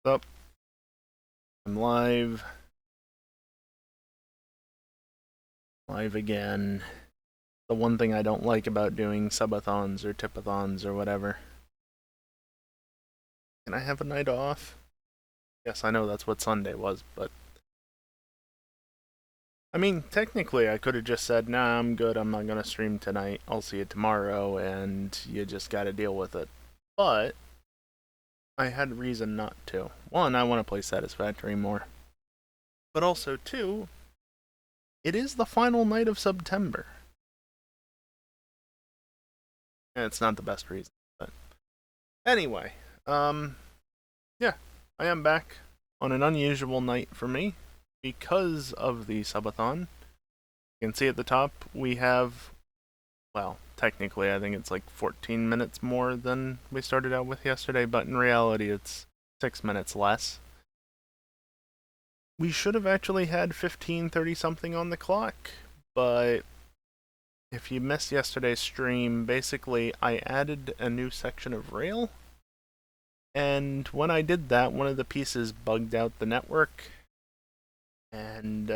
Up. I'm live. Live again. The one thing I don't like about doing subathons or tipathons or whatever. Can I have a night off? Yes, I know that's what Sunday was, but... I mean, technically I could have just said, nah, I'm good, I'm not gonna stream tonight, I'll see you tomorrow, and you just gotta deal with it. But... I had reason not to. One, I want to play Satisfactory more. But also, two, it is the final night of September. And it's not the best reason, but... Anyway, yeah, I am back on an unusual night for me because of the subathon. You can see at the top we have, well, technically I think it's like 14 minutes more than we started out with yesterday, but in reality it's 6 minutes less. We should have actually had 15:30 something on the clock, but if you missed yesterday's stream, basically I added a new section of rail. And when I did that, one of the pieces bugged out the network. And,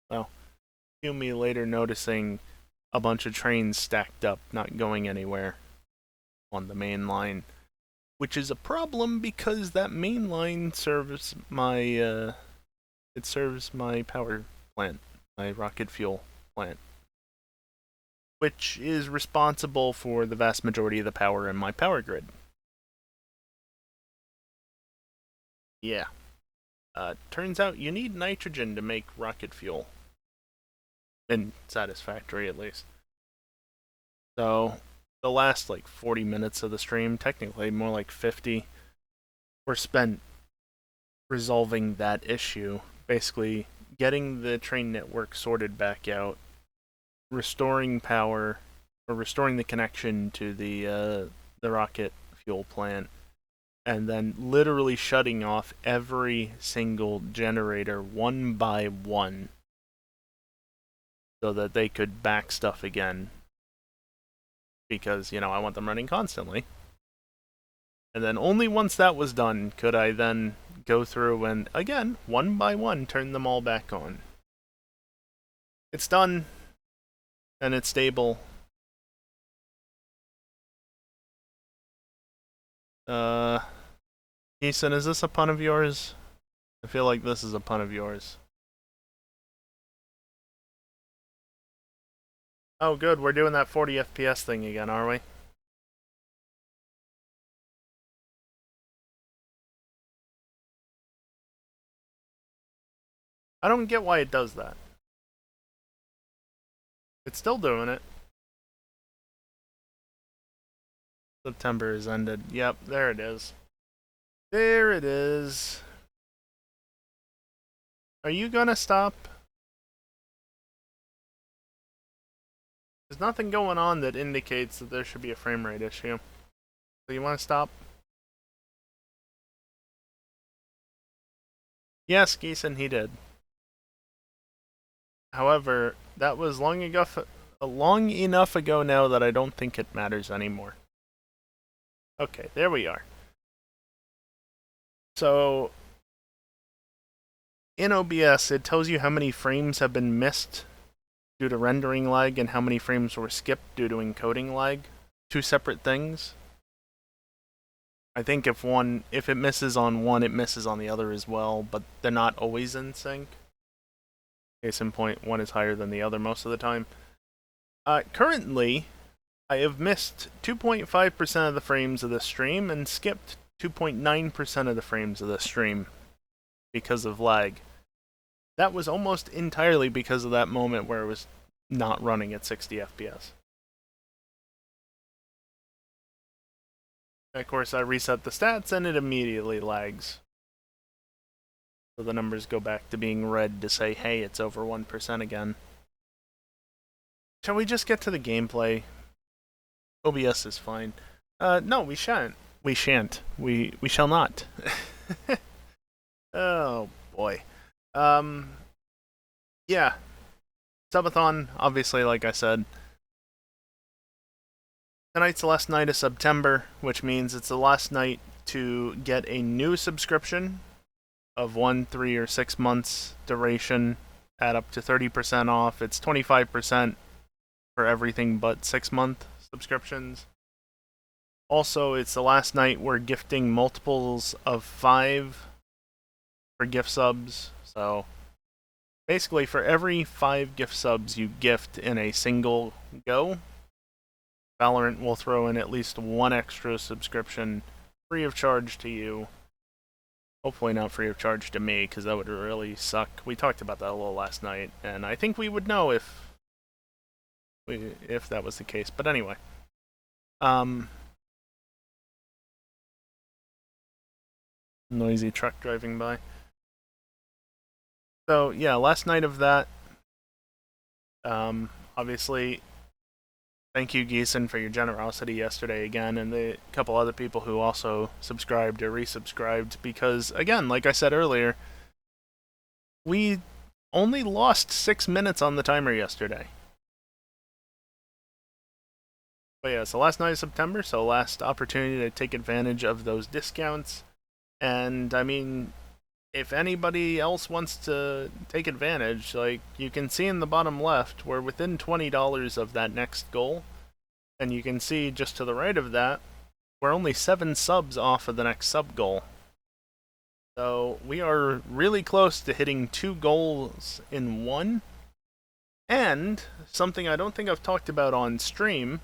well, cue me later noticing a bunch of trains stacked up, not going anywhere on the main line. Which is a problem because that main line serves my, it serves my power plant, my rocket fuel plant. Which is responsible for the vast majority of the power in my power grid. Yeah. Turns out you need nitrogen to make rocket fuel. In Satisfactory, at least. So, the last, 40 minutes of the stream, technically more like 50, were spent resolving that issue. Basically, getting the train network sorted back out, restoring power, or restoring the connection to the rocket fuel plant, and then literally shutting off every single generator one by one so that they could back stuff again. Because, I want them running constantly. And then only once that was done could I then go through and, again, one by one, turn them all back on. It's done, and it's stable. Ethan, is this a pun of yours? I feel like this is a pun of yours. Oh, good, we're doing that 40 FPS thing again, are we? I don't get why it does that. It's still doing it. September has ended. Yep, there it is. There it is. Are you gonna stop? There's nothing going on that indicates that there should be a frame rate issue. So you want to stop? Yes, Geeson, he did. However, that was long enough ago now that I don't think it matters anymore. Okay, there we are. So, in OBS, it tells you how many frames have been missed due to rendering lag and how many frames were skipped due to encoding lag. Two separate things. I think if it misses on one, it misses on the other as well, but they're not always in sync. Case in point, one is higher than the other most of the time. Currently, I have missed 2.5% of the frames of the stream and skipped 2.9% of the frames of the stream because of lag. That was almost entirely because of that moment where it was not running at 60 FPS. Of course, I reset the stats and it immediately lags. So the numbers go back to being red to say, hey, it's over 1% again. Shall we just get to the gameplay? OBS is fine. No, we shan't. We shan't. We shall not. Oh, boy. Yeah. Subathon, obviously, like I said. Tonight's the last night of September, which means it's the last night to get a new subscription of 1, 3, or 6 months duration at up to 30% off. It's 25% for everything but 6-month subscriptions. Also, it's the last night we're gifting multiples of 5 for gift subs. So basically, for every 5 gift subs you gift in a single go, Valorant will throw in at least 1 extra subscription free of charge to you. Hopefully not free of charge to me, because that would really suck. We talked about that a little last night, and I think we would know if that was the case. But anyway, noisy truck driving by. So yeah, last night of that. Obviously, thank you, Geeson, for your generosity yesterday again, and the couple other people who also subscribed or resubscribed, because, again, like I said earlier, we only lost 6 minutes on the timer yesterday. But yeah, it's the last night of September, so last opportunity to take advantage of those discounts. And, I mean, if anybody else wants to take advantage, like, you can see in the bottom left, we're within $20 of that next goal. And you can see just to the right of that, we're only 7 subs off of the next sub goal. So we are really close to hitting 2 goals in one. And something I don't think I've talked about on stream,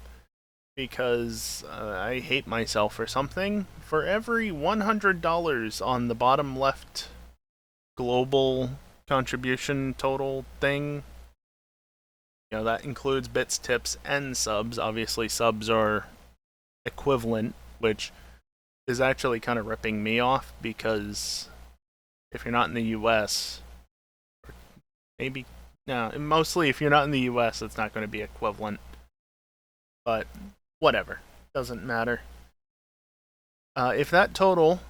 because I hate myself or something, for every $100 on the bottom left global contribution total thing, you know, that includes bits, tips, and subs. Obviously, subs are equivalent, which is actually kind of ripping me off, because if you're not in the US, maybe, no, mostly if you're not in the US, it's not going to be equivalent. But whatever, doesn't matter. If that total,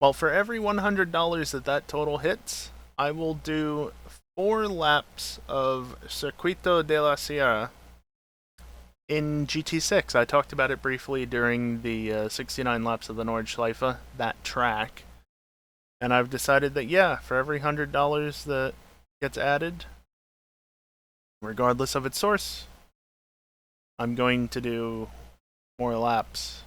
well, for every $100 that total hits, I will do 4 laps of Circuito de la Sierra in GT6. I talked about it briefly during the 69 laps of the Nordschleife, that track. And I've decided that, yeah, for every $100 that gets added, regardless of its source, I'm going to do more laps.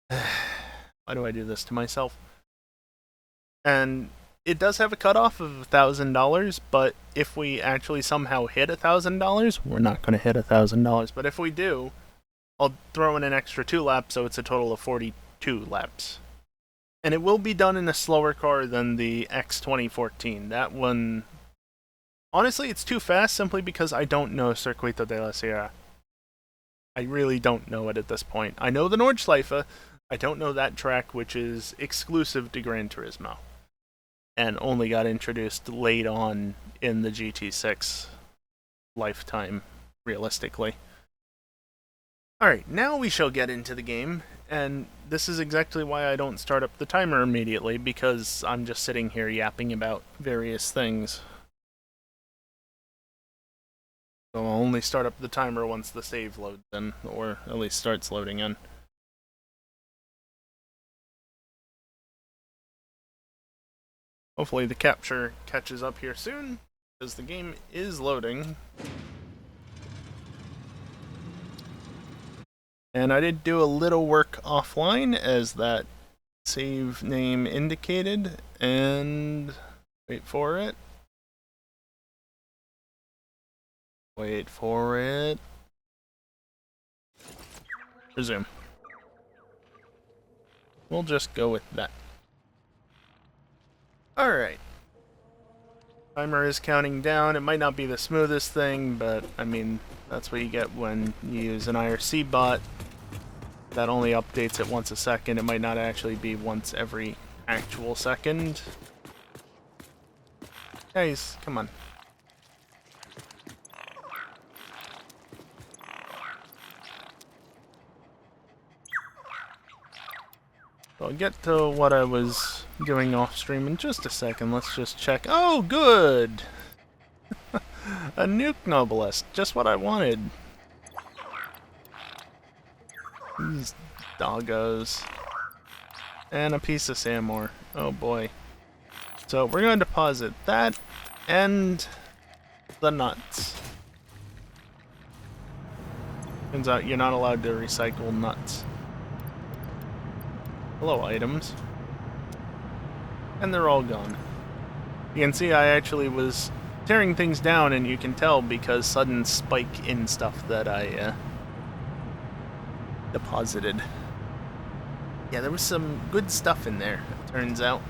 Why do I do this to myself? And it does have a cutoff of $1,000, but if we actually somehow hit $1,000, we're not going to hit $1,000. But if we do, I'll throw in an extra 2 laps, so it's a total of 42 laps. And it will be done in a slower car than the X 2014. That one, honestly, it's too fast simply because I don't know Circuito de la Sierra. I really don't know it at this point. I know the Nordschleife. I don't know that track, which is exclusive to Gran Turismo, and only got introduced late on in the GT6 lifetime, realistically. Alright, now we shall get into the game, and this is exactly why I don't start up the timer immediately, because I'm just sitting here yapping about various things. So I'll only start up the timer once the save loads in, or at least starts loading in. Hopefully the capture catches up here soon, because the game is loading. And I did do a little work offline, as that save name indicated, and wait for it. Wait for it. Resume. We'll just go with that. Alright. Timer is counting down. It might not be the smoothest thing, but I mean, that's what you get when you use an IRC bot that only updates it once a second. It might not actually be once every actual second. Guys, come on. So I'll get to what I was doing off stream in just a second. Let's just check. Oh, good! A nuke noblest. Just what I wanted. These doggos. And a piece of sand ore. Oh boy. So we're going to deposit that and the nuts. Turns out you're not allowed to recycle nuts. Hello, items. And they're all gone. You can see I actually was tearing things down, and you can tell because sudden spike in stuff that I deposited. Yeah, there was some good stuff in there, it turns out.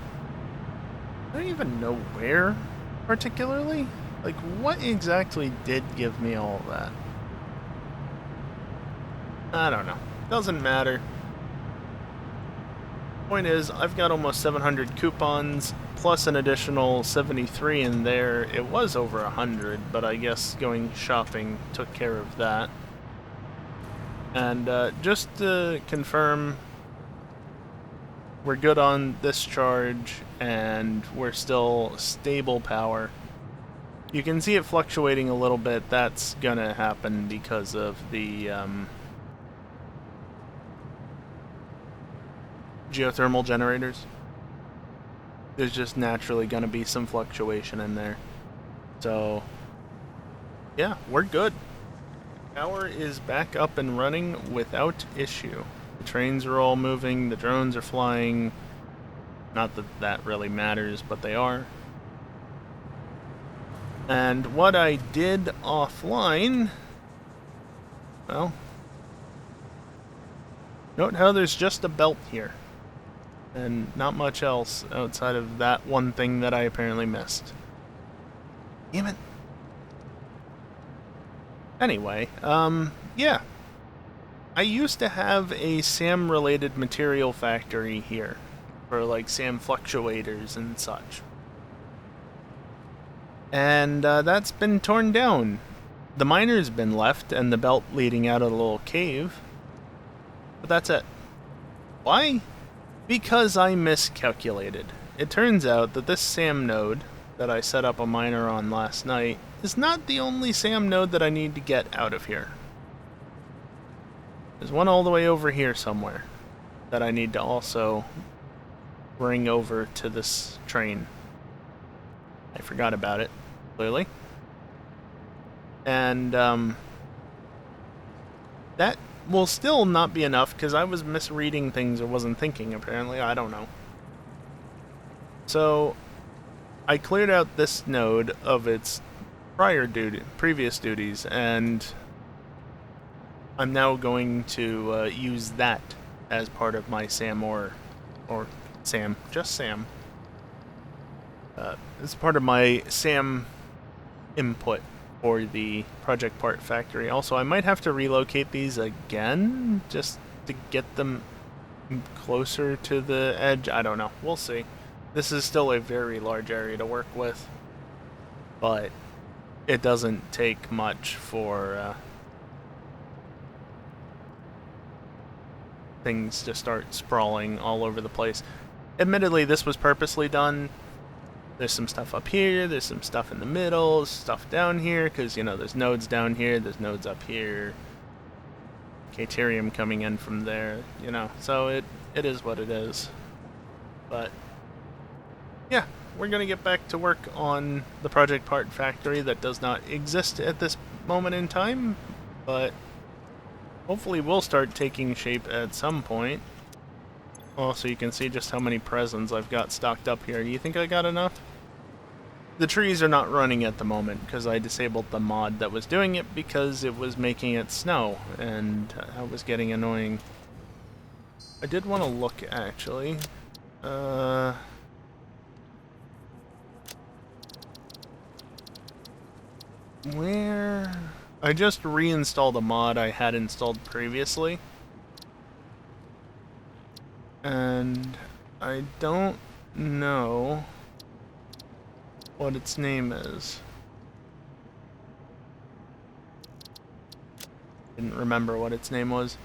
I don't even know where, particularly. Like, what exactly did give me all of that? I don't know. Doesn't matter. Point is, I've got almost 700 coupons, plus an additional 73 in there. It was over 100, but I guess going shopping took care of that. And just to confirm, we're good on this charge, and we're still stable power. You can see it fluctuating a little bit. That's gonna happen because of the geothermal generators. There's just naturally gonna be some fluctuation in there. So, yeah, we're good. Power is back up and running without issue. The trains are all moving, the drones are flying. Not that that really matters, but they are. And what I did offline, well, note how there's just a belt here. And not much else outside of that one thing that I apparently missed. Damn it. Anyway, yeah. I used to have a SAM-related material factory here for, like, SAM fluctuators and such. And that's been torn down. The miner's been left and the belt leading out of the little cave. But that's it. Why? Because I miscalculated. It turns out that this SAM node that I set up a miner on last night is not the only SAM node that I need to get out of here. There's one all the way over here somewhere that I need to also bring over to this train. I forgot about it, clearly. And that will still not be enough because I was misreading things or wasn't thinking, apparently. I don't know. So I cleared out this node of its previous duties, and I'm now going to use that as part of my SAM or SAM, just SAM. It's part of my SAM input for the project part factory. Also, I might have to relocate these again just to get them closer to the edge. I don't know. We'll see. This is still a very large area to work with, but it doesn't take much for things to start sprawling all over the place. Admittedly, this was purposely done. There's some stuff up here, there's some stuff in the middle, stuff down here, because, you know, there's nodes down here, there's nodes up here. Caterium coming in from there, you know, so it is what it is. But, yeah, we're going to get back to work on the project part factory that does not exist at this moment in time, but hopefully will start taking shape at some point. Also, you can see just how many presents I've got stocked up here. Do you think I got enough? The trees are not running at the moment because I disabled the mod that was doing it because it was making it snow, and that was getting annoying. I did want to look, actually. Where? I just reinstalled a mod I had installed previously. And I don't know what its name is. Didn't remember what its name was.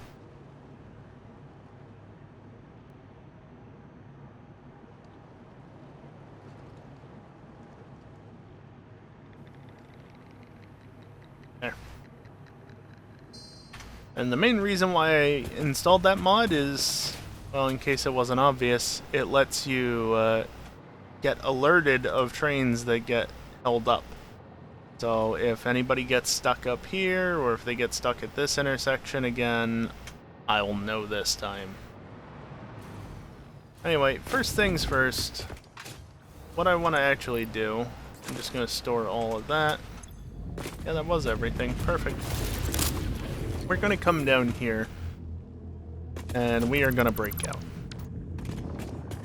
There. And the main reason why I installed that mod is, well, in case it wasn't obvious, it lets you get alerted of trains that get held up. So if anybody gets stuck up here, or if they get stuck at this intersection again, I'll know this time. Anyway, first things first, what I want to actually do, I'm just going to store all of that. Yeah, that was everything. Perfect. We're going to come down here, and we are going to break out.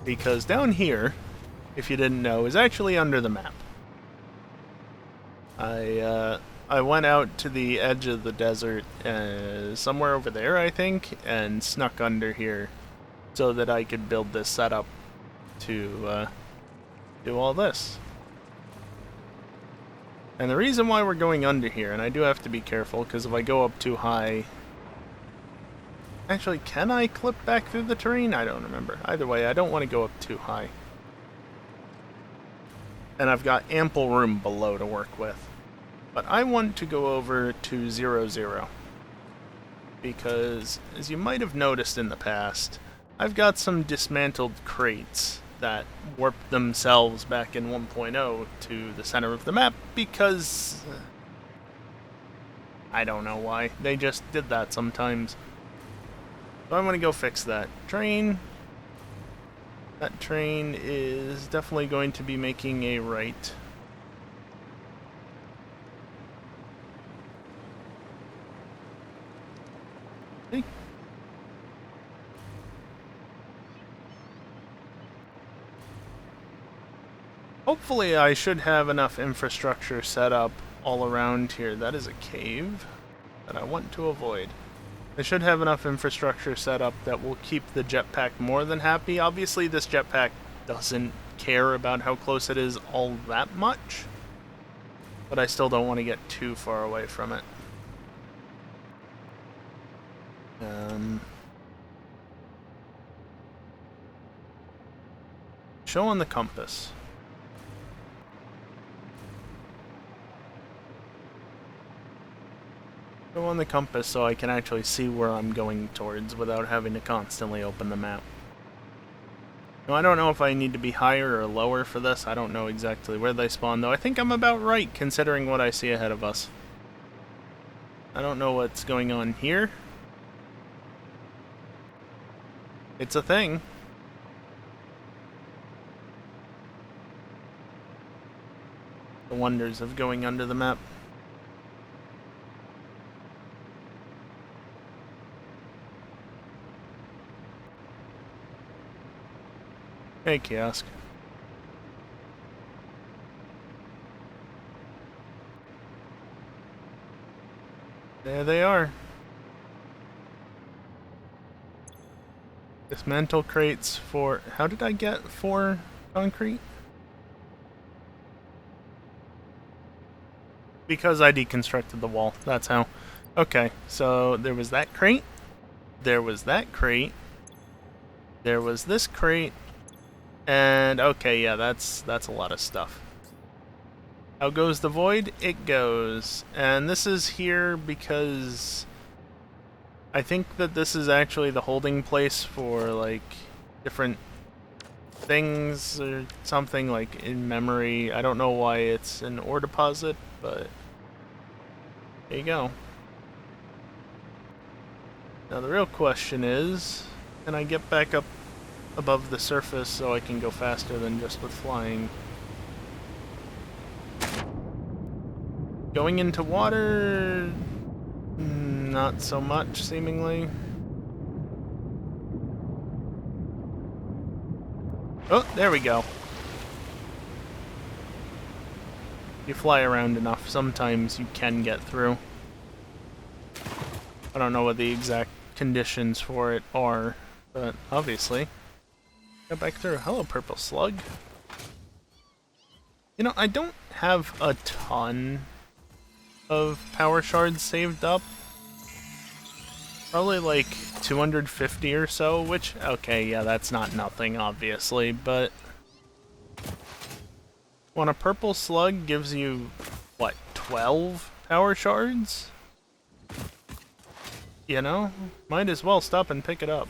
Because down here, if you didn't know, is actually under the map. I went out to the edge of the desert, somewhere over there, I think, and snuck under here so that I could build this setup to do all this. And the reason why we're going under here, and I do have to be careful, because if I go up too high... Actually, can I clip back through the terrain? I don't remember. Either way, I don't want to go up too high. And I've got ample room below to work with. But I want to go over to 0, because, as you might have noticed in the past, I've got some dismantled crates that warped themselves back in 1.0 to the center of the map because... I don't know why. They just did that sometimes. So I'm going to go fix that. Train. That train is definitely going to be making a right. Okay. Hopefully I should have enough infrastructure set up all around here. That is a cave that I want to avoid. I should have enough infrastructure set up that will keep the jetpack more than happy. Obviously this jetpack doesn't care about how close it is all that much, but I still don't want to get too far away from it. Show on the compass. Go on the compass so I can actually see where I'm going towards without having to constantly open the map. Now, I don't know if I need to be higher or lower for this. I don't know exactly where they spawn, though. I think I'm about right, considering what I see ahead of us. I don't know what's going on here. It's a thing. The wonders of going under the map. Hey, kiosk. There they are. Dismantle crates for... How did I get 4 concrete? Because I deconstructed the wall. That's how. Okay, so there was that crate. There was that crate. There was this crate. And, okay, yeah, that's a lot of stuff. How goes the void? It goes. And this is here because I think that this is actually the holding place for, like, different things or something, like, in memory. I don't know why it's an ore deposit, but there you go. Now, the real question is, can I get back up above the surface so I can go faster than just with flying? Going into water, not so much, seemingly. Oh, there we go. You fly around enough, sometimes you can get through. I don't know what the exact conditions for it are, but obviously. Go back through. Hello, purple slug. You know, I don't have a ton of power shards saved up. Probably like 250 or so, which, okay, yeah, that's not nothing, obviously, but when a purple slug gives you, what, 12 power shards? you know, might as well stop and pick it up.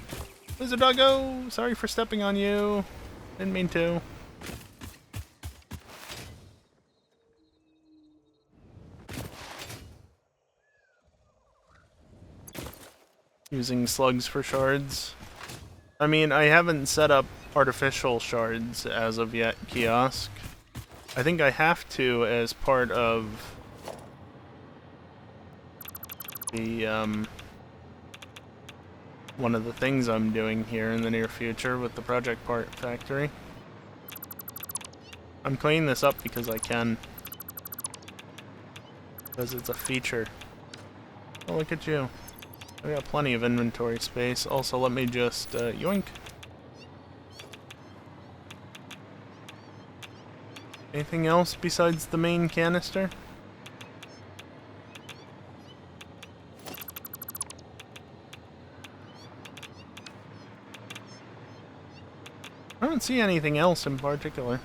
Lizard doggo! Sorry for stepping on you. Didn't mean to. Using slugs for shards. I mean, I haven't set up artificial shards as of yet, Kiosk. I think I have to as part of the, one of the things I'm doing here in the near future with the project part factory. I'm cleaning this up because I can. Because it's a feature. Oh, look at you. I got plenty of inventory space. Also, let me just, yoink. Anything else besides the main canister? I don't see anything else in particular.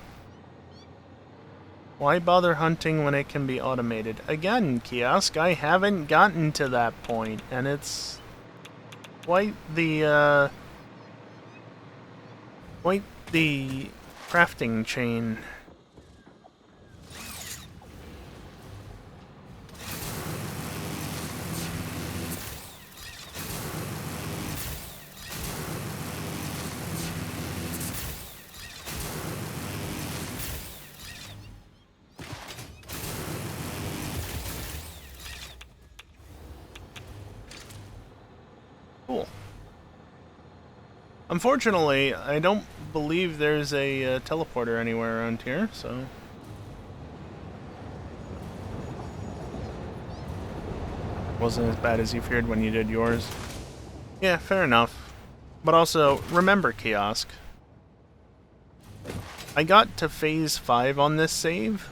Why bother hunting when it can be automated? Again, Kiosk, I haven't gotten to that point, and it's quite the crafting chain. Cool. Unfortunately, I don't believe there's a teleporter anywhere around here, so... Wasn't as bad as you feared when you did yours. Yeah, fair enough. But also, remember, Kiosk. I got to phase 5 on this save,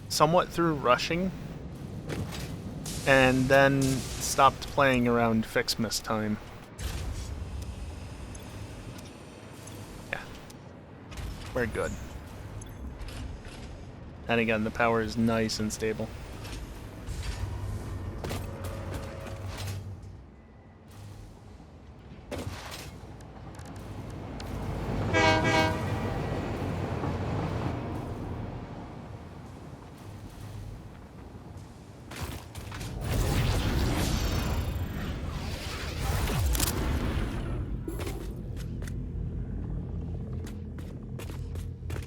somewhat through rushing, and then stopped playing around Fixmas time. Yeah. We're good. And again, the power is nice and stable.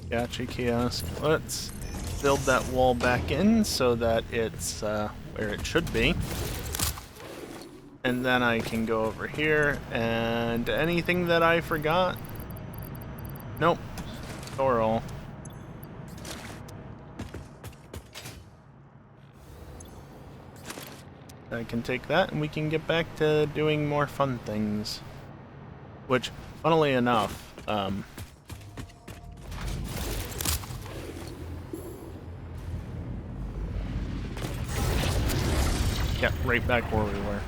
Gotcha, Kiosk. Let's build that wall back in so that it's where it should be. And then I can go over here, and anything that I forgot? Nope. Store all. I can take that, and we can get back to doing more fun things. Which, funnily enough, yeah, right back where we were.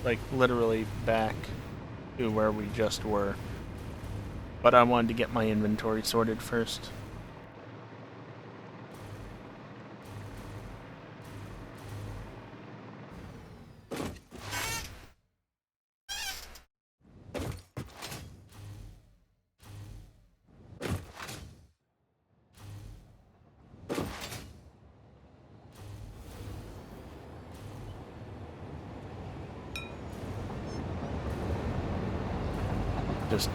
Like, literally back to where we just were. But I wanted to get my inventory sorted first. Just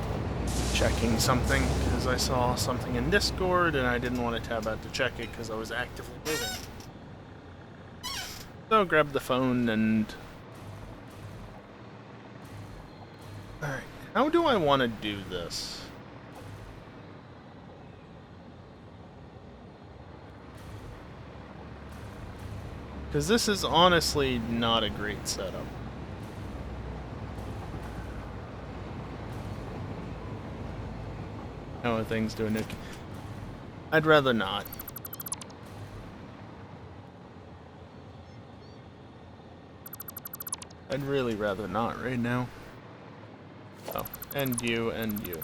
checking something because I saw something in Discord and I didn't want to tab out to check it because I was actively moving. So grab the phone and... Alright, how do I want to do this? Because this is honestly not a great setup. How are things doing, Nick? I'd rather not. I'd really rather not right now. Oh, and you, and you.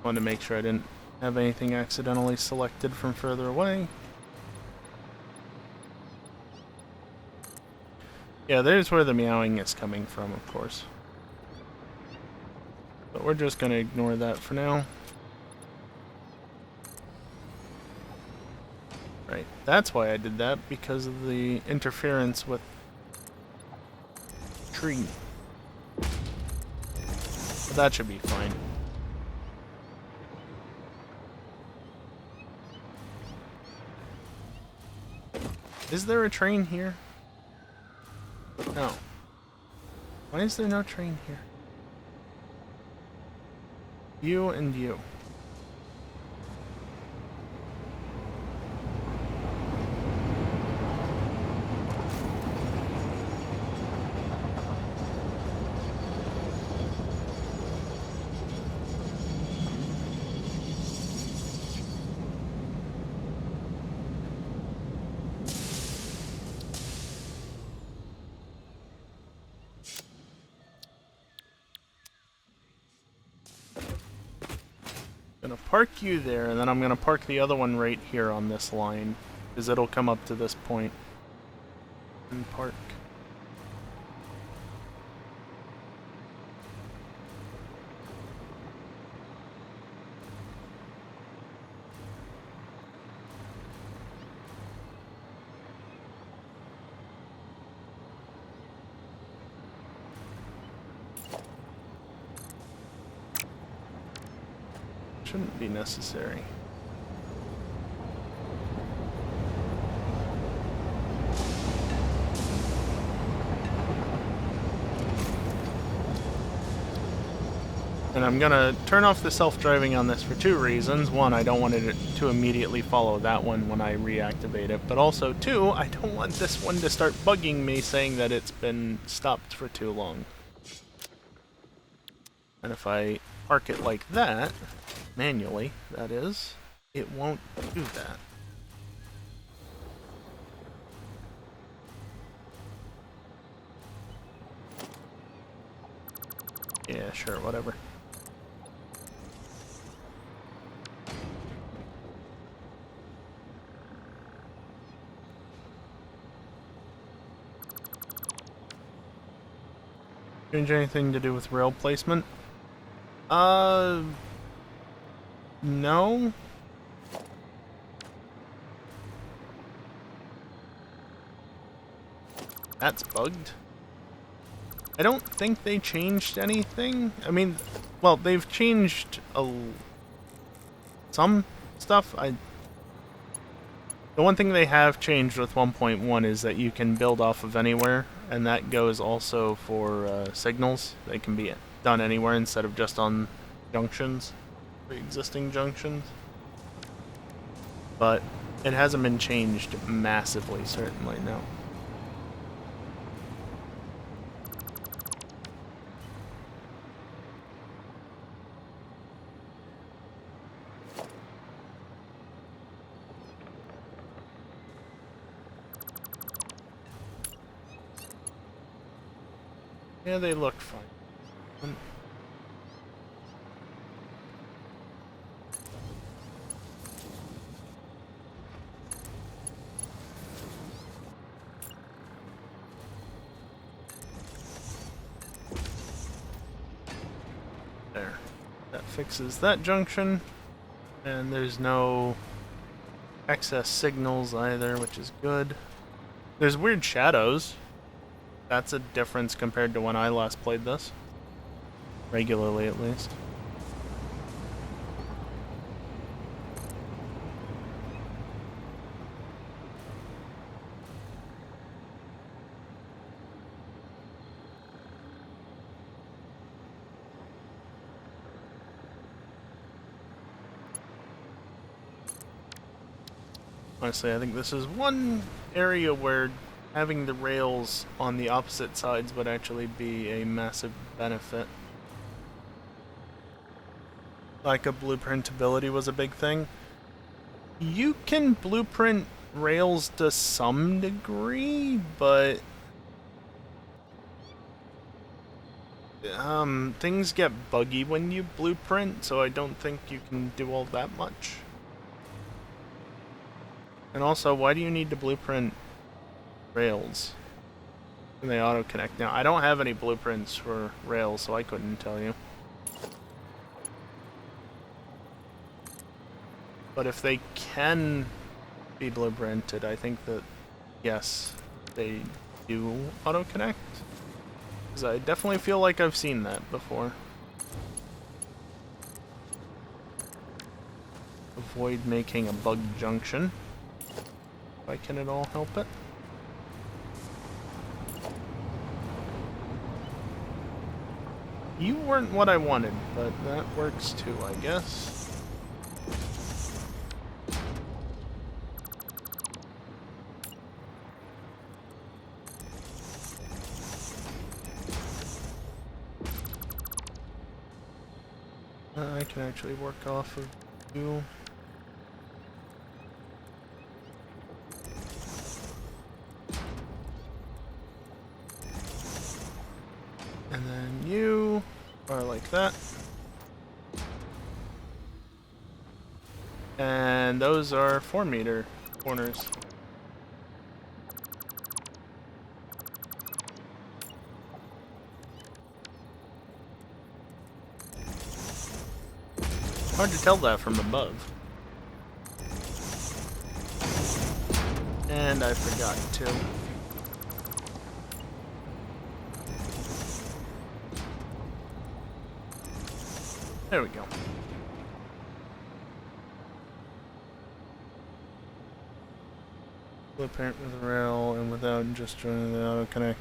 Wanted to make sure I didn't have anything accidentally selected from further away. Yeah, there's where the meowing is coming from, of course. But we're just going to ignore that for now. Right, that's why I did that, because of the interference with tree. But that should be fine. Is there a train here? No. Why is there no train here? You and you. Gonna park you there, and then I'm gonna park the other one right here on this line, because it'll come up to this point and park. Shouldn't be necessary. And I'm gonna turn off the self-driving on this for two reasons. One, I don't want it to immediately follow that one when I reactivate it. But also, two, I don't want this one to start bugging me saying that it's been stopped for too long. And if I park it like that, manually, that is, it won't do that. Yeah, sure, whatever. Change anything to do with rail placement? No. That's bugged. I don't think they changed anything. I mean, well, they've changed some stuff. The one thing they have changed with 1.1 is that you can build off of anywhere, and that goes also for signals. They can be done anywhere instead of just on junctions, pre-existing junctions. But it hasn't been changed massively, certainly, no. Yeah, they look fine. There. That fixes that junction. And there's no excess signals either, which is good. There's weird shadows. That's a difference compared to when I last played this. Regularly, at least. Honestly, I think this is one area where having the rails on the opposite sides would actually be a massive benefit. Like a blueprintability was a big thing. You can blueprint rails to some degree, but Things get buggy when you blueprint, so I don't think you can do all that much. And also, why do you need to blueprint rails? And they auto-connect. Now, I don't have any blueprints for rails, so I couldn't tell you. But if they can be blueprinted, I think that, yes, they do auto-connect. Because I definitely feel like I've seen that before. Avoid making a bug junction. If I can at all help it. You weren't what I wanted, but that works too, I guess. I can actually work off of you. And then you are like that. And those are 4-meter corners. Hard to tell that from above. And I forgot to. There we go. Blueprint with a rail and without just joining the auto connect.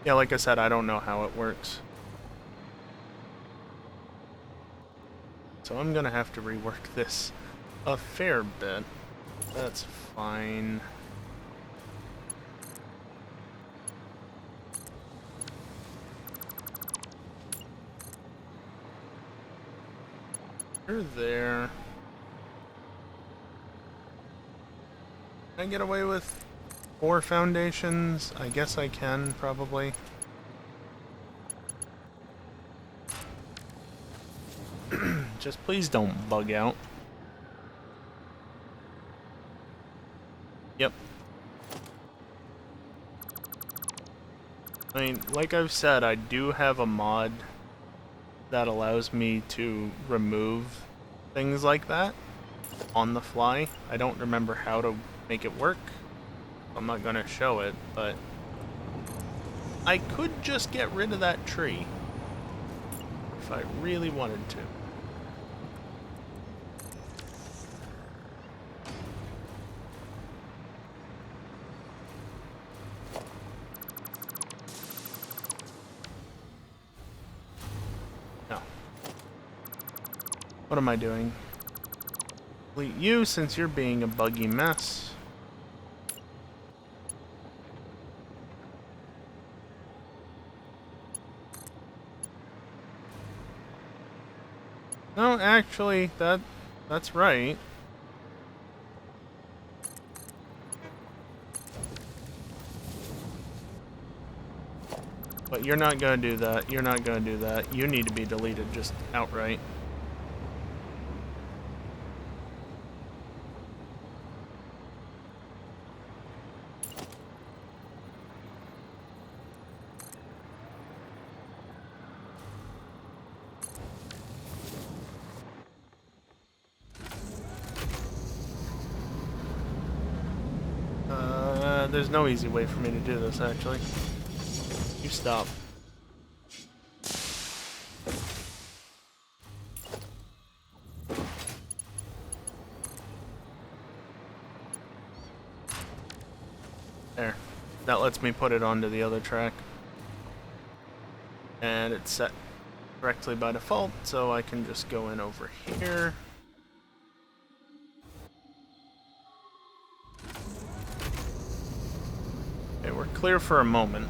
Yeah, like I said, I don't know how it works. So I'm gonna have to rework this a fair bit. That's fine. You're there. Can I get away with 4 foundations? I guess I can, probably. Just please don't bug out. Yep. I mean, like I've said, I do have a mod that allows me to remove things like that on the fly. I don't remember how to make it work. I'm not gonna show it, but I could just get rid of that tree if I really wanted to. No. What am I doing? Delete you since you're being a buggy mess. No, actually, that's right. But you're not gonna do that. You're not gonna do that. You need to be deleted just outright. There's no easy way for me to do this, actually. You stop. There. That lets me put it onto the other track. And it's set correctly by default, so I can just go in over here. Okay, we're clear for a moment.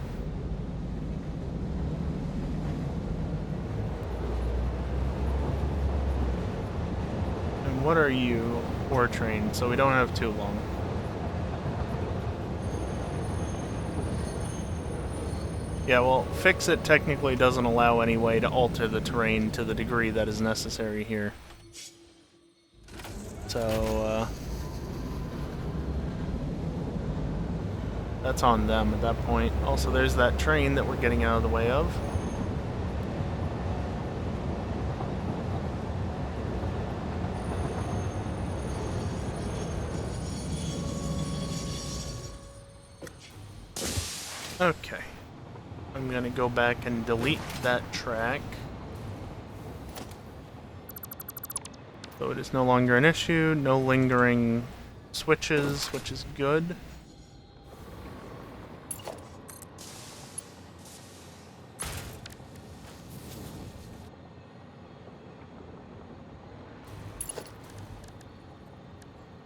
And what are you? Ore train, so we don't have too long. Yeah, well, fix it technically doesn't allow any way to alter the terrain to the degree that is necessary here. So, that's on them at that point. Also, there's that train that we're getting out of the way of. Okay. I'm gonna go back and delete that track. So it is no longer an issue, no lingering switches, which is good.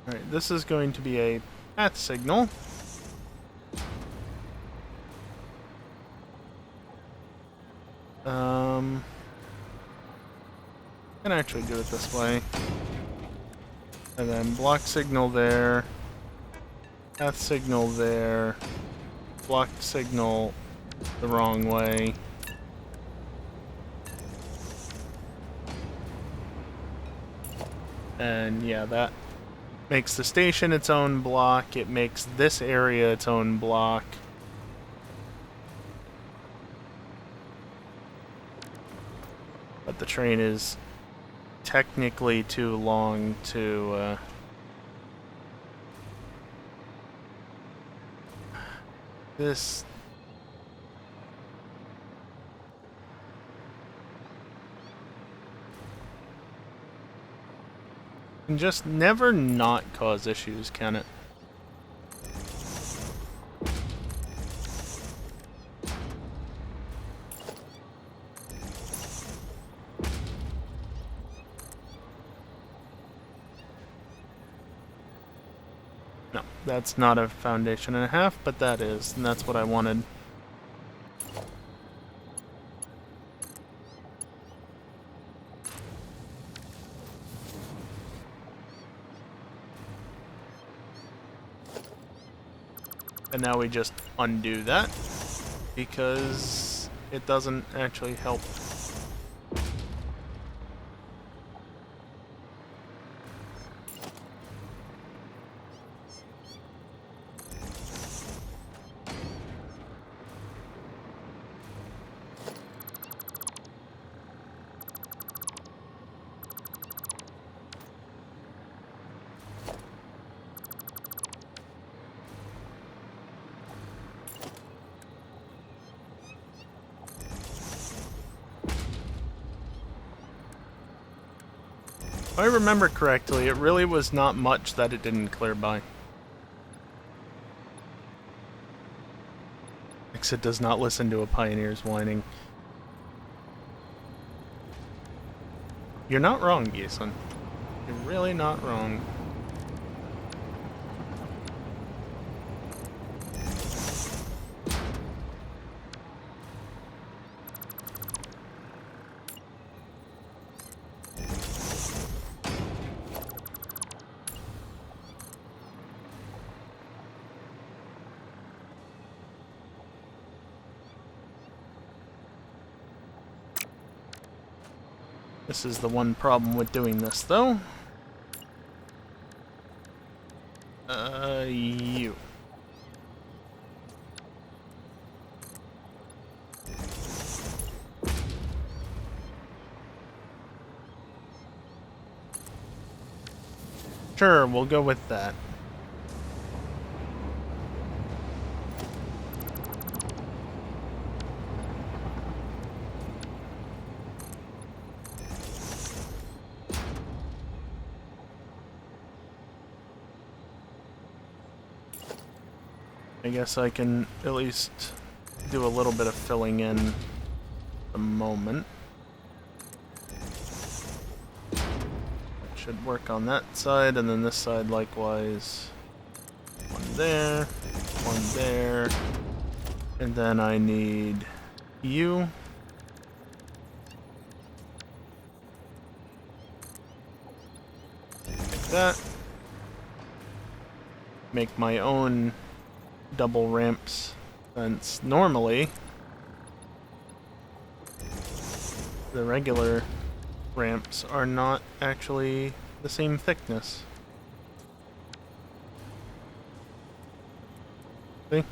Alright, this is going to be a path signal. I can actually do it this way. And then block signal there, path signal there, block signal the wrong way. And yeah, that makes the station its own block, it makes this area its own block. But the train is technically too long to this can just never not cause issues, can it? No, that's not a foundation and a half, but that is, and that's what I wanted. And now we just undo that, because it doesn't actually help. If I remember correctly, it really was not much that it didn't clear by. Exit does not listen to a pioneer's whining. You're not wrong, Gieson. You're really not wrong. This is the one problem with doing this, though. You. Sure, we'll go with that. I guess I can at least do a little bit of filling in at the moment. Should work on that side, and then this side likewise. One there, and then I need you. Like that. Make my own double ramps, since normally the regular ramps are not actually the same thickness. See?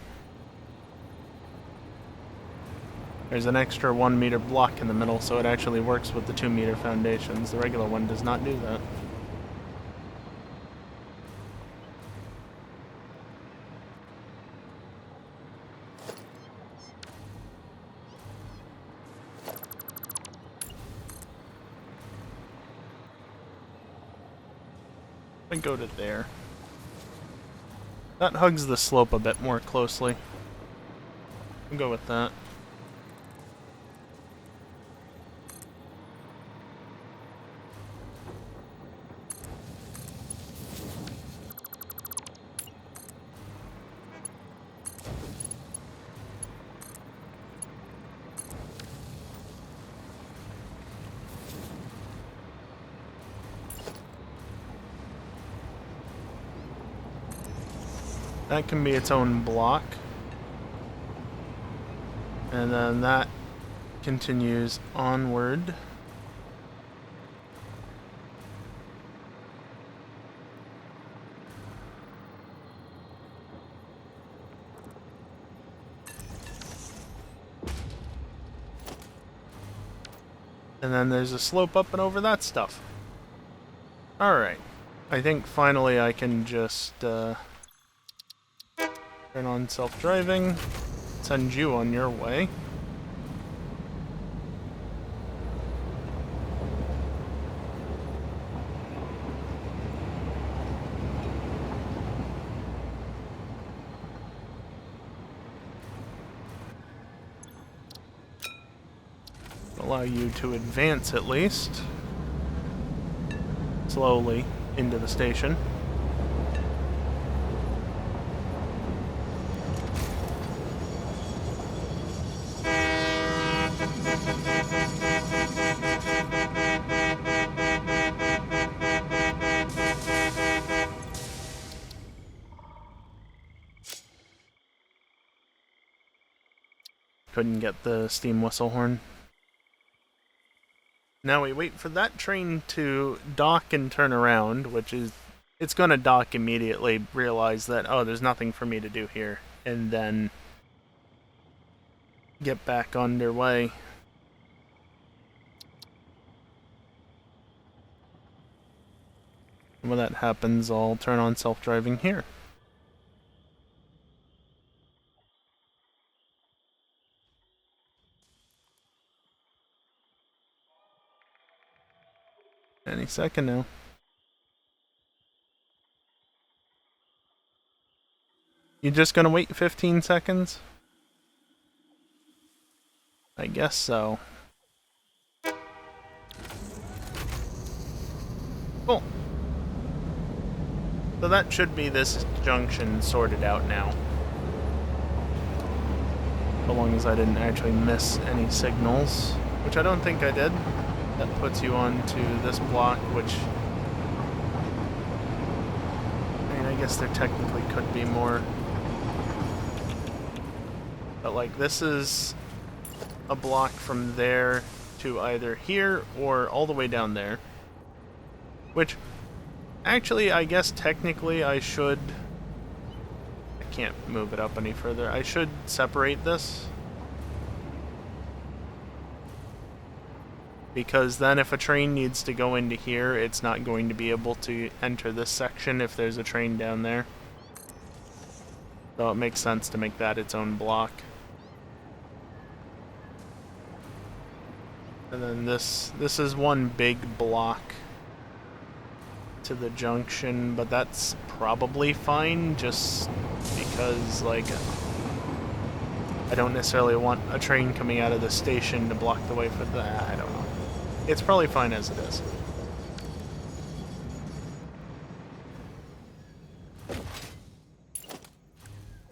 There's an extra 1 meter block in the middle, so it actually works with the 2 meter foundations. The regular one does not do that. I go to there. That hugs the slope a bit more closely. I'll go with that. That can be its own block. And then that continues onward. And then there's a slope up and over that stuff. Alright. I think finally I can just turn on self-driving, send you on your way. Allow you to advance at least slowly into the station. Couldn't get the steam whistle horn. Now we wait for that train to dock and turn around, which is, it's gonna dock immediately, realize that, oh, there's nothing for me to do here, and then get back on their way. When that happens, I'll turn on self-driving here. Any second now. You just gonna wait 15 seconds? I guess so. Cool. So that should be this junction sorted out now. So long as I didn't actually miss any signals, which I don't think I did. That puts you onto this block, which... I mean, I guess there technically could be more. But, like, this is a block from there to either here or all the way down there. Which, actually, I guess technically I should... I can't move it up any further. I should separate this. Because then if a train needs to go into here, it's not going to be able to enter this section if there's a train down there. So it makes sense to make that its own block. And then this is one big block to the junction, but that's probably fine just because, like, I don't necessarily want a train coming out of the station to block the way for that. I don't know. It's probably fine as it is.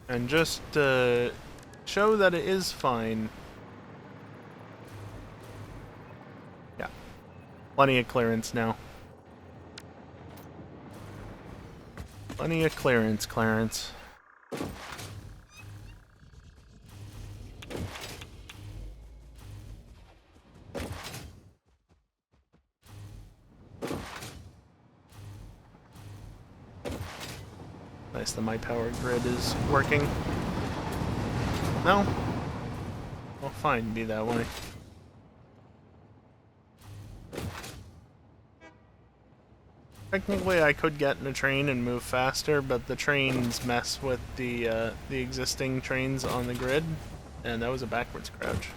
And just to show that it is fine. Yeah. Plenty of clearance now. Plenty of clearance, Clarence. Nice that my power grid is working. No? Well, fine, be that way. Technically, I could get in a train and move faster, but the trains mess with the existing trains on the grid, and that was a backwards crouch.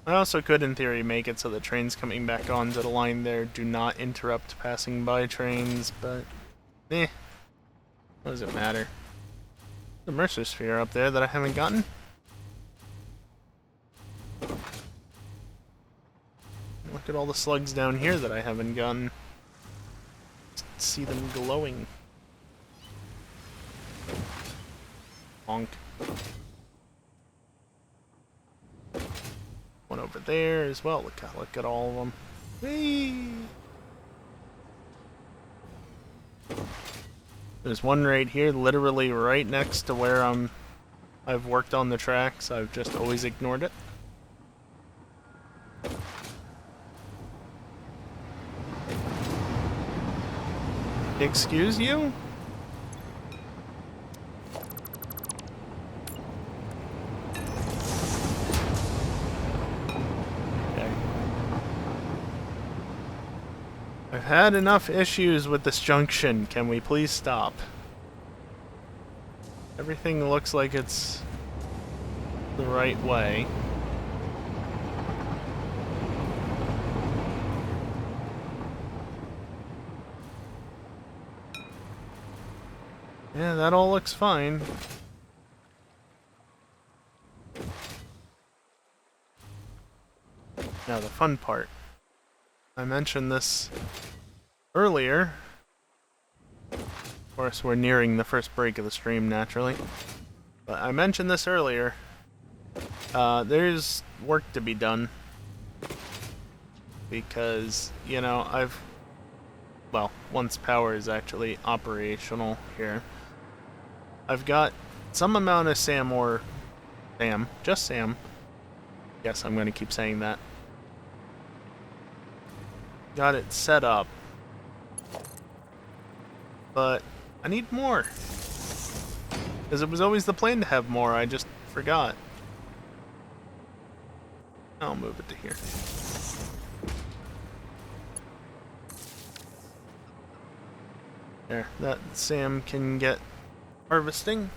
I also could, in theory, make it so the trains coming back onto the line there do not interrupt passing by trains, but what does it matter? The Mercer Sphere up there that I haven't gotten. Look at all the slugs down here that I haven't gotten. Just see them glowing. Bonk. One over there as well. Look at all of them. Whee! There's one right here, literally right next to where I've worked on the tracks. I've just always ignored it. Excuse you? Okay. I've had enough issues with this junction. Can we please stop? Everything looks like it's the right way. Yeah, that all looks fine. Now the fun part. I mentioned this earlier. Of course, we're nearing the first break of the stream, naturally. But I mentioned this earlier. There's work to be done. Because, you know, well, once power is actually operational here, I've got some amount of Sam. Yes, I'm going to keep saying that. Got it set up. But I need more. Because it was always the plan to have more, I just forgot. I'll move it to here. There, that Sam can get harvesting.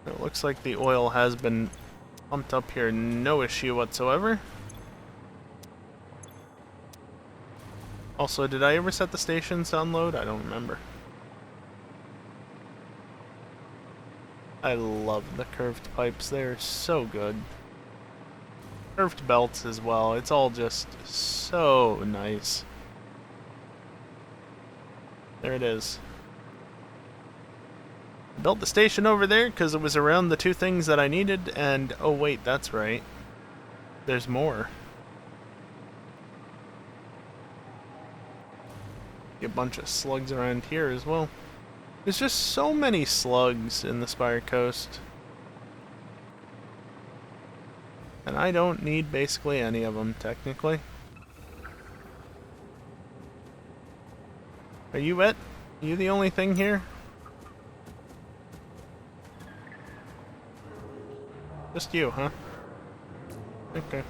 It looks like the oil has been pumped up here, no issue whatsoever. Also, did I ever set the stations to unload? I don't remember. I love the curved pipes, they're so good. Curved belts as well, it's all just so nice. There it is. I built the station over there because it was around the two things that I needed, and oh wait, that's right. There's more. A bunch of slugs around here as well. There's just so many slugs in the Spire Coast. And I don't need basically any of them, technically. Are you it? Are you the only thing here? Just you, huh? Okay.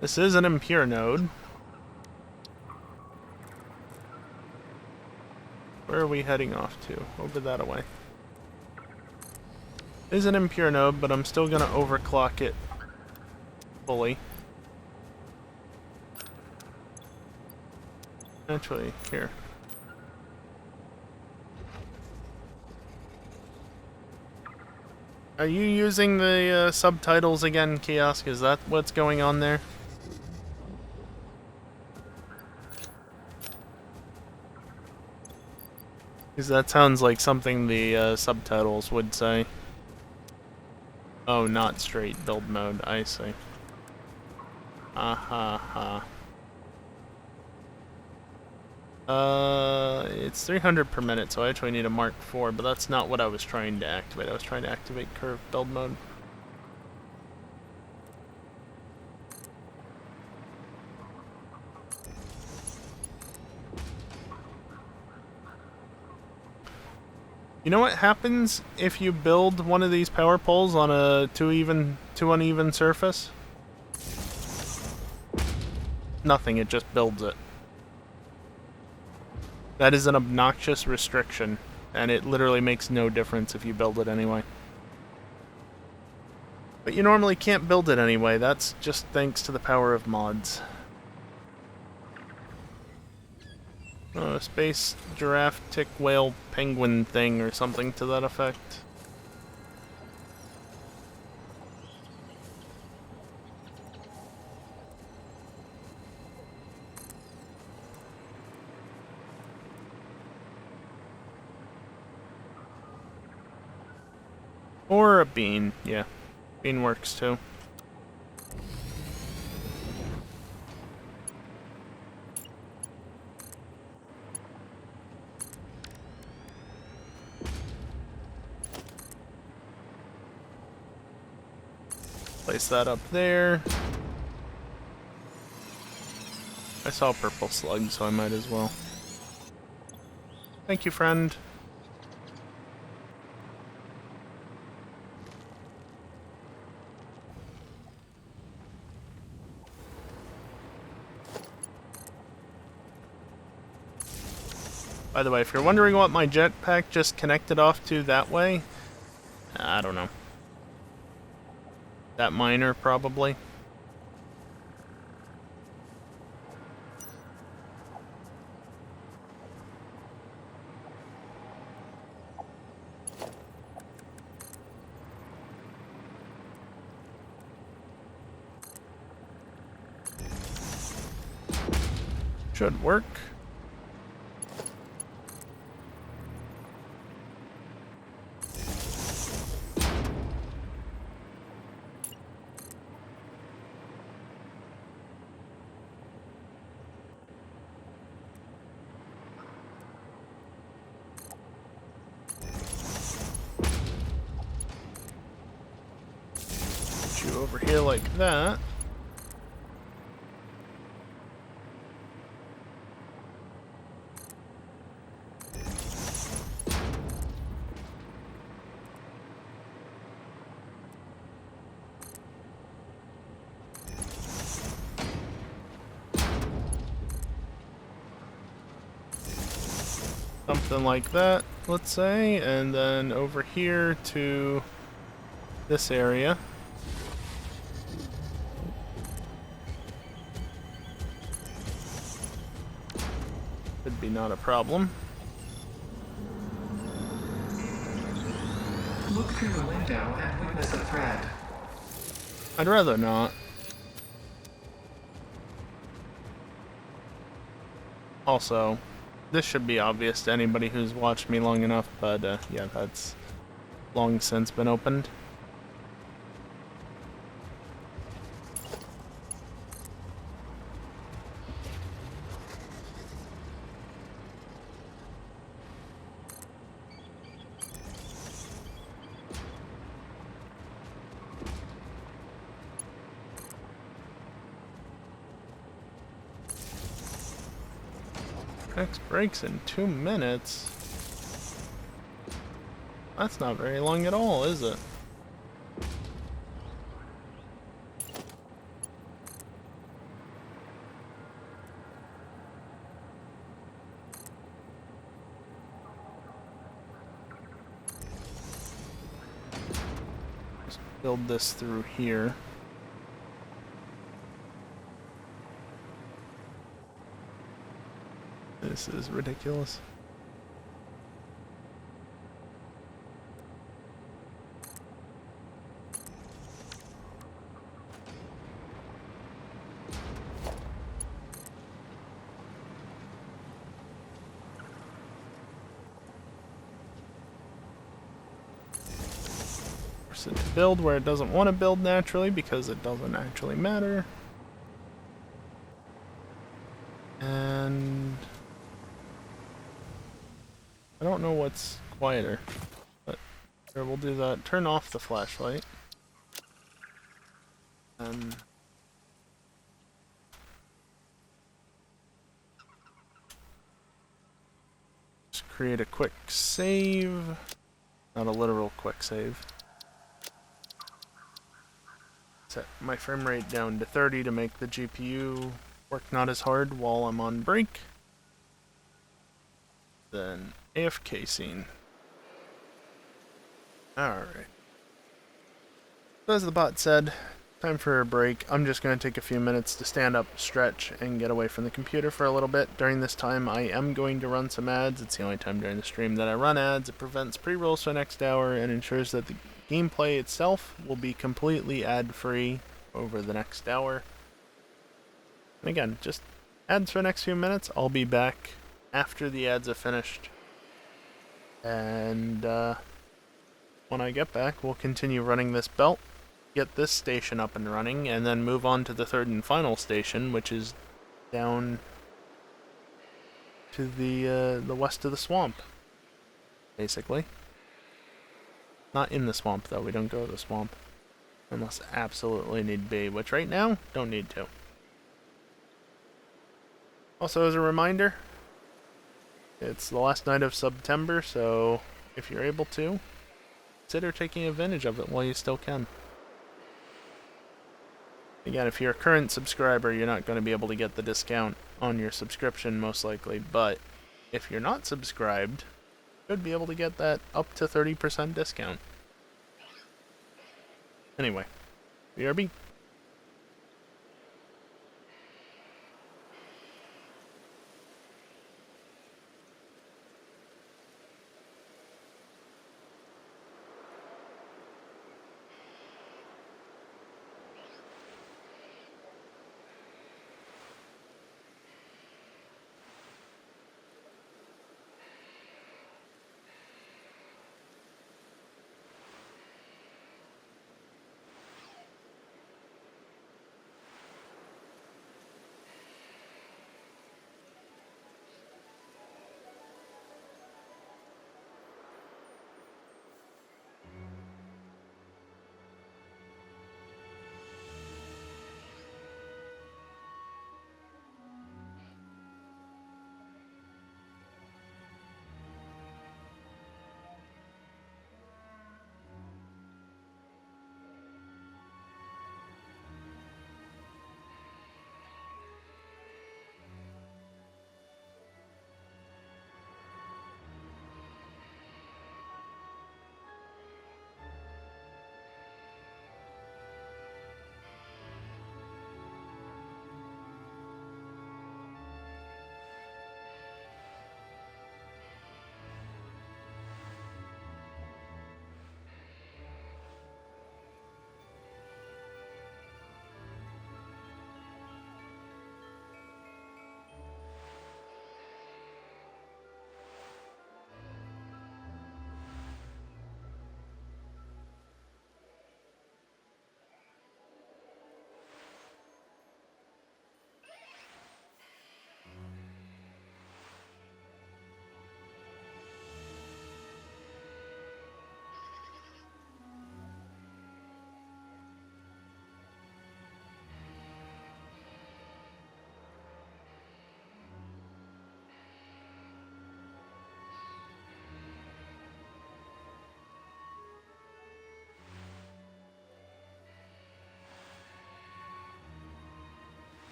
This is an impure node. Where are we heading off to? Over that way. It is an impure node, but I'm still gonna overclock it fully. Actually, here. Are you using the subtitles again, Kiosk? Is that what's going on there? Because that sounds like something the subtitles would say. Oh, not straight build mode, I see. It's 300 per minute, so I actually need a Mark IV, but that's not what I was trying to activate. I was trying to activate curved build mode. You know what happens if you build one of these power poles on a too uneven surface? Nothing, it just builds it. That is an obnoxious restriction, and it literally makes no difference if you build it anyway. But you normally can't build it anyway, that's just thanks to the power of mods. Space giraffe, tick, whale, penguin thing, or something to that effect. Or a bean, yeah. Bean works too. Place that up there. I saw a purple slug, so I might as well. Thank you, friend. By the way, if you're wondering what my jetpack just connected off to that way, I don't know. That miner, probably. Should work. Put you over here like that. Something like that, let's say, and then over here to this area. Should be not a problem. Look through the window and witness a threat. I'd rather not. Also, this should be obvious to anybody who's watched me long enough, but yeah, that's long since been opened. Next breaks in 2 minutes. That's not very long at all, is it? Just build this through here. This is ridiculous. Force it to build where it doesn't want to build naturally because it doesn't actually matter. And I don't know what's quieter, but here, we'll do that. Turn off the flashlight. And create a quick save. Not a literal quick save. Set my frame rate down to 30 to make the GPU work not as hard while I'm on break. Then AFK scene. Alright. So as the bot said, time for a break. I'm just going to take a few minutes to stand up, stretch, and get away from the computer for a little bit. During this time, I am going to run some ads. It's the only time during the stream that I run ads. It prevents pre-rolls for the next hour and ensures that the gameplay itself will be completely ad-free over the next hour. And again, just ads for the next few minutes. I'll be back after the ads are finished. And when I get back, we'll continue running this belt, get this station up and running, and then move on to the third and final station, which is down to the west of the swamp, basically. Not in the swamp, though. We don't go to the swamp. Unless absolutely need be, which right now, don't need to. Also, as a reminder, it's the last night of September, so if you're able to, consider taking advantage of it while you still can. Again, if you're a current subscriber, you're not going to be able to get the discount on your subscription, most likely, but if you're not subscribed, you should be able to get that up to 30% discount. Anyway, BRB.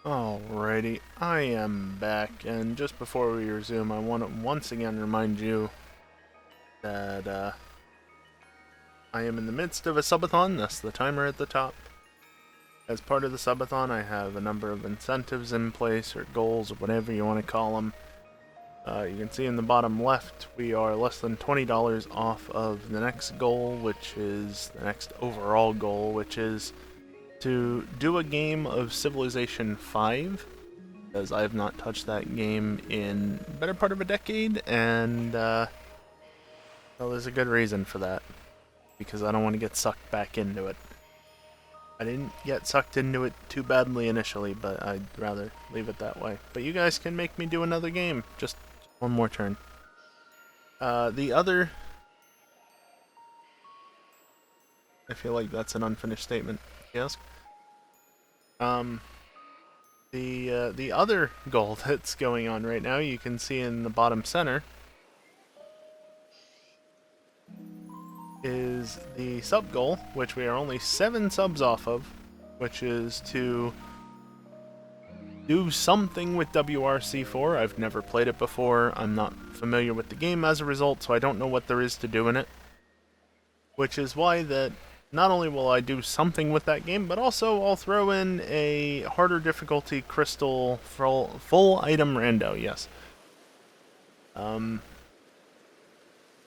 Alrighty, I am back, and just before we resume, I want to once again remind you that I am in the midst of a subathon. That's the timer at the top. As part of the subathon, I have a number of incentives in place, or goals, or whatever you want to call them. You can see in the bottom left, we are less than $20 off of the next goal, which is the next overall goal, which is to do a game of Civilization 5, because I have not touched that game in the better part of a decade, and well, there's a good reason for that, because I don't want to get sucked back into it. I didn't get sucked into it too badly initially, but I'd rather leave it that way. But you guys can make me do another game, just one more turn. The other... I feel like that's an unfinished statement, yes? The other goal that's going on right now, you can see in the bottom center, is the sub goal, which we are only 7 subs off of, which is to do something with WRC4. I've never played it before, I'm not familiar with the game as a result, so I don't know what there is to do in it. Which is why that not only will I do something with that game, but also I'll throw in a harder difficulty crystal full item rando, yes.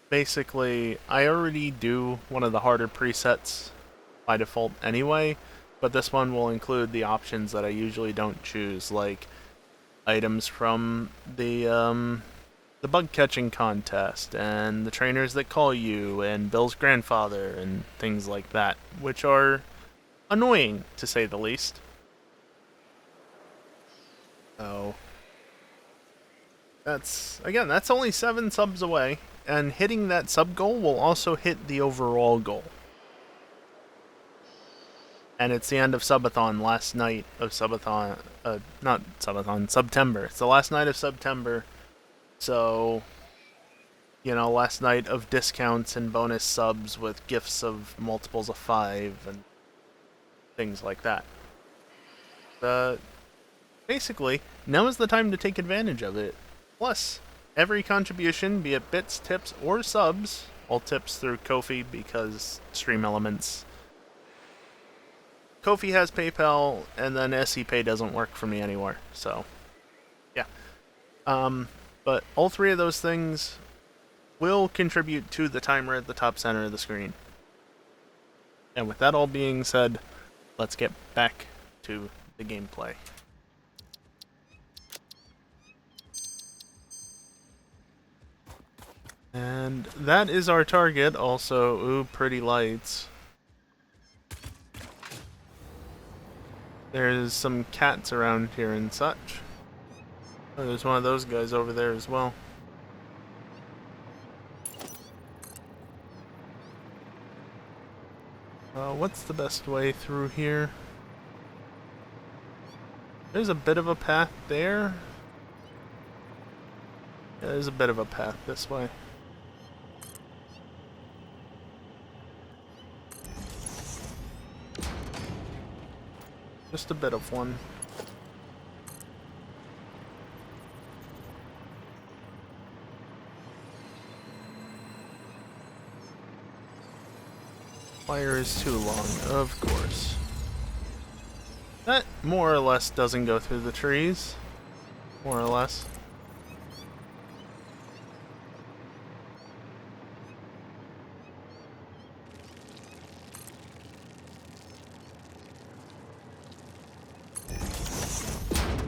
Basically, I already do one of the harder presets by default anyway, but this one will include the options that I usually don't choose, like items from the bug catching contest, and the trainers that call you, and Bill's grandfather, and things like that, which are annoying, to say the least. So, that's only 7 subs away, and hitting that sub goal will also hit the overall goal. And it's the end of Subathon, last night of Subathon, not Subathon, September. It's the last night of September, so, you know, last night of discounts and bonus subs with gifts of multiples of 5 and things like that. Basically, now is the time to take advantage of it. Plus, every contribution, be it bits, tips, or subs, all tips through Ko-fi because Stream Elements. Ko-fi has PayPal, and then SEPay doesn't work for me anymore, so yeah. But all 3 of those things will contribute to the timer at the top center of the screen. And with that all being said, let's get back to the gameplay. And that is our target, also, ooh, pretty lights. There's some cats around here and such. Oh, there's one of those guys over there as well. What's the best way through here? There's a bit of a path there. Yeah, there's a bit of a path this way. Just a bit of one. Wire is too long, of course. That more or less doesn't go through the trees. More or less.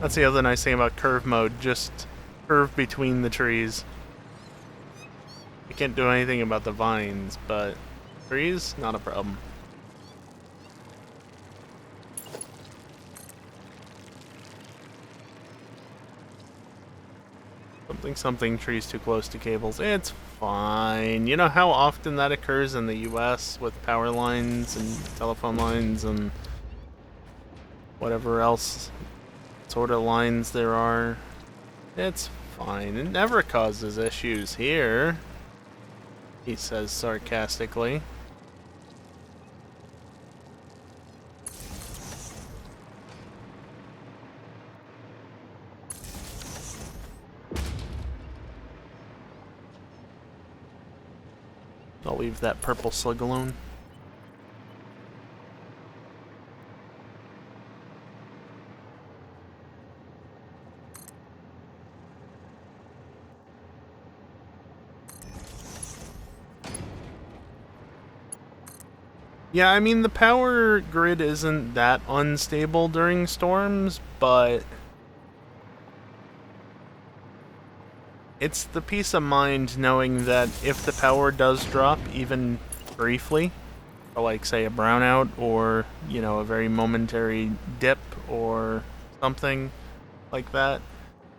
That's the other nice thing about curve mode, just curve between the trees. You can't do anything about the vines, but trees, not a problem. Something, trees too close to cables. It's fine. You know how often that occurs in the US with power lines and telephone lines and whatever else sort of lines there are. It's fine. It never causes issues here, he says sarcastically. I'll leave that purple slug alone. Yeah, I mean, the power grid isn't that unstable during storms, but it's the peace of mind knowing that if the power does drop, even briefly, or like, say, a brownout, or, you know, a very momentary dip, or something like that,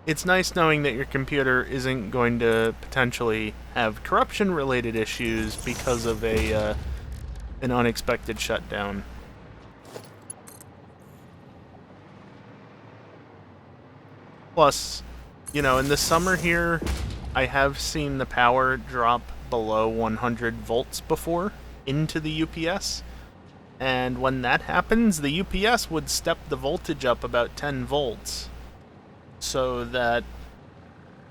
it's nice knowing that your computer isn't going to potentially have corruption-related issues because of an unexpected shutdown. Plus, you know, in the summer here, I have seen the power drop below 100 volts before into the UPS. And when that happens, the UPS would step the voltage up about 10 volts so that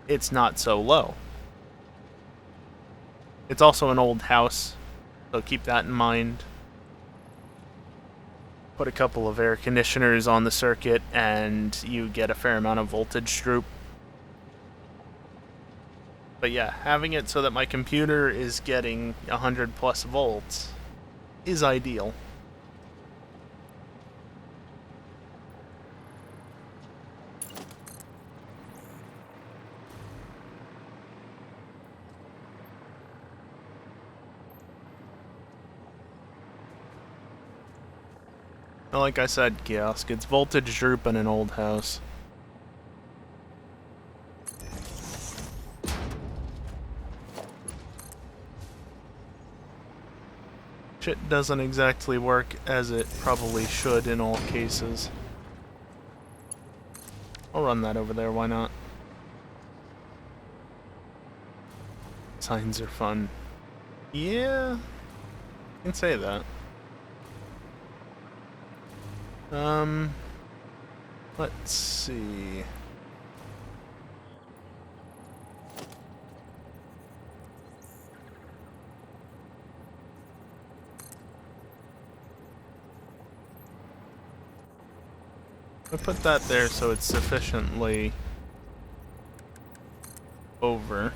it's not so low. It's also an old house, so keep that in mind. Put a couple of air conditioners on the circuit and you get a fair amount of voltage droop. But yeah, having it so that my computer is getting 100 plus volts is ideal. Like I said, Kiosk, it's voltage droop in an old house. Shit doesn't exactly work as it probably should in all cases. I'll run that over there, why not? Signs are fun. Yeah, I can say that. Let's see. I put that there so it's sufficiently over.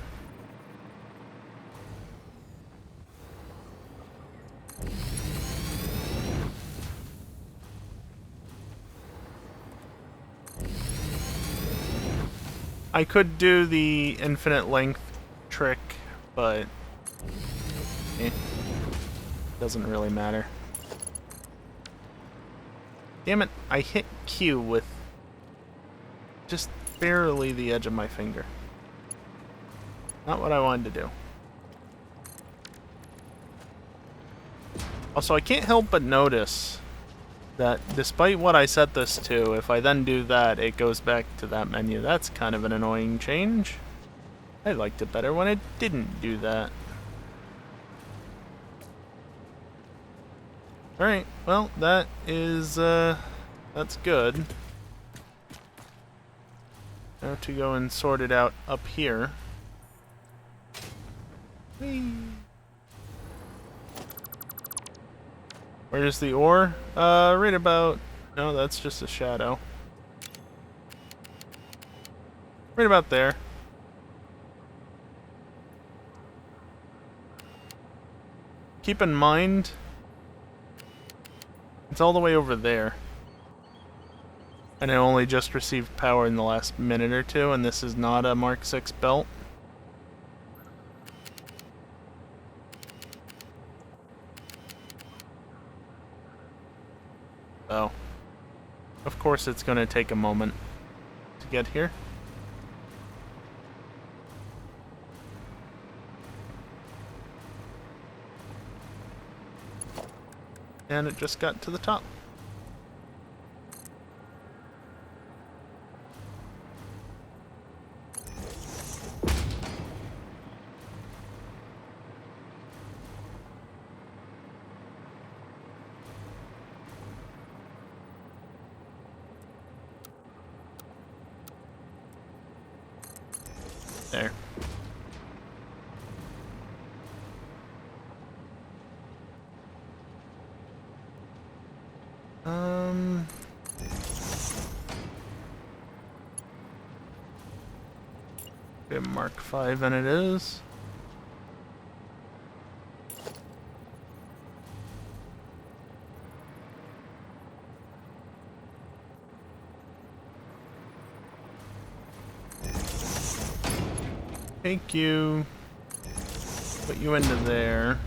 I could do the infinite length trick, but doesn't really matter. Damn it, I hit Q with just barely the edge of my finger. Not what I wanted to do. Also, I can't help but notice that despite what I set this to, if I then do that, it goes back to that menu. That's kind of an annoying change. I liked it better when it didn't do that. Alright, well, that is, that's good. Now to go and sort it out up here. Whee! Where's the ore? Right about... No, that's just a shadow. Right about there. Keep in mind, it's all the way over there. And I only just received power in the last minute or two, and this is not a Mark 6 belt. So, of course it's going to take a moment to get here. And it just got to the top. There. Okay, Mark 5 and it is. Take you. Put you into there.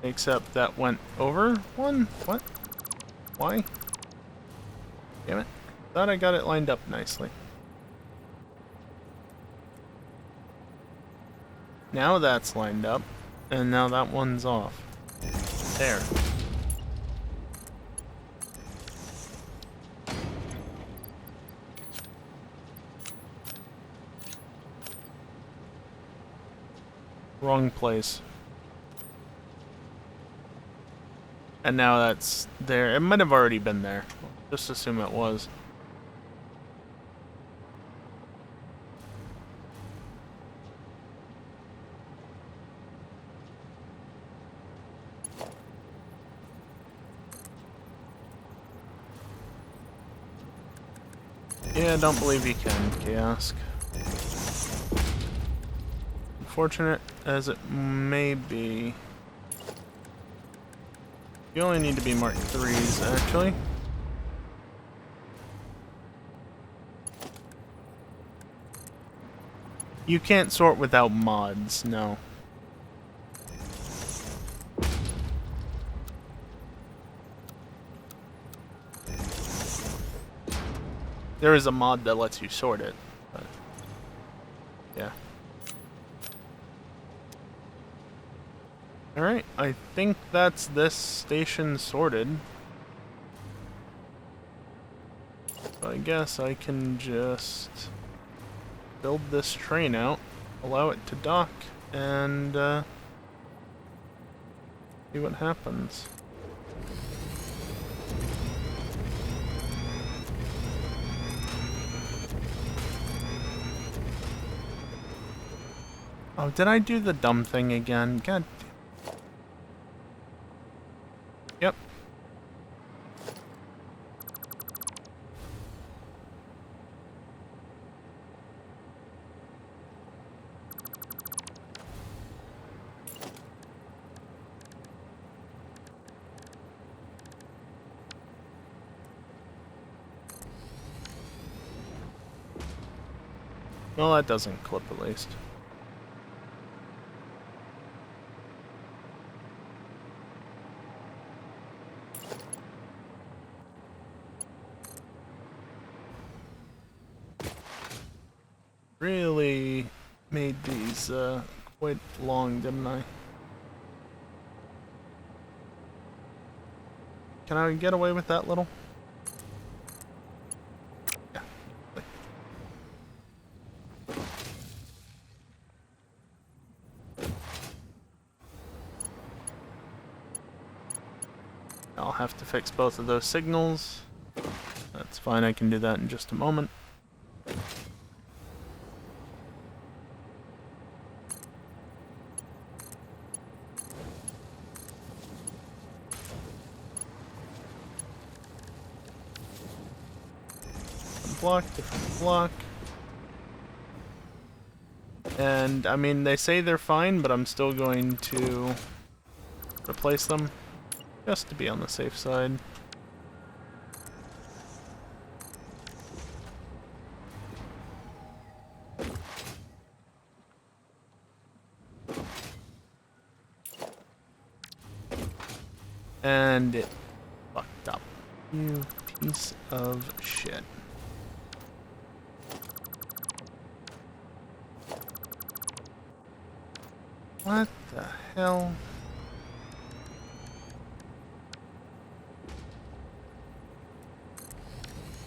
Except that went over one? What? Why? Damn it. Thought I got it lined up nicely. Now that's lined up, and now that one's off. There. Wrong place. And now that's there. It might have already been there. Just assume it was. Yeah, I don't believe you can, Kiosk. Unfortunate as it may be. You only need to be Mark 3s, actually. You can't sort without mods, no. There is a mod that lets you sort it, but yeah. Alright, I think that's this station sorted. So I guess I can just build this train out, allow it to dock, and see what happens. Oh, did I do the dumb thing again? God. Yep. Well, that doesn't clip at least. Really made these quite long, didn't I? Can I get away with that little? Yeah. I'll have to fix both of those signals. That's fine, I can do that in just a moment. Block, different block. And, I mean, they say they're fine, but I'm still going to replace them, just to be on the safe side. And it fucked up. You piece of shit. What the hell?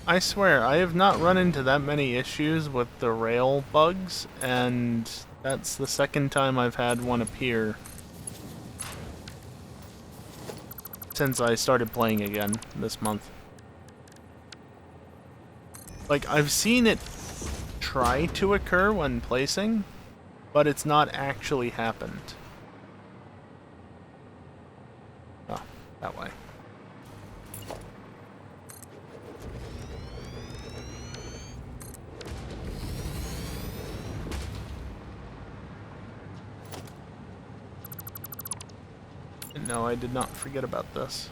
I swear, I have not run into that many issues with the rail bugs, and that's the second time I've had one appear since I started playing again this month. Like, I've seen it try to occur when placing, but it's not actually happened. Oh, that way. No, I did not forget about this.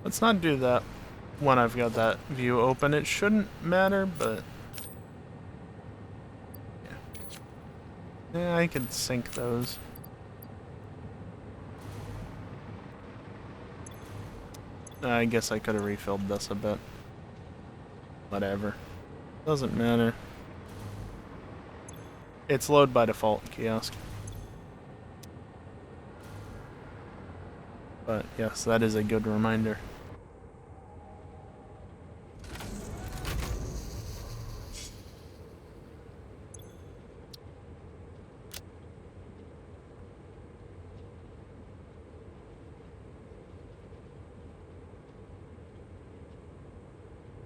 Let's not do that when I've got that view open. It shouldn't matter, but... Yeah, I could sync those. I guess I could have refilled this a bit. Whatever. Doesn't matter. It's load by default, kiosk. But yes, that is a good reminder.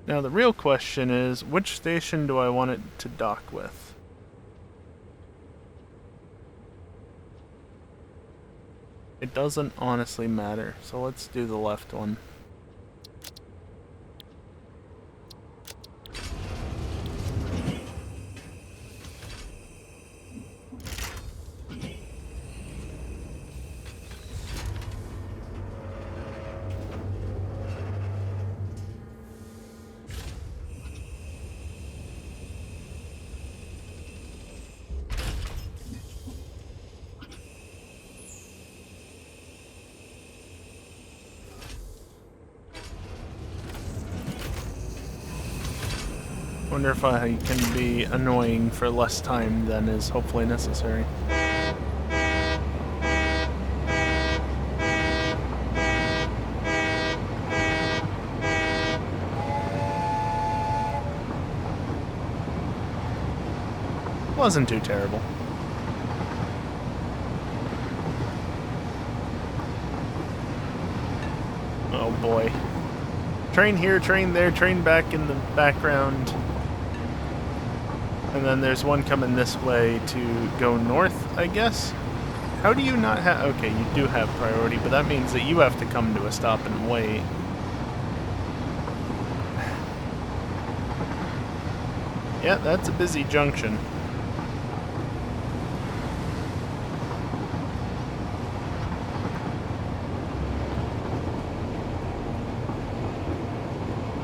Now the real question is, which station do I want it to dock with? It doesn't honestly matter, so let's do the left one. Wonder if I can be annoying for less time than is hopefully necessary. Wasn't too terrible. Oh boy. Train here, train there, train back in the background. And then there's one coming this way to go north, I guess? How do you not have... Okay, you do have priority, but that means that you have to come to a stop and wait. Yeah, that's a busy junction.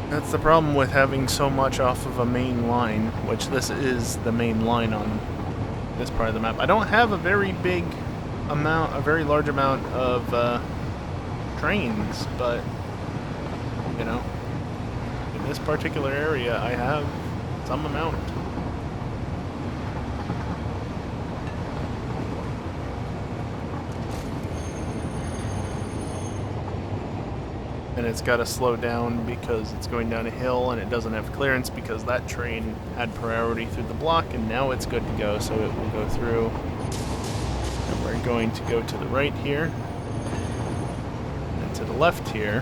That's the problem with having so much off of a main line, which this is the main line on this part of the map. I don't have a very big amount, a very large amount of trains, but, you know, in this particular area I have some amount. And it's got to slow down because it's going down a hill and it doesn't have clearance because that train had priority through the block, and now it's good to go, so it will go through. And we're going to go to the right here and to the left here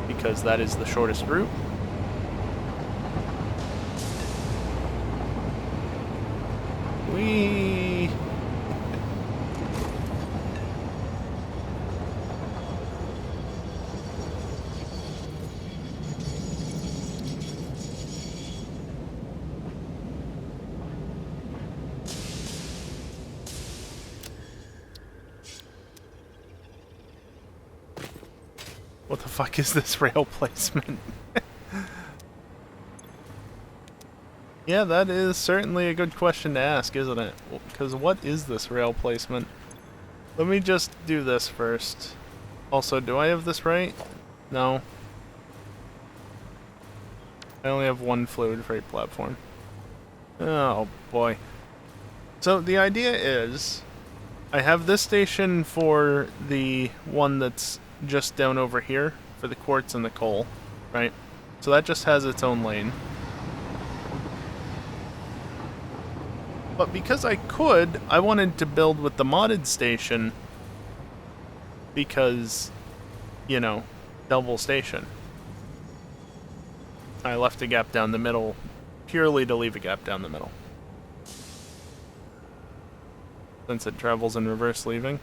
because that is the shortest route. Whee! What the fuck is this rail placement? Yeah, that is certainly a good question to ask, isn't it? Because what is this rail placement? Let me just do this first. Also, do I have this right? No. I only have one fluid freight platform. Oh boy. So the idea is, I have this station for the one that's just down over here for the quartz and the coal, right? So that just has its own lane. But because I could, I wanted to build with the modded station because, you know, double station. I left a gap down the middle purely to leave a gap down the middle. Since it travels in reverse leaving.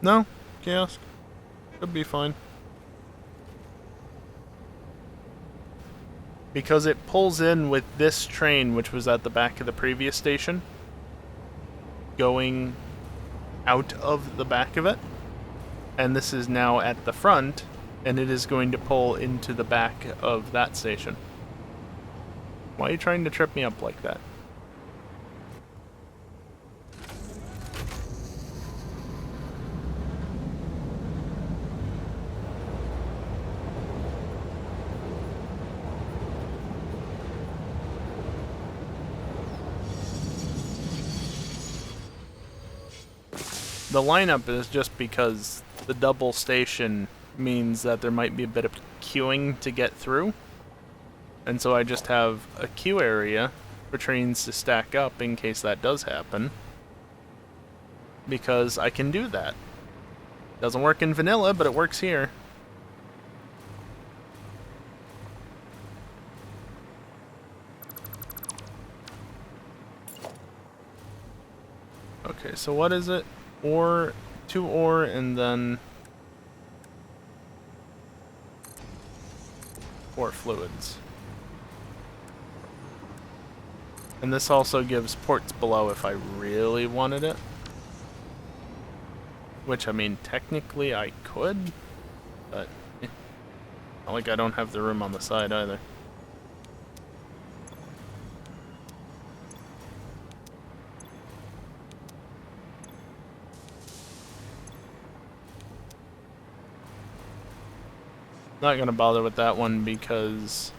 No, chaos. Could be fine. Because it pulls in with this train, which was at the back of the previous station, going out of the back of it, and this is now at the front, and it is going to pull into the back of that station. Why are you trying to trip me up like that? The lineup is just because the double station means that there might be a bit of queuing to get through. And so I just have a queue area for trains to stack up in case that does happen. Because I can do that. Doesn't work in vanilla, but it works here. Okay, so what is it? Ore, 2 ore, and then 4 fluids. And this also gives ports below if I really wanted it. Which, I mean, technically I could, but not like I don't have the room on the side either. Not gonna bother with that one because,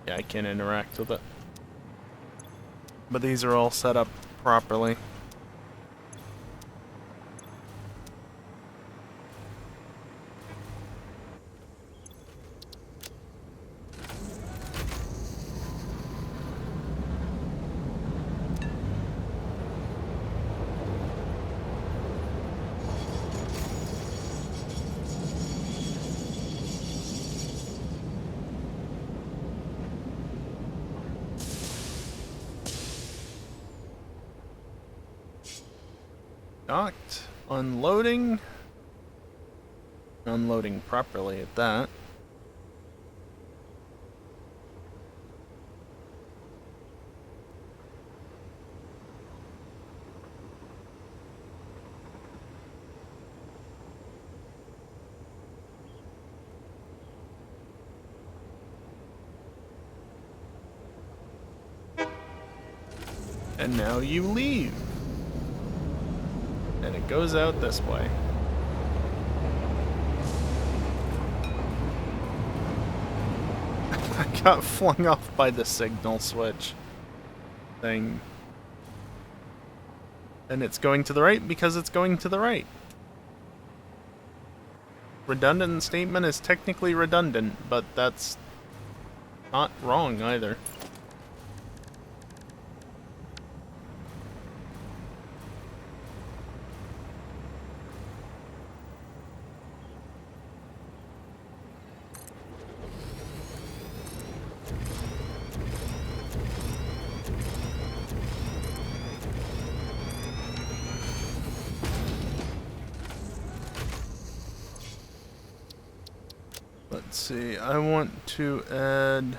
yeah, I can't interact with it. But these are all set up properly. Docked, unloading. Unloading properly at that. And now you leave. And it goes out this way. I got flung off by the signal switch thing. And it's going to the right because it's going to the right. Redundant statement is technically redundant, but that's not wrong either. Let's see, I want to add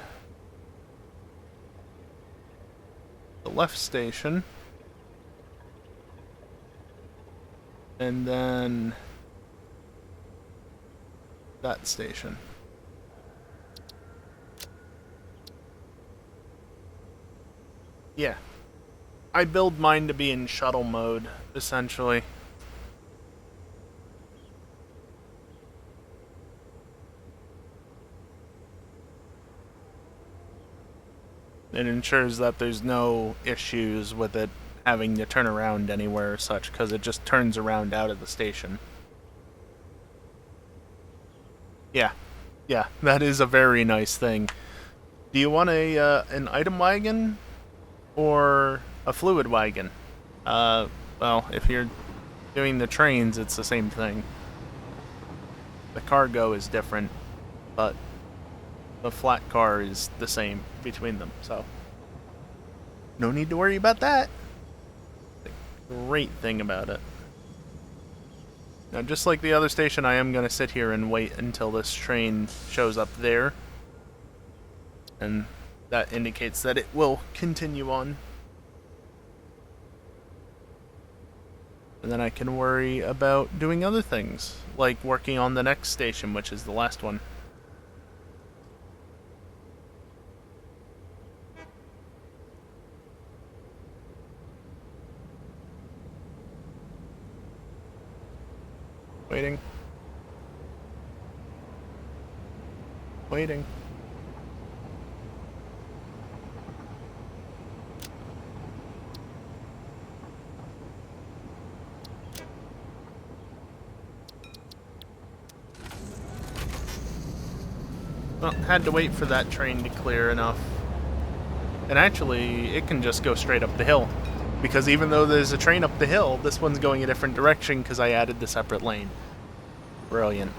the left station. And then that station. Yeah. I build mine to be in shuttle mode, essentially. It ensures that there's no issues with it having to turn around anywhere or such, because it just turns around out of the station. Yeah, yeah, that is a very nice thing. Do you want an item wagon or a fluid wagon? Well, if you're doing the trains, it's the same thing. The cargo is different, but the flat car is the same between them, so no need to worry about that. The great thing about it. Now, just like the other station, I am going to sit here and wait until this train shows up there. And that indicates that it will continue on. And then I can worry about doing other things, like working on the next station, which is the last one. Waiting. Waiting. Well, had to wait for that train to clear enough. And actually, it can just go straight up the hill. Because even though there's a train up the hill, this one's going a different direction because I added the separate lane. Brilliant.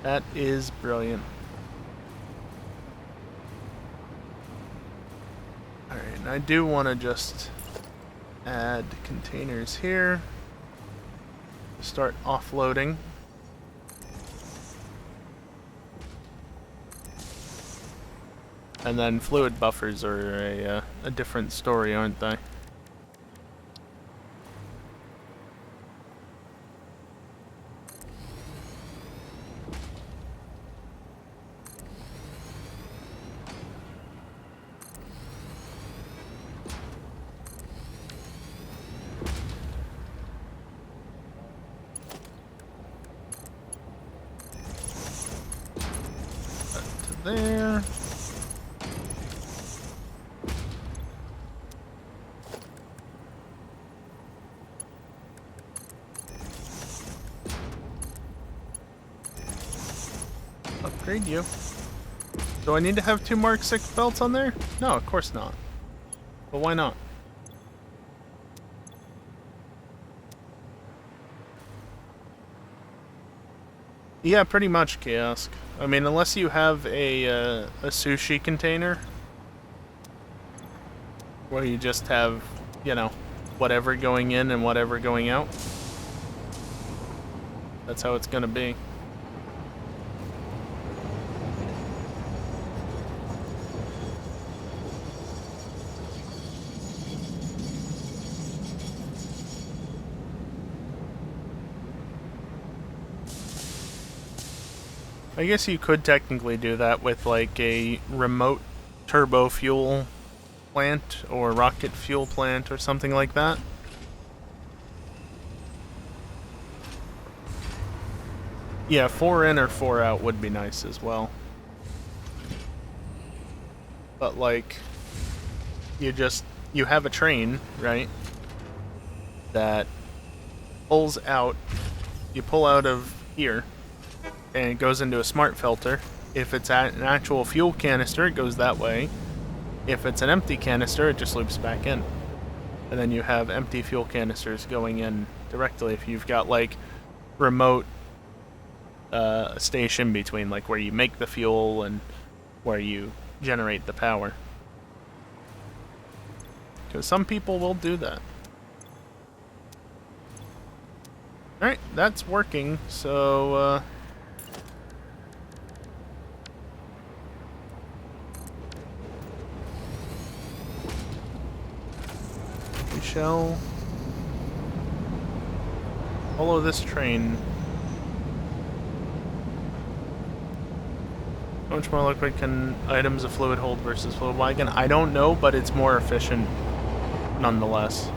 That is brilliant. Alright, and I do want to just add containers here. Start offloading. And then fluid buffers are a different story, aren't they? That to there. Upgrade you. Do I need to have 2 Mark 6 belts on there? No, of course not. But why not? Yeah, pretty much, Kiosk. I mean, unless you have a sushi container, where you just have, you know, whatever going in and whatever going out. That's how it's gonna be. I guess you could technically do that with like a remote turbo fuel plant or rocket fuel plant or something like that. Yeah, 4 in or 4 out would be nice as well. But like, you have a train, right? That pulls out, you pull out of here, and it goes into a smart filter. If it's an actual fuel canister, it goes that way. If it's an empty canister, it just loops back in. And then you have empty fuel canisters going in directly if you've got like remote station between like where you make the fuel and where you generate the power. Because some people will do that. Alright, that's working, so we shall follow this train. How much more liquid can items of fluid hold versus fluid wagon? I don't know, but it's more efficient nonetheless.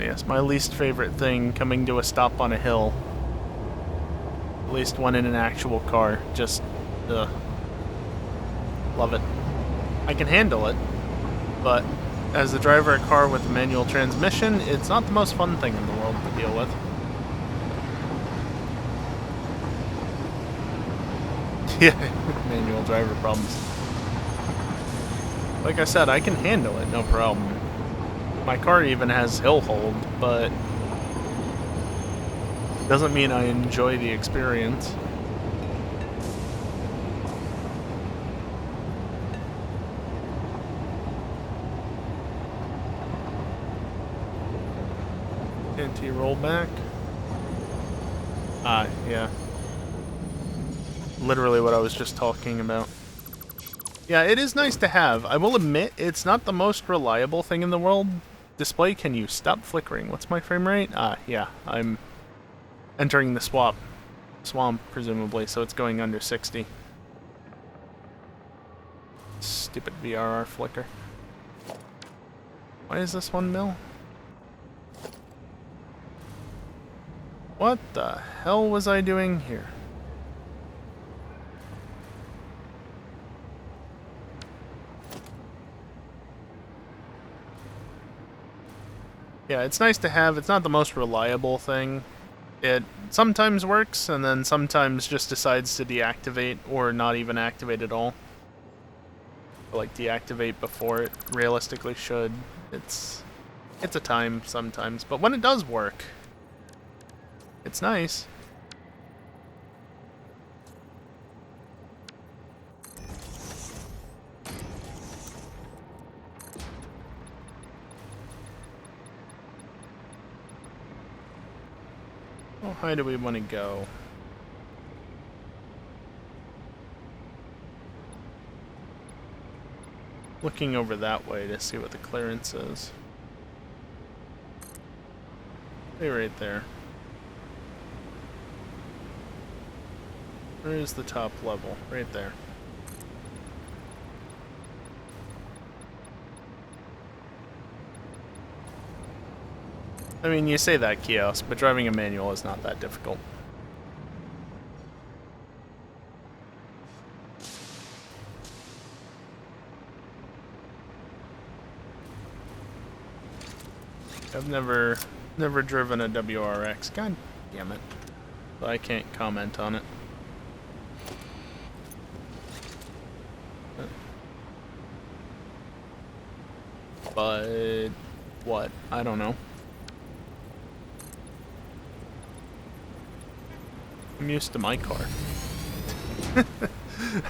yes, my least favorite thing, coming to a stop on a hill. At least one in an actual car. Just, ugh. Love it. I can handle it, but as the driver of a car with a manual transmission, it's not the most fun thing in the world to deal with. Yeah, manual driver problems. Like I said, I can handle it, no problem. My car even has hill hold, but doesn't mean I enjoy the experience. Anti-rollback. Ah, yeah. Literally what I was just talking about. Yeah, it is nice to have. I will admit, it's not the most reliable thing in the world. Display, can you stop flickering? What's my frame rate? Ah, yeah, I'm entering the swamp, presumably, so it's going under 60. Stupid VRR flicker. Why is this 1 mil? What the hell was I doing here? Yeah, it's nice to have. It's not the most reliable thing. It sometimes works, and then sometimes just decides to deactivate, or not even activate at all. Or like, deactivate before it realistically should. It's a time sometimes, but when it does work, it's nice. How high do we want to go? Looking over that way to see what the clearance is. Hey, right there. Where is the top level? Right there. I mean, you say that, kiosk, but driving a manual is not that difficult. I've never driven a WRX. God damn it. So I can't comment on it. But what? I don't know. I'm used to my car.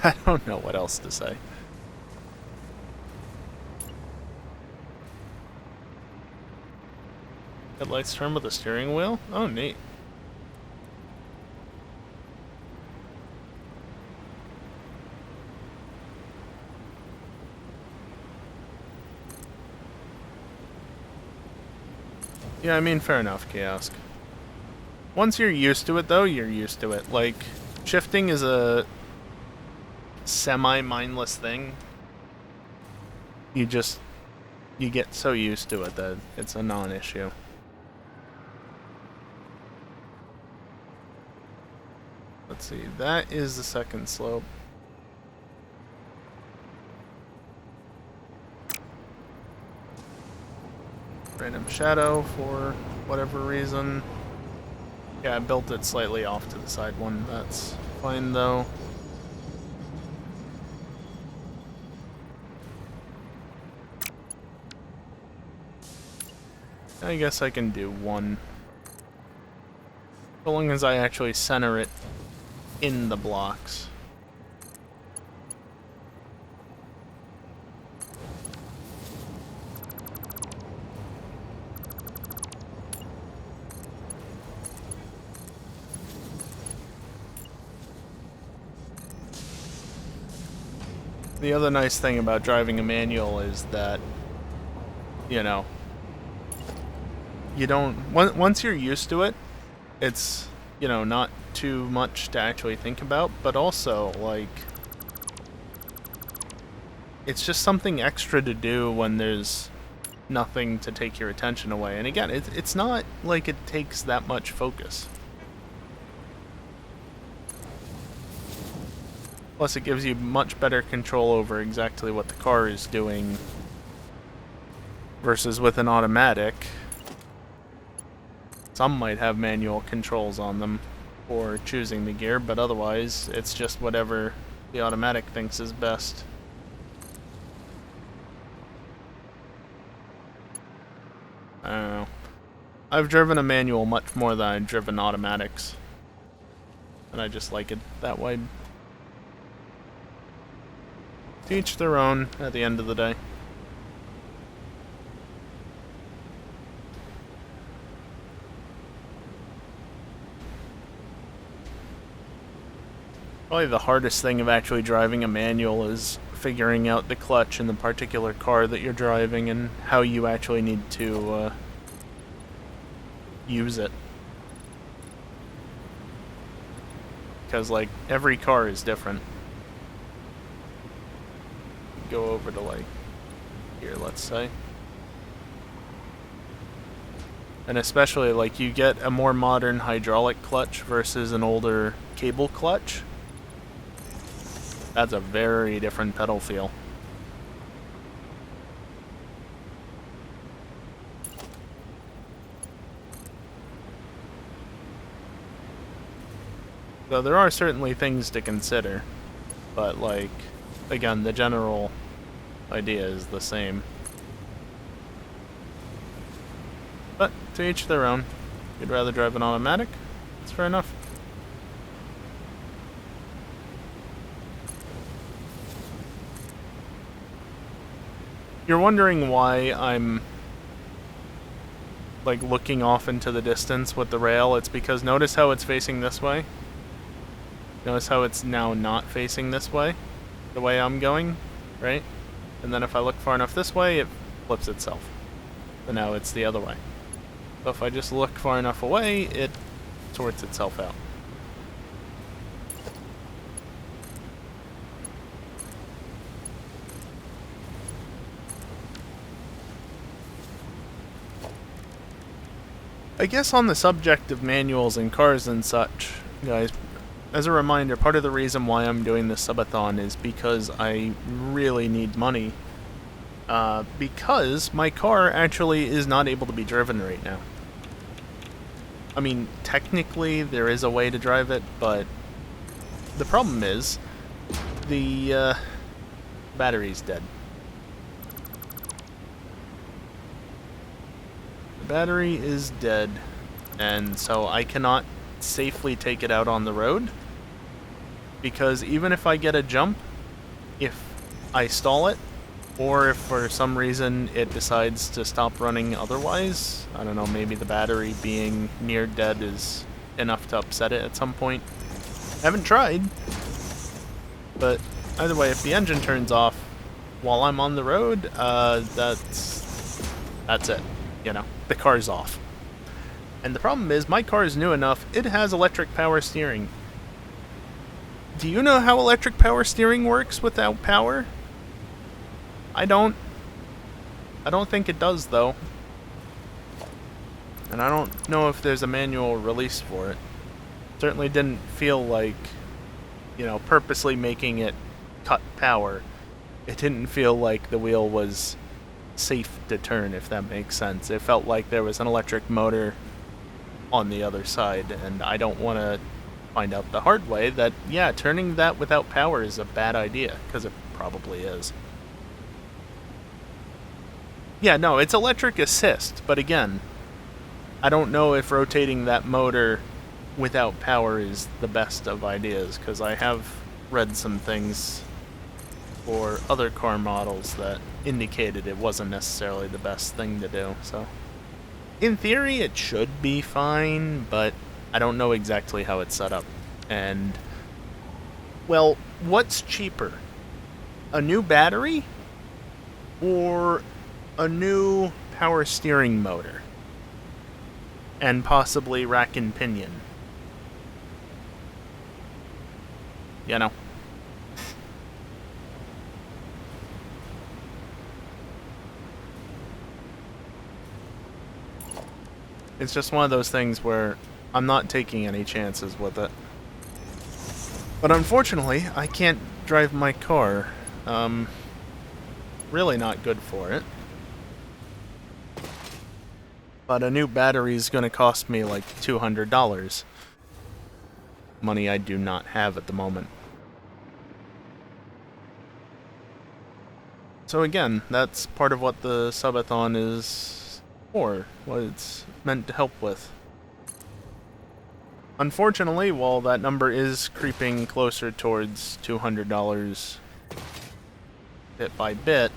I don't know what else to say. Headlights turn with a steering wheel? Oh, neat. Yeah, I mean, fair enough, Kiosk. Once you're used to it, though, you're used to it. Like, shifting is a semi-mindless thing. You get so used to it that it's a non-issue. Let's see, that is the second slope. Random shadow for whatever reason. Yeah, I built it slightly off to the side one. That's fine, though. I guess I can do one. So long as I actually center it in the blocks. The other nice thing about driving a manual is that, you know, you don't... Once you're used to it, it's, you know, not too much to actually think about, but also, like, it's just something extra to do when there's nothing to take your attention away. And again, it's not like it takes that much focus. Plus, it gives you much better control over exactly what the car is doing versus with an automatic. Some might have manual controls on them for choosing the gear, but otherwise, it's just whatever the automatic thinks is best. I don't know. I've driven a manual much more than I've driven automatics. And I just like it that way. To each their own at the end of the day. Probably the hardest thing of actually driving a manual is figuring out the clutch in the particular car that you're driving and how you actually need to use it. Because, like, every car is different. Go over to, like, here, let's say. And especially, like, you get a more modern hydraulic clutch versus an older cable clutch. That's a very different pedal feel. So there are certainly things to consider, but, like, again, the general idea is the same. But to each their own. If you'd rather drive an automatic, that's fair enough. You're wondering why I'm, like, looking off into the distance with the rail. It's because notice how it's facing this way? Notice how it's now not facing this way? The way I'm going, right? And then if I look far enough this way, it flips itself. So now it's the other way. So if I just look far enough away, it sorts itself out. I guess on the subject of manuals and cars and such, guys, as a reminder, part of the reason why I'm doing this subathon is because I really need money. Because my car actually is not able to be driven right now. I mean, technically there is a way to drive it, but the problem is the battery's dead. The battery is dead, and so I cannot safely take it out on the road, because even if I get a jump, if I stall it, or if for some reason it decides to stop running otherwise, I don't know, maybe the battery being near dead is enough to upset it at some point. I haven't tried, but either way, if the engine turns off while I'm on the road, that's it, you know, the car's off. And the problem is, my car is new enough, it has electric power steering. Do you know how electric power steering works without power? I don't think it does, though. And I don't know if there's a manual release for it. Certainly didn't feel like, you know, purposely making it cut power. It didn't feel like the wheel was safe to turn, if that makes sense. It felt like there was an electric motor on the other side, and I don't want to find out the hard way that, yeah, turning that without power is a bad idea, because it probably is. Yeah, no, it's electric assist, but again, I don't know if rotating that motor without power is the best of ideas, because I have read some things for other car models that indicated it wasn't necessarily the best thing to do, so in theory it should be fine, but I don't know exactly how it's set up. And, well, what's cheaper? A new battery? Or a new power steering motor? And possibly rack and pinion? You know? It's just one of those things where I'm not taking any chances with it. But unfortunately, I can't drive my car. Really not good for it. But a new battery is going to cost me like $200. Money I do not have at the moment. So again, that's part of what the subathon is for, what it's meant to help with. Unfortunately, while that number is creeping closer towards $200 bit by bit,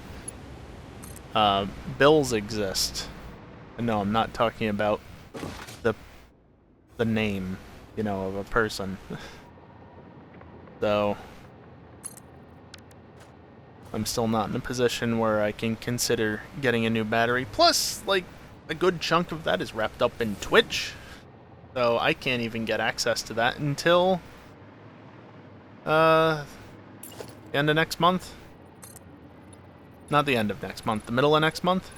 bills exist. And no, I'm not talking about the name, you know, of a person. So I'm still not in a position where I can consider getting a new battery. Plus, like, a good chunk of that is wrapped up in Twitch. So I can't even get access to that until the end of next month. Not the end of next month, the middle of next month.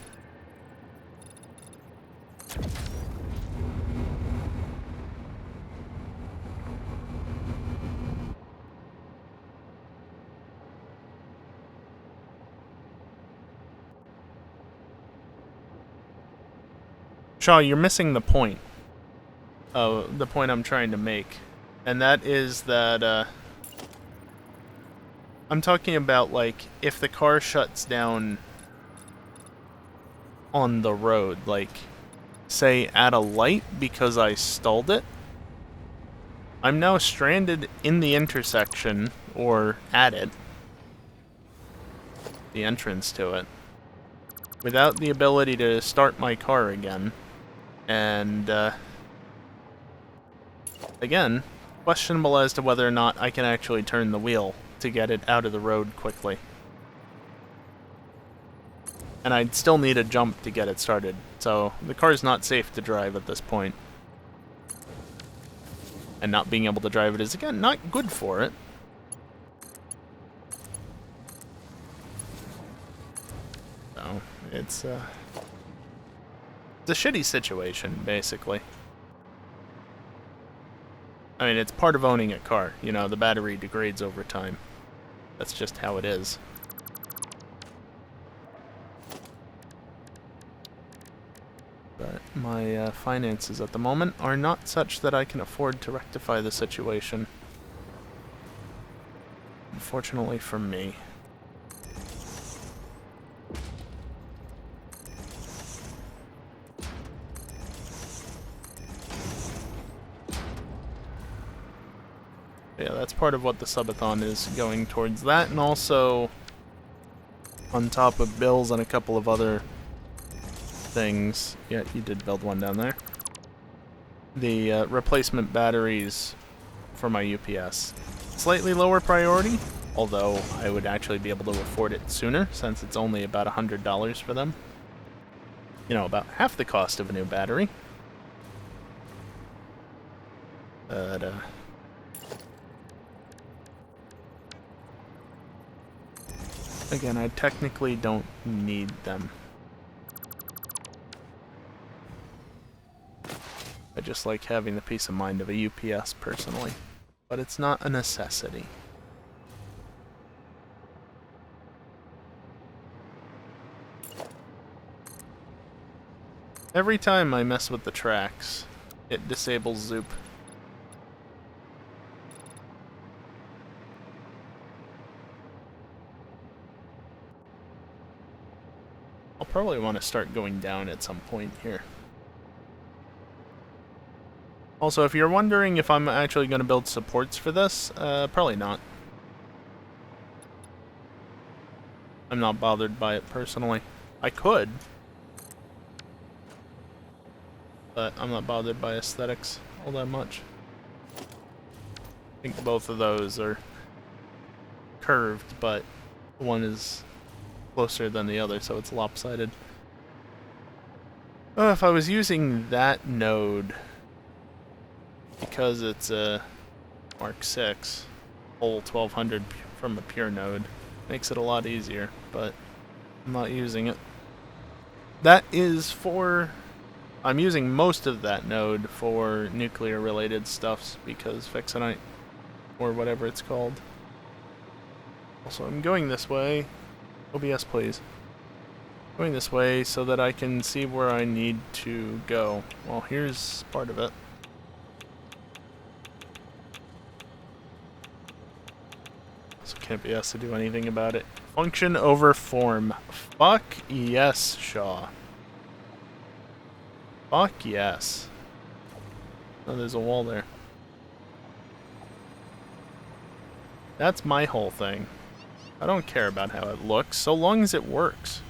Shaw, you're missing the point. The point I'm trying to make. And that is that, I'm talking about, like, if the car shuts down on the road, like, say, at a light because I stalled it, I'm now stranded in the intersection, or at it, the entrance to it, without the ability to start my car again. And, again, questionable as to whether or not I can actually turn the wheel to get it out of the road quickly. And I'd still need a jump to get it started, so the car's not safe to drive at this point. And not being able to drive it is, again, not good for it. So, it's a shitty situation, basically. I mean, it's part of owning a car. You know, the battery degrades over time. That's just how it is. But my finances at the moment are not such that I can afford to rectify the situation. Unfortunately for me. Yeah, that's part of what the subathon is going towards that, and also on top of bills and a couple of other things. Yeah, you did build one down there. The replacement batteries for my UPS. Slightly lower priority, although I would actually be able to afford it sooner since it's only about $100 for them. You know, about half the cost of a new battery. But, again, I technically don't need them. I just like having the peace of mind of a UPS personally, but it's not a necessity. Every time I mess with the tracks, it disables Zoop. I'll probably want to start going down at some point here. Also, if you're wondering if I'm actually going to build supports for this, probably not. I'm not bothered by it personally. I could, but I'm not bothered by aesthetics all that much. I think both of those are curved, but one is closer than the other, so it's lopsided. If I was using that node, because it's a Mark 6, whole 1200 from a pure node, makes it a lot easier, but I'm not using it. That is for I'm using most of that node for nuclear related stuffs because Vexenite, or whatever it's called. Also, I'm going this way. OBS, please. Going this way so that I can see where I need to go. Well, here's part of it. So can't be asked to do anything about it. Function over form. Fuck yes, Shaw. Fuck yes. Oh, there's a wall there. That's my whole thing. I don't care about how it looks, so long as it works.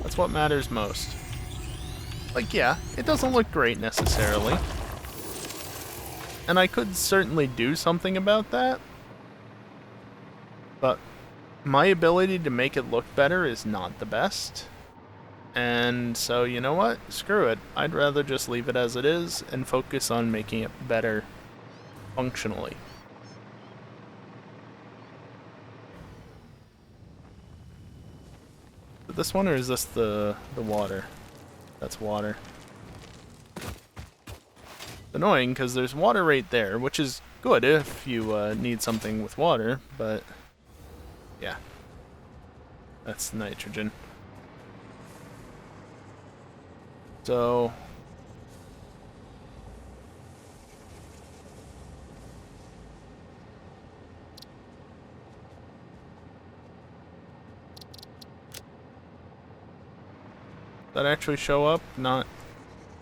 That's what matters most. Like, yeah, it doesn't look great necessarily. And I could certainly do something about that. But my ability to make it look better is not the best. And so, you know what? Screw it. I'd rather just leave it as it is and focus on making it better functionally. Is this one or is this the water? That's water. Annoying because there's water right there, which is good if you need something with water, but yeah. That's nitrogen. So that actually show up? Not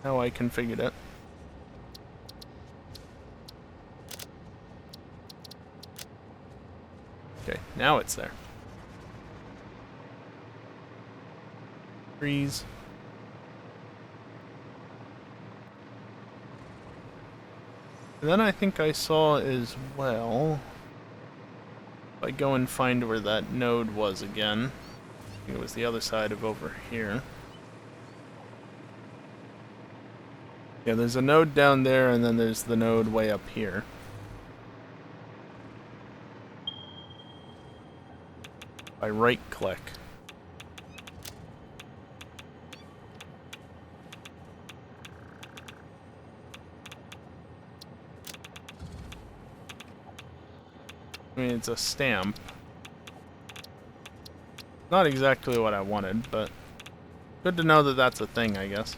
how I configured it. Okay, now it's there. Freeze. And then I think I saw as well, if I go and find where that node was again, I think it was the other side of over here. Yeah, there's a node down there and then there's the node way up here. I right click. I mean, it's a stamp. Not exactly what I wanted, but good to know that that's a thing, I guess.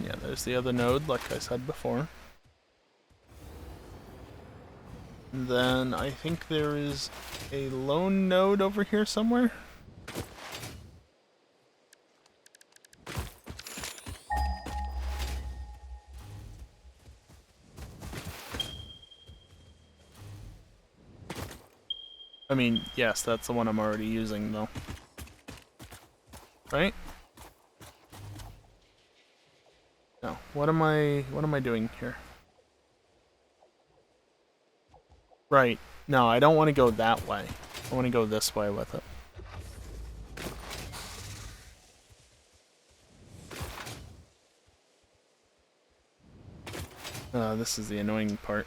Yeah, there's the other node, like I said before. And then I think there is a lone node over here somewhere. I mean, yes, that's the one I'm already using, though. Right? No. What am I doing here? Right. No, I don't want to go that way. I want to go this way with it. This is the annoying part.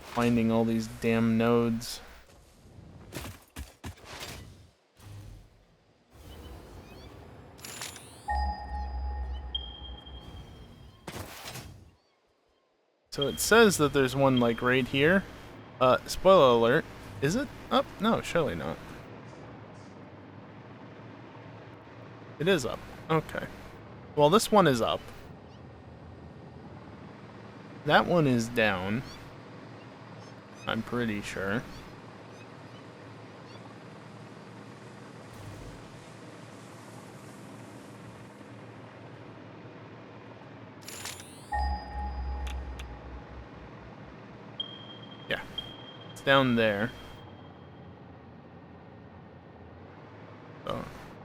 Finding all these damn nodes. So it says that there's one, like, right here. Spoiler alert. Is it up? No, surely not. It is up. Okay. Well, this one is up. That one is down. I'm pretty sure. Yeah. It's down there. So,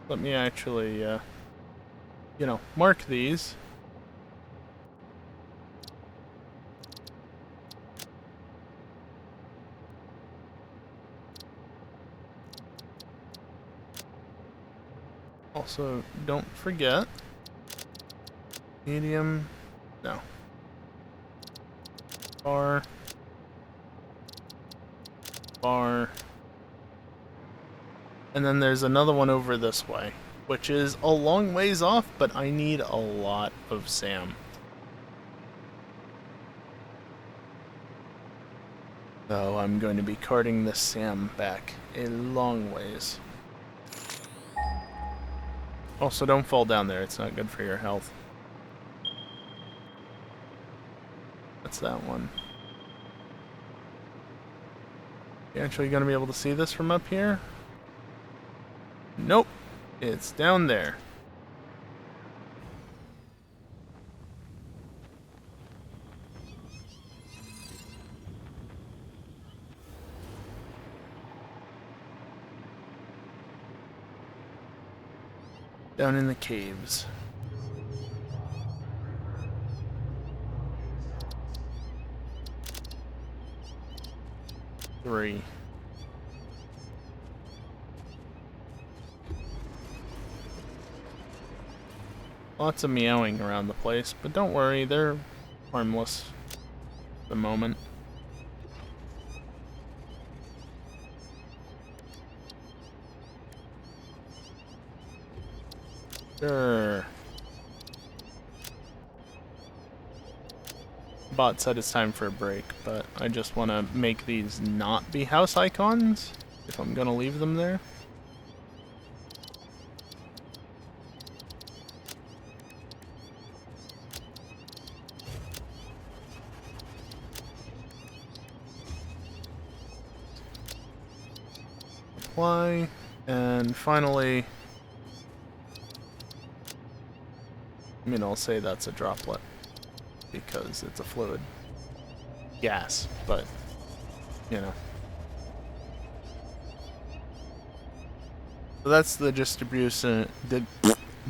let me actually, you know, mark these. Also, don't forget, medium, no, bar, bar, and then there's another one over this way, which is a long ways off, but I need a lot of SAM. So I'm going to be carting this SAM back a long ways. Also, don't fall down there, it's not good for your health. That's that one. You actually gonna be able to see this from up here? Nope. It's down there. Down in the caves. Three. Lots of meowing around the place, but don't worry, they're harmless at the moment. Sure. Bot said it's time for a break, but I just want to make these not be house icons if I'm gonna leave them there. Apply, and finally, I mean, I'll say that's a droplet because it's a fluid gas, but you know. So that's the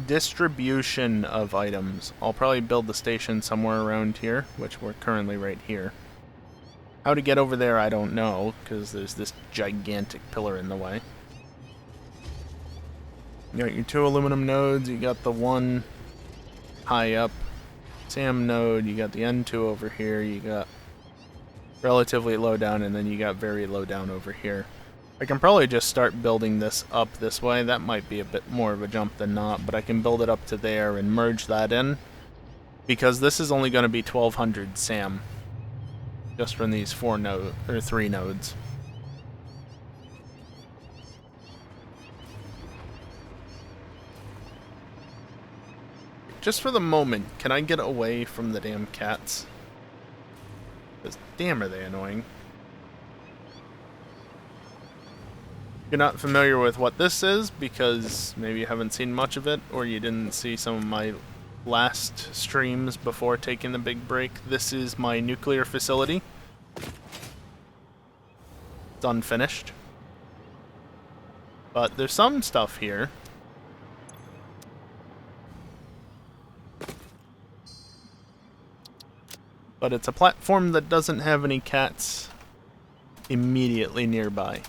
distribution of items. I'll probably build the station somewhere around here, which we're currently right here. How to get over there, I don't know, because there's this gigantic pillar in the way. You got your 2 aluminum nodes, you got the one high up SAM node, you got the N2 over here, you got relatively low down, and then you got very low down over here. I can probably just start building this up this way. That might be a bit more of a jump than not, but I can build it up to there and merge that in, because this is only going to be 1200 SAM. Just from these 3 nodes. Just for the moment, can I get away from the damn cats? Because damn are they annoying. If you're not familiar with what this is, because maybe you haven't seen much of it, or you didn't see some of my last streams before taking the big break, this is my nuclear facility. It's unfinished. But there's some stuff here. But it's a platform that doesn't have any cats immediately nearby.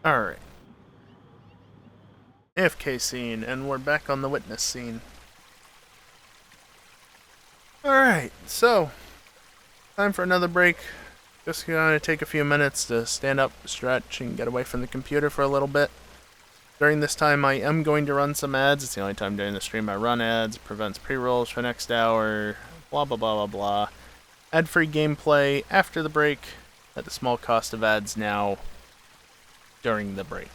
Alright. AFK scene, and we're back on the witness scene. Alright, so, time for another break. Just gonna take a few minutes to stand up, stretch, and get away from the computer for a little bit. During this time, I am going to run some ads. It's the only time during the stream I run ads. Prevents pre-rolls for next hour. Blah, blah, blah, blah, blah. Ad-free gameplay after the break at the small cost of ads now during the break.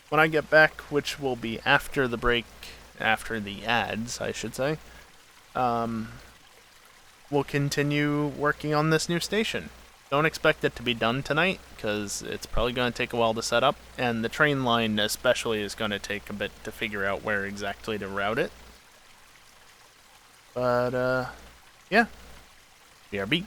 When I get back, which will be after the break, after the ads, I should say, we'll continue working on this new station. Don't expect it to be done tonight, because it's probably going to take a while to set up, and the train line especially is going to take a bit to figure out where exactly to route it. But, yeah. BRB.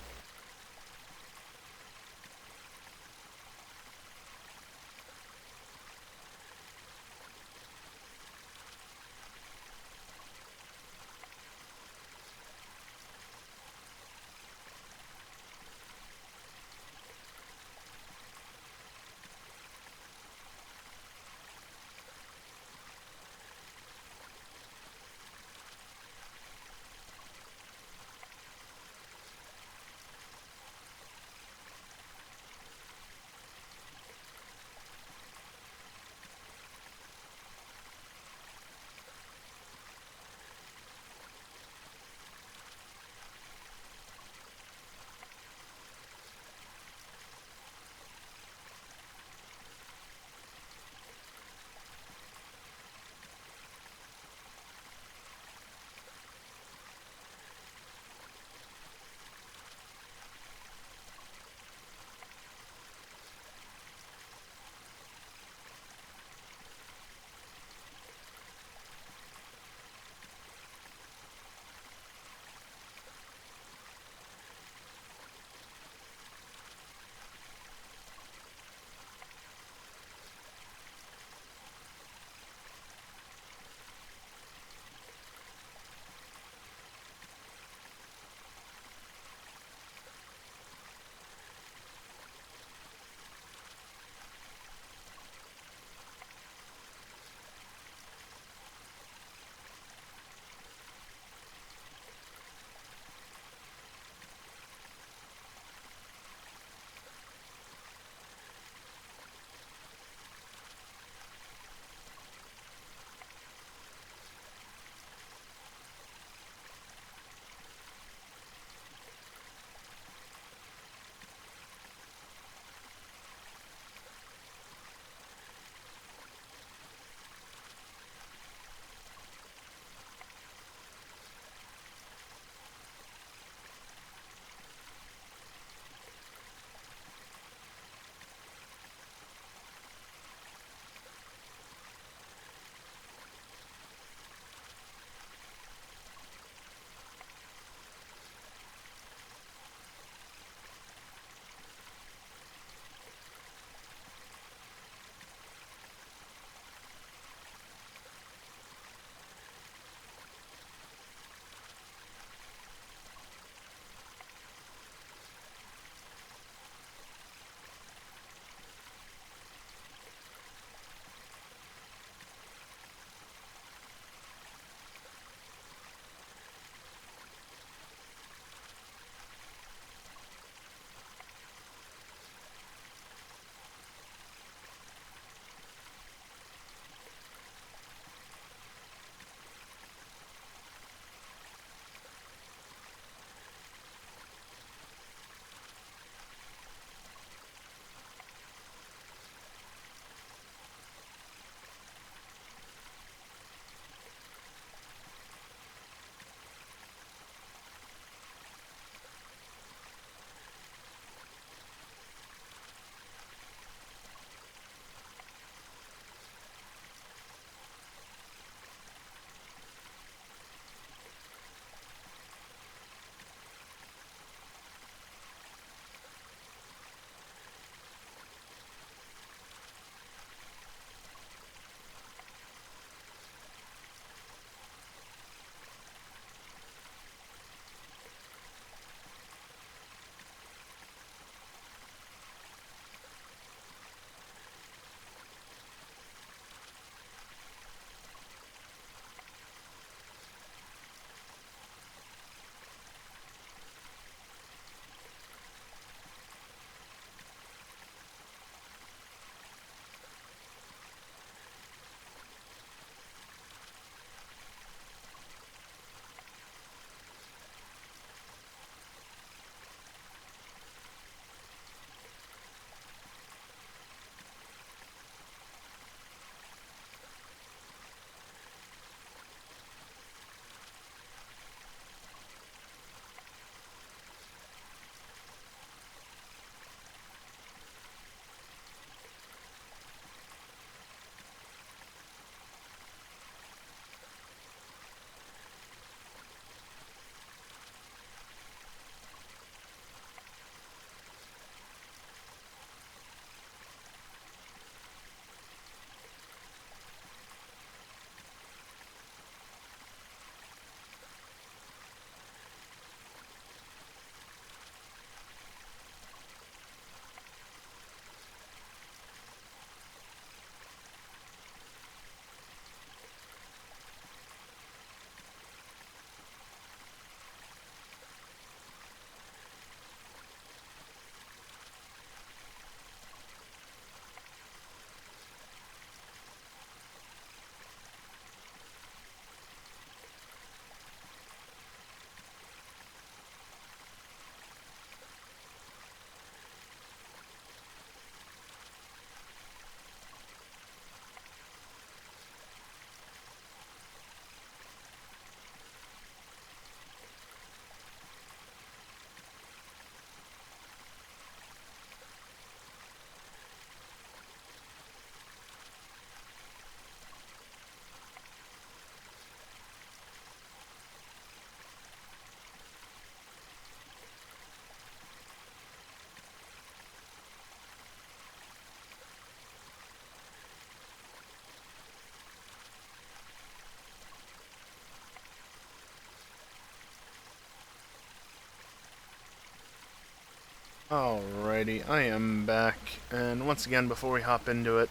Alrighty, I am back, and once again, before we hop into it,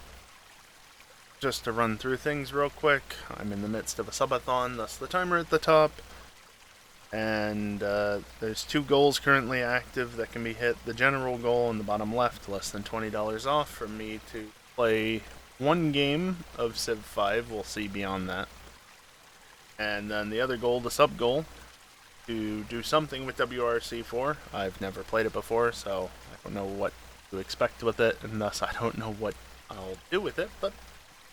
just to run through things real quick, I'm in the midst of a subathon, thus the timer at the top, and there's 2 goals currently active that can be hit. The general goal in the bottom left, less than $20 off for me to play 1 game of Civ 5, we'll see beyond that. And then the other goal, the sub goal, to do something with WRC4. I've never played it before, so I don't know what to expect with it, and thus I don't know what I'll do with it, but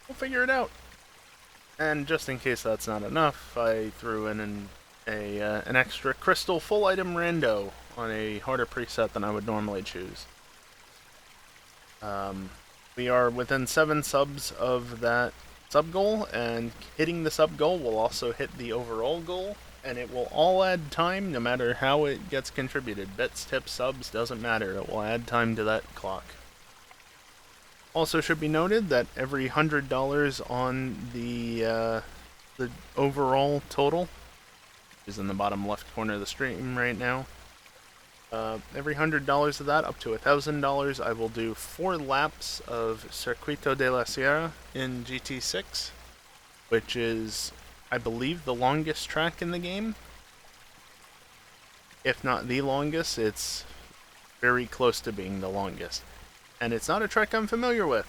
we'll figure it out. And just in case that's not enough, I threw in an extra crystal full item rando on a harder preset than I would normally choose. We are within 7 subs of that sub goal, and hitting the sub goal will also hit the overall goal, and it will all add time no matter how it gets contributed. Bits, tips, subs, doesn't matter. It will add time to that clock. Also should be noted that every $100 on the overall total, which is in the bottom left corner of the stream right now, every $100 of that, up to $1,000, I will do 4 laps of Circuito de la Sierra in GT6, which is, I believe, the longest track in the game. If not the longest, it's very close to being the longest. And it's not a track I'm familiar with.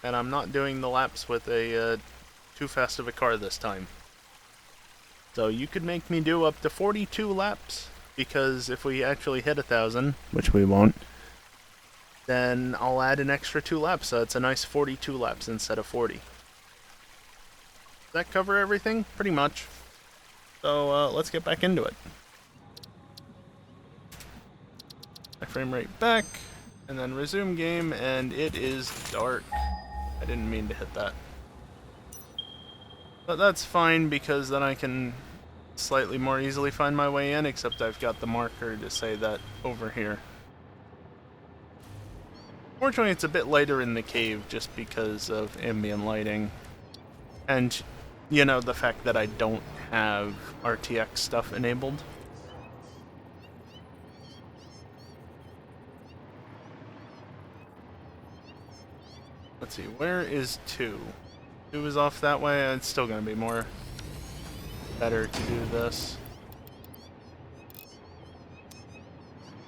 And I'm not doing the laps with a too fast of a car this time. So you could make me do up to 42 laps, because if we actually hit 1,000, which we won't, then I'll add an extra 2 laps, so it's a nice 42 laps instead of 40. Does that cover everything? Pretty much. So let's get back into it. My frame rate back, and then resume game, and it is dark. I didn't mean to hit that. But that's fine, because then I can slightly more easily find my way in, except I've got the marker to say that over here. Fortunately, it's a bit lighter in the cave just because of ambient lighting. And, you know, the fact that I don't have RTX stuff enabled. Let's see, where is 2? 2 is off that way. It's still going to be more better to do this.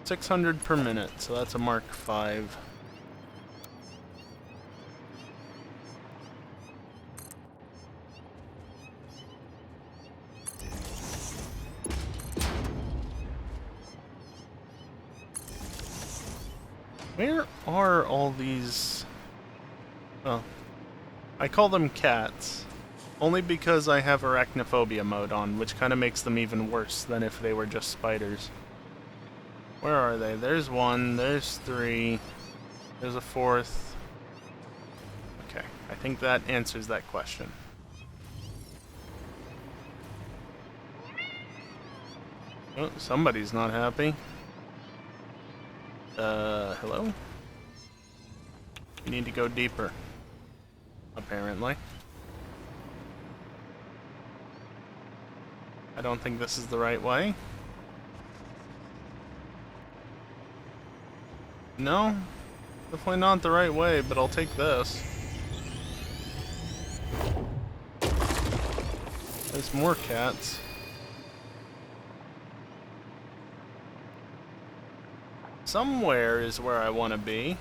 600 per minute, so that's a Mark 5. Where are all these? Well, I call them cats, only because I have arachnophobia mode on, which kind of makes them even worse than if they were just spiders. Where are they? There's 1, there's 3, there's a 4th. Okay, I think that answers that question. Oh, somebody's not happy. Hello? You need to go deeper, apparently. I don't think this is the right way. No, definitely not the right way, but I'll take this. There's more cats. Somewhere is where I want to be.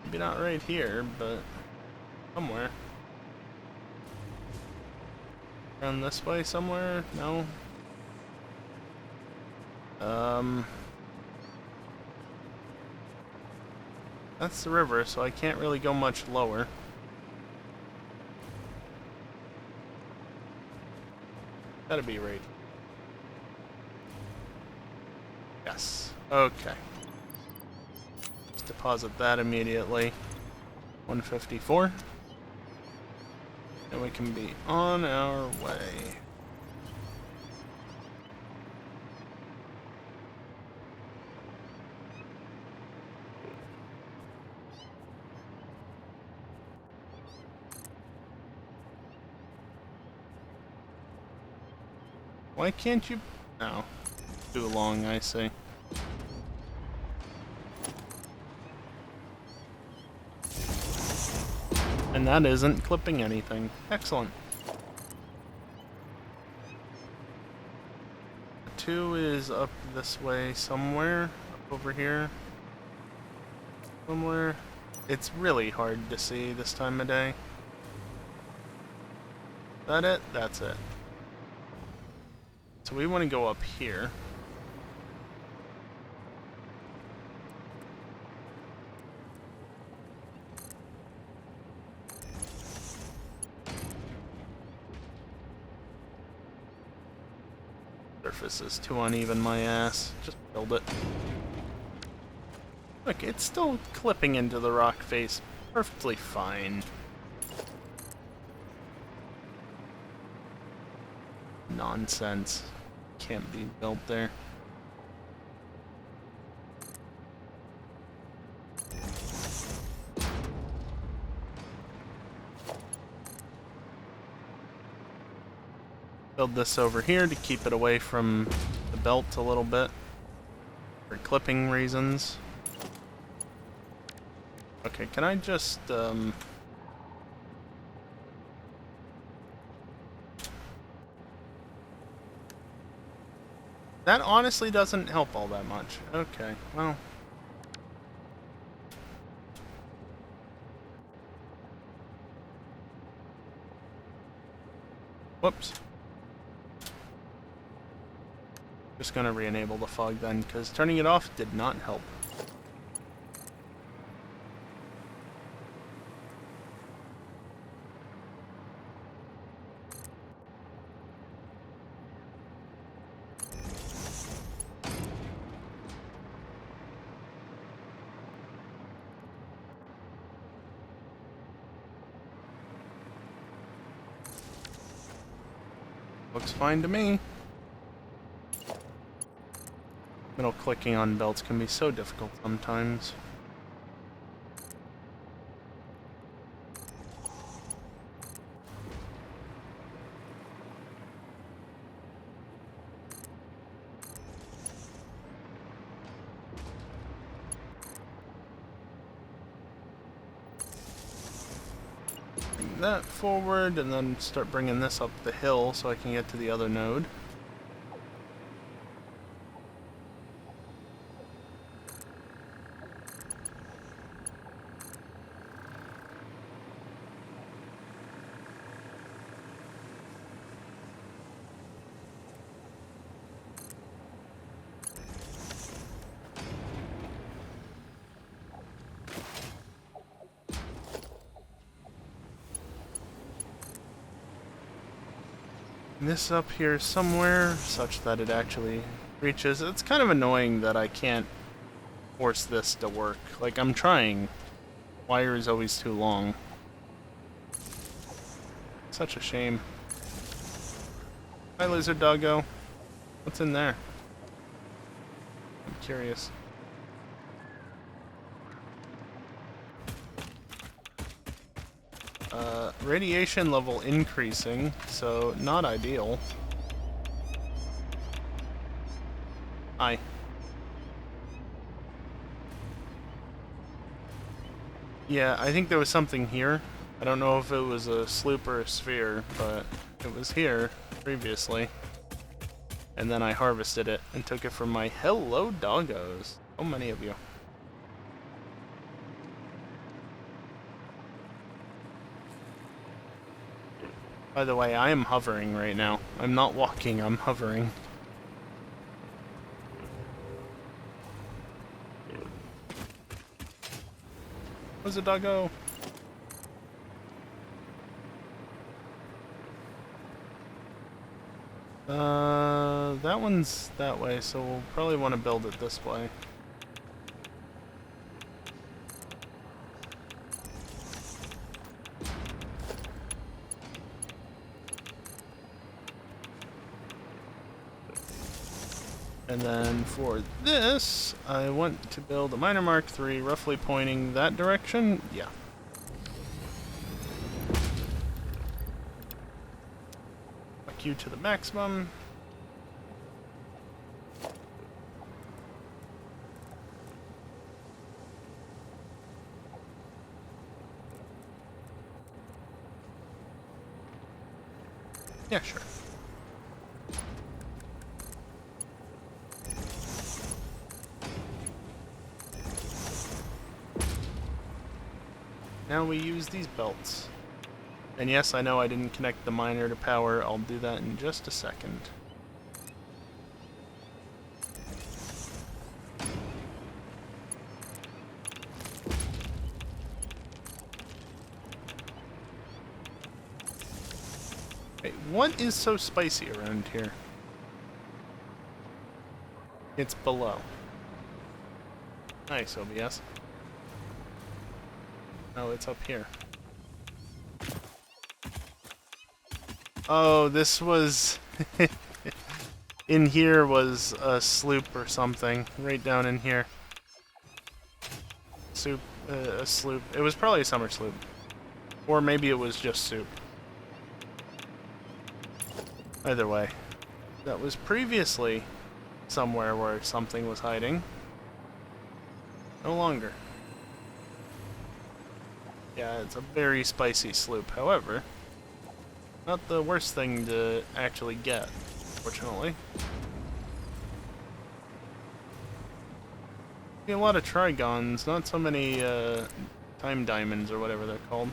Maybe not right here, but somewhere. Around this way somewhere? No. That's the river, so I can't really go much lower. Gotta be right. Yes. Okay. Let's deposit that immediately. 154. And we can be on our way. Why can't you? No. Too long, I see. And that isn't clipping anything. Excellent. 2 is up this way somewhere. Up over here. Somewhere. It's really hard to see this time of day. Is that it? That's it. So we want to go up here. Surface is too uneven, my ass. Just build it. Look, it's still clipping into the rock face perfectly fine. Nonsense. Can't be built there. Build this over here to keep it away from the belt a little bit. For clipping reasons. Okay, can I just, that honestly doesn't help all that much. Okay, well. Whoops. Just gonna re-enable the fog then, because turning it off did not help. Looks fine to me. Middle clicking on belts can be so difficult sometimes. Bring that forward and then start bringing this up the hill so I can get to the other node. This up here somewhere, such that it actually reaches. It's kind of annoying that I can't force this to work. Like, I'm trying. Wire is always too long. Such a shame. Hi, lizard doggo. What's in there? I'm curious. Radiation level increasing, so not ideal. Hi. Yeah, I think there was something here. I don't know if it was a sloop or a sphere, but it was here previously. And then I harvested it and took it from my hello doggos. So many of you. By the way, I am hovering right now. I'm not walking, I'm hovering. Where's the doggo? That one's that way, so we'll probably want to build it this way. And then for this, I want to build a Miner Mark III, roughly pointing that direction. Yeah. Fuck you to the maximum. Yeah, sure. Now we use these belts. And yes, I know I didn't connect the miner to power. I'll do that in just a second. Wait, what is so spicy around here? It's below. Nice, OBS. Oh, it's up here. Oh, this was... in here was a sloop or something. Right down in here. A sloop. It was probably a summer sloop. Or maybe it was just soup. Either way. That was previously somewhere where something was hiding. No longer. Yeah, it's a very spicy sloop. However, not the worst thing to actually get, fortunately. A lot of trigons, not so many time diamonds or whatever they're called.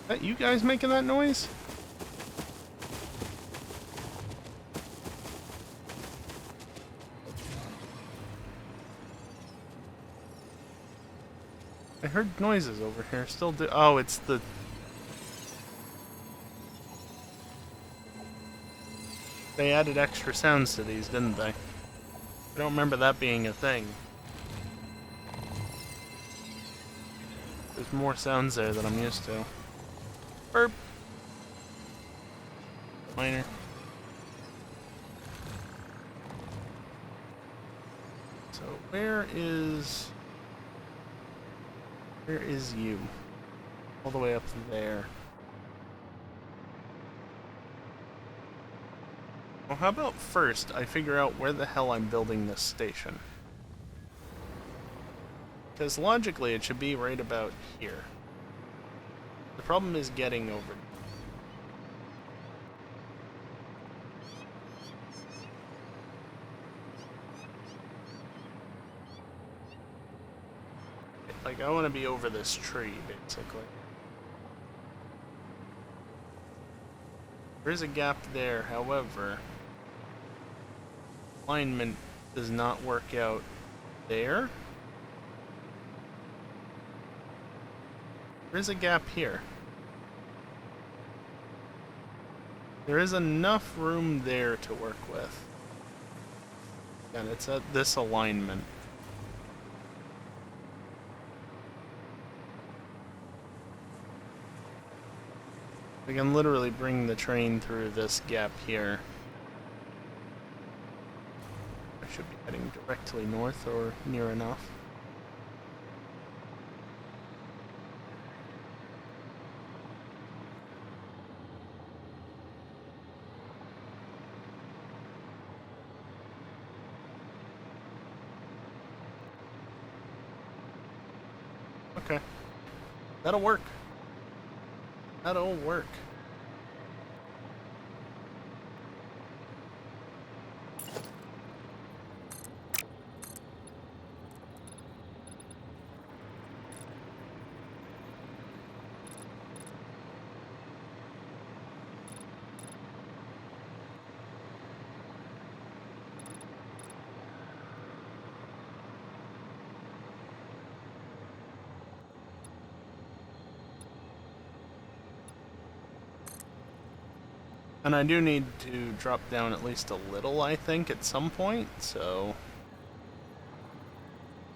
That you guys making that noise? I heard noises over here. Still do. Oh, it's the... They added extra sounds to these, didn't they? I don't remember that being a thing. There's more sounds there than I'm used to. Burp. Minor. So where is you? All the way up there. Well, how about first I figure out where the hell I'm building this station? Because logically it should be right about here. The problem is getting over. Like, I want to be over this tree, basically. There is a gap there, however, alignment does not work out there. There is a gap here. There is enough room there to work with. And it's at this alignment. I can literally bring the train through this gap here. I should be heading directly north or near enough. Okay. That'll work. That'll work. And I do need to drop down at least a little, I think, at some point, so...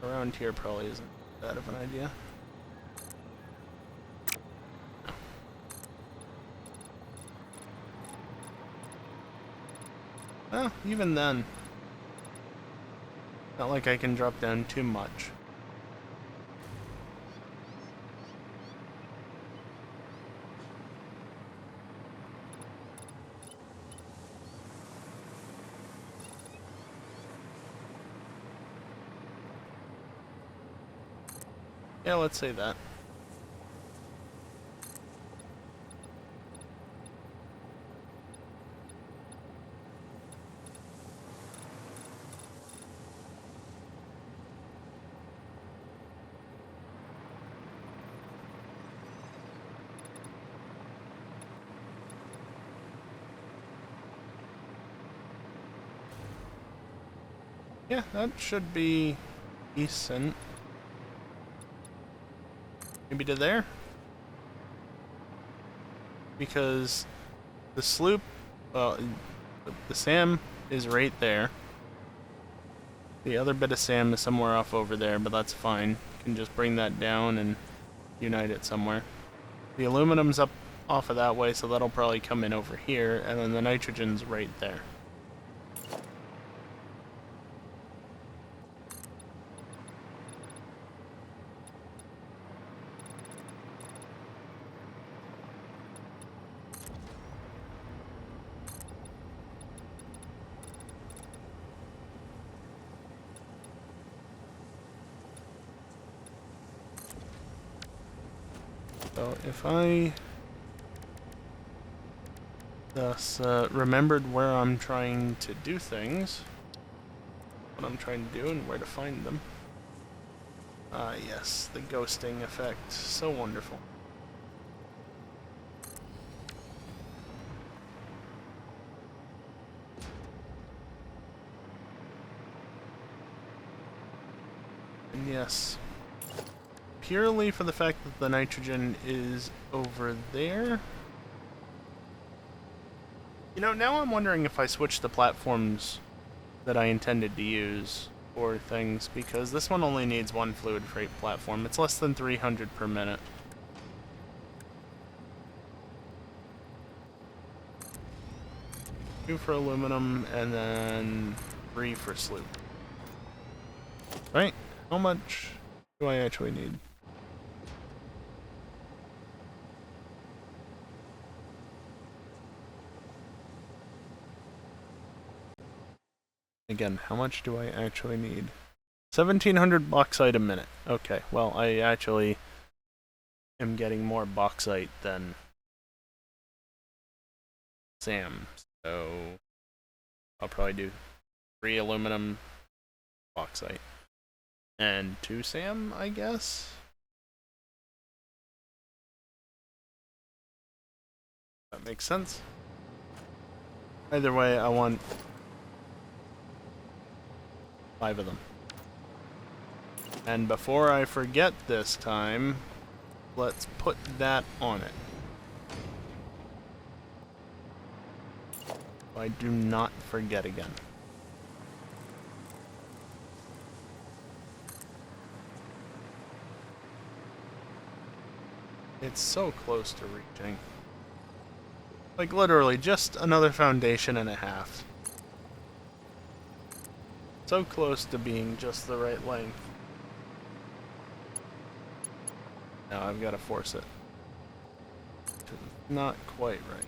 Around here probably isn't that of an idea. Well, even then, not like I can drop down too much. Yeah, let's say that. Yeah, that should be decent. Maybe to there? Because the sloop, the SAM is right there. The other bit of SAM is somewhere off over there, but that's fine. You can just bring that down and unite it somewhere. The aluminum's up off of that way, so that'll probably come in over here, and then the nitrogen's right there. So if I thus remembered where I'm trying to do things, what I'm trying to do and where to find them. Ah, yes, the ghosting effect. So wonderful. And yes, purely for the fact that the nitrogen is over there. You know, now I'm wondering if I switch the platforms that I intended to use for things, because this one only needs one fluid freight platform. It's less than 300 per minute. Two for aluminum, and then 3 for sloop. Right? How much do I actually need? Again, how much do I actually need? 1,700 bauxite a minute. Okay, well, I actually am getting more bauxite than SAM, so I'll probably do 3 aluminum, bauxite, and 2 SAM, I guess? That makes sense. Either way, I want 5 of them. And before I forget this time, let's put that on it. I do not forget again. It's so close to reaching. Like, literally, just another foundation and a half. So close to being just the right length. Now I've got to force it. Not quite right.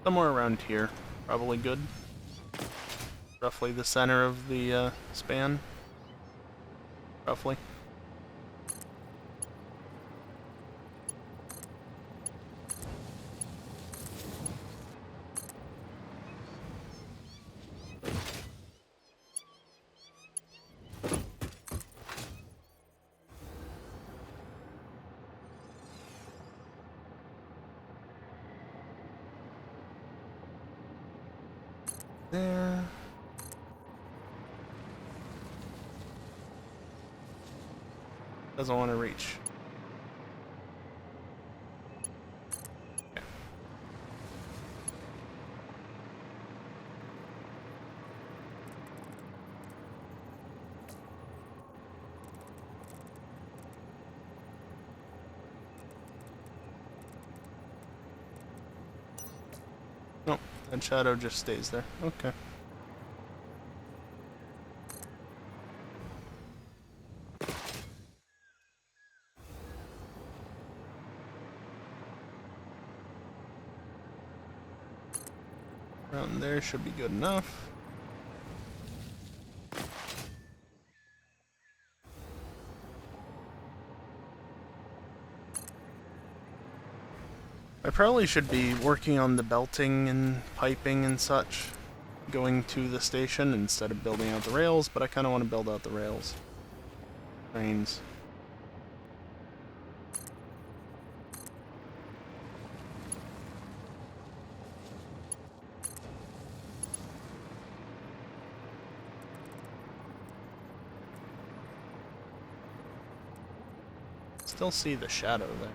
Somewhere around here. Probably good. Roughly the center of the span. Roughly. There. Doesn't want to reach. Okay. That shadow just stays there. Okay. Around there should be good enough. I probably should be working on the belting and piping and such going to the station instead of building out the rails, but I kind of want to build out the rails. Trains. Still see the shadow there.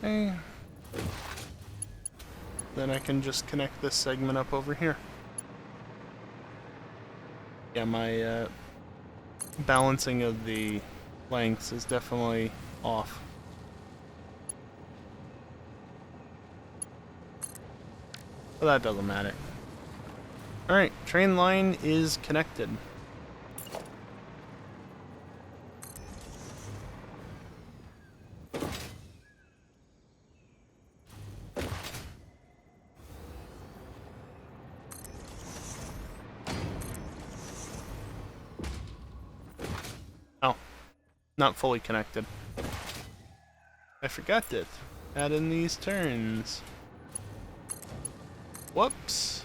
Okay. Then I can just connect this segment up over here. Yeah, my balancing of the lengths is definitely off. But that doesn't matter. Alright, train line is connected. Oh, not fully connected. I forgot to add in these turns. Whoops.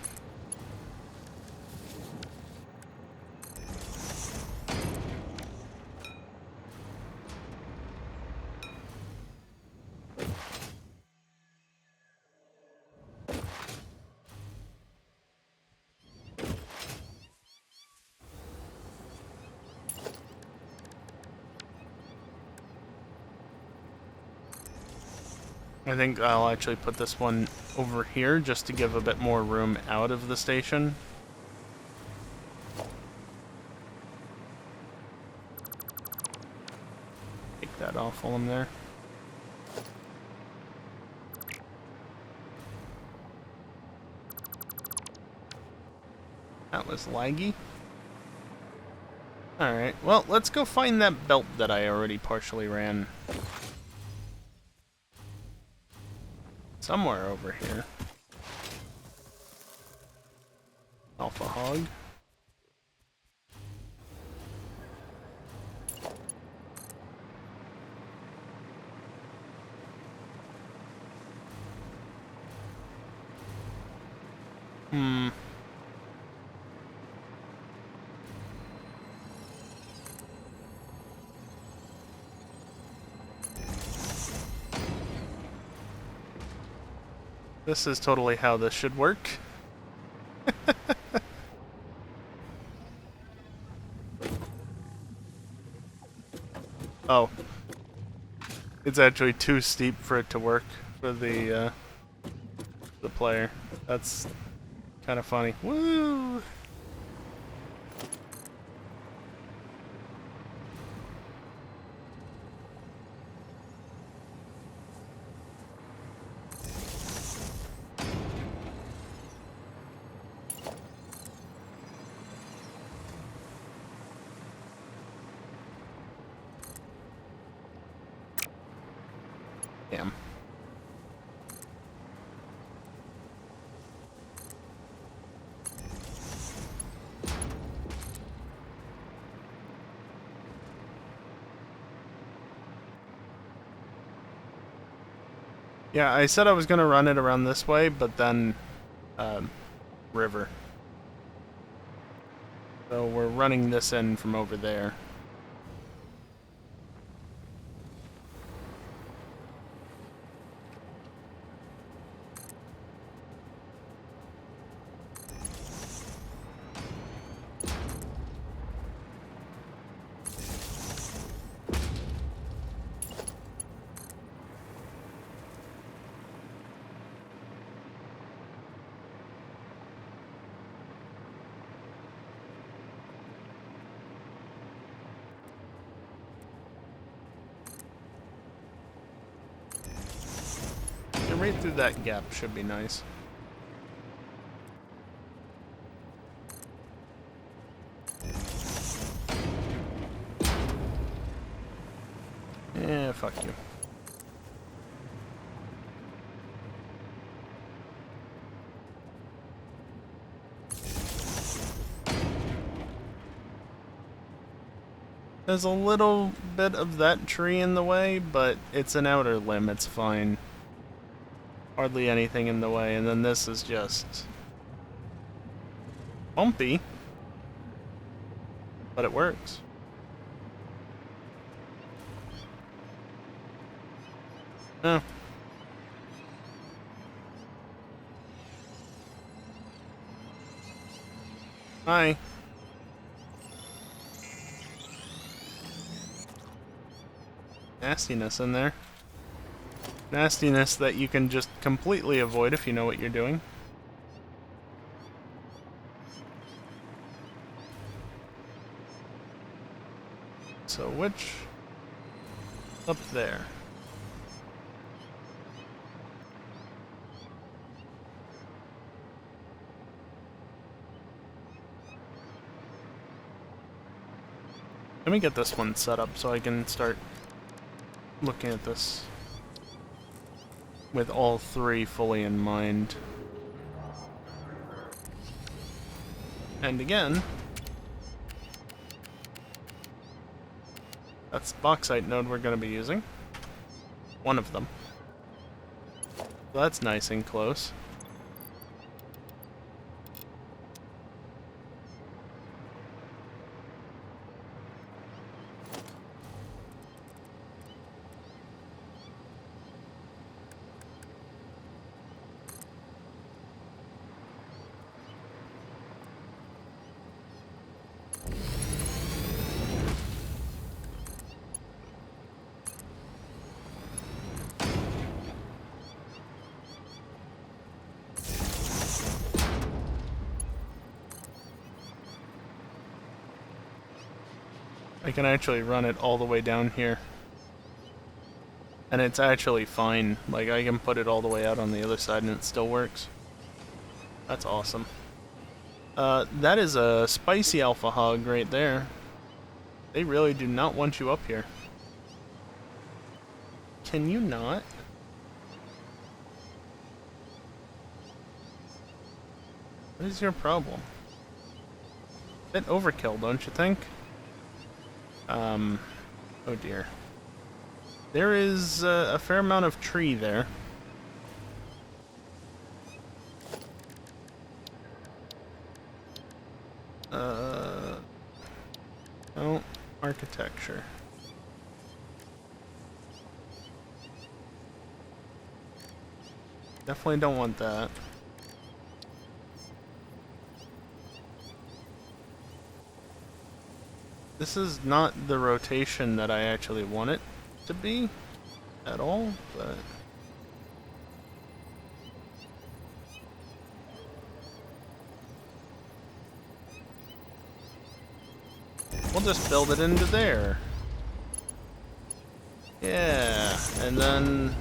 I think I'll actually put this one over here just to give a bit more room out of the station. Take that off while I'm there. That was laggy. Alright, well, let's go find that belt that I already partially ran. Somewhere over here. Alpha Hog. This is totally how this should work. Oh. It's actually too steep for it to work for the player. That's kind of funny. Woo! Damn. Yeah, I said I was gonna run it around this way, but then, river. So we're running this in from over there. right through that gap should be nice. Yeah, fuck you. There's a little bit of that tree in the way, but it's an outer limb, it's fine. Hardly anything in the way, and then this is just bumpy, but it works. Oh. Hi. Nastiness in there. Nastiness that you can just completely avoid if you know what you're doing. So which... up there? Let me get this one set up so I can start looking at this with all three fully in mind. And again, that's the bauxite node we're going to be using. One of them. So that's nice and close. I can actually run it all the way down here. And it's actually fine. Like, I can put it all the way out on the other side and it still works. That's awesome. That is a spicy alpha hog right there. They really do not want you up here. Can you not? What is your problem? Bit overkill, don't you think? Oh dear. There is a fair amount of tree there. Oh, architecture. Definitely don't want that. This is not the rotation that I actually want it to be at all, but... we'll just build it into there. Yeah, and then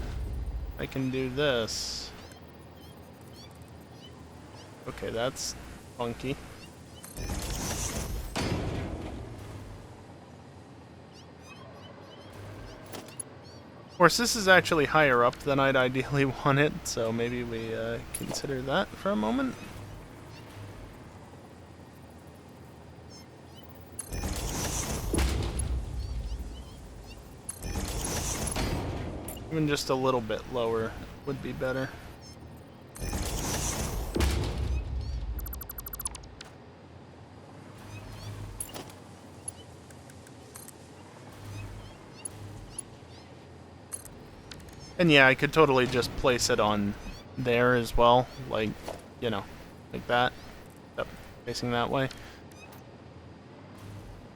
I can do this. Okay, that's funky. Of course, this is actually higher up than I'd ideally want it, so maybe we consider that for a moment. Even just a little bit lower would be better. And yeah, I could totally just place it on there as well, like, you know, like that. Yep, facing that way.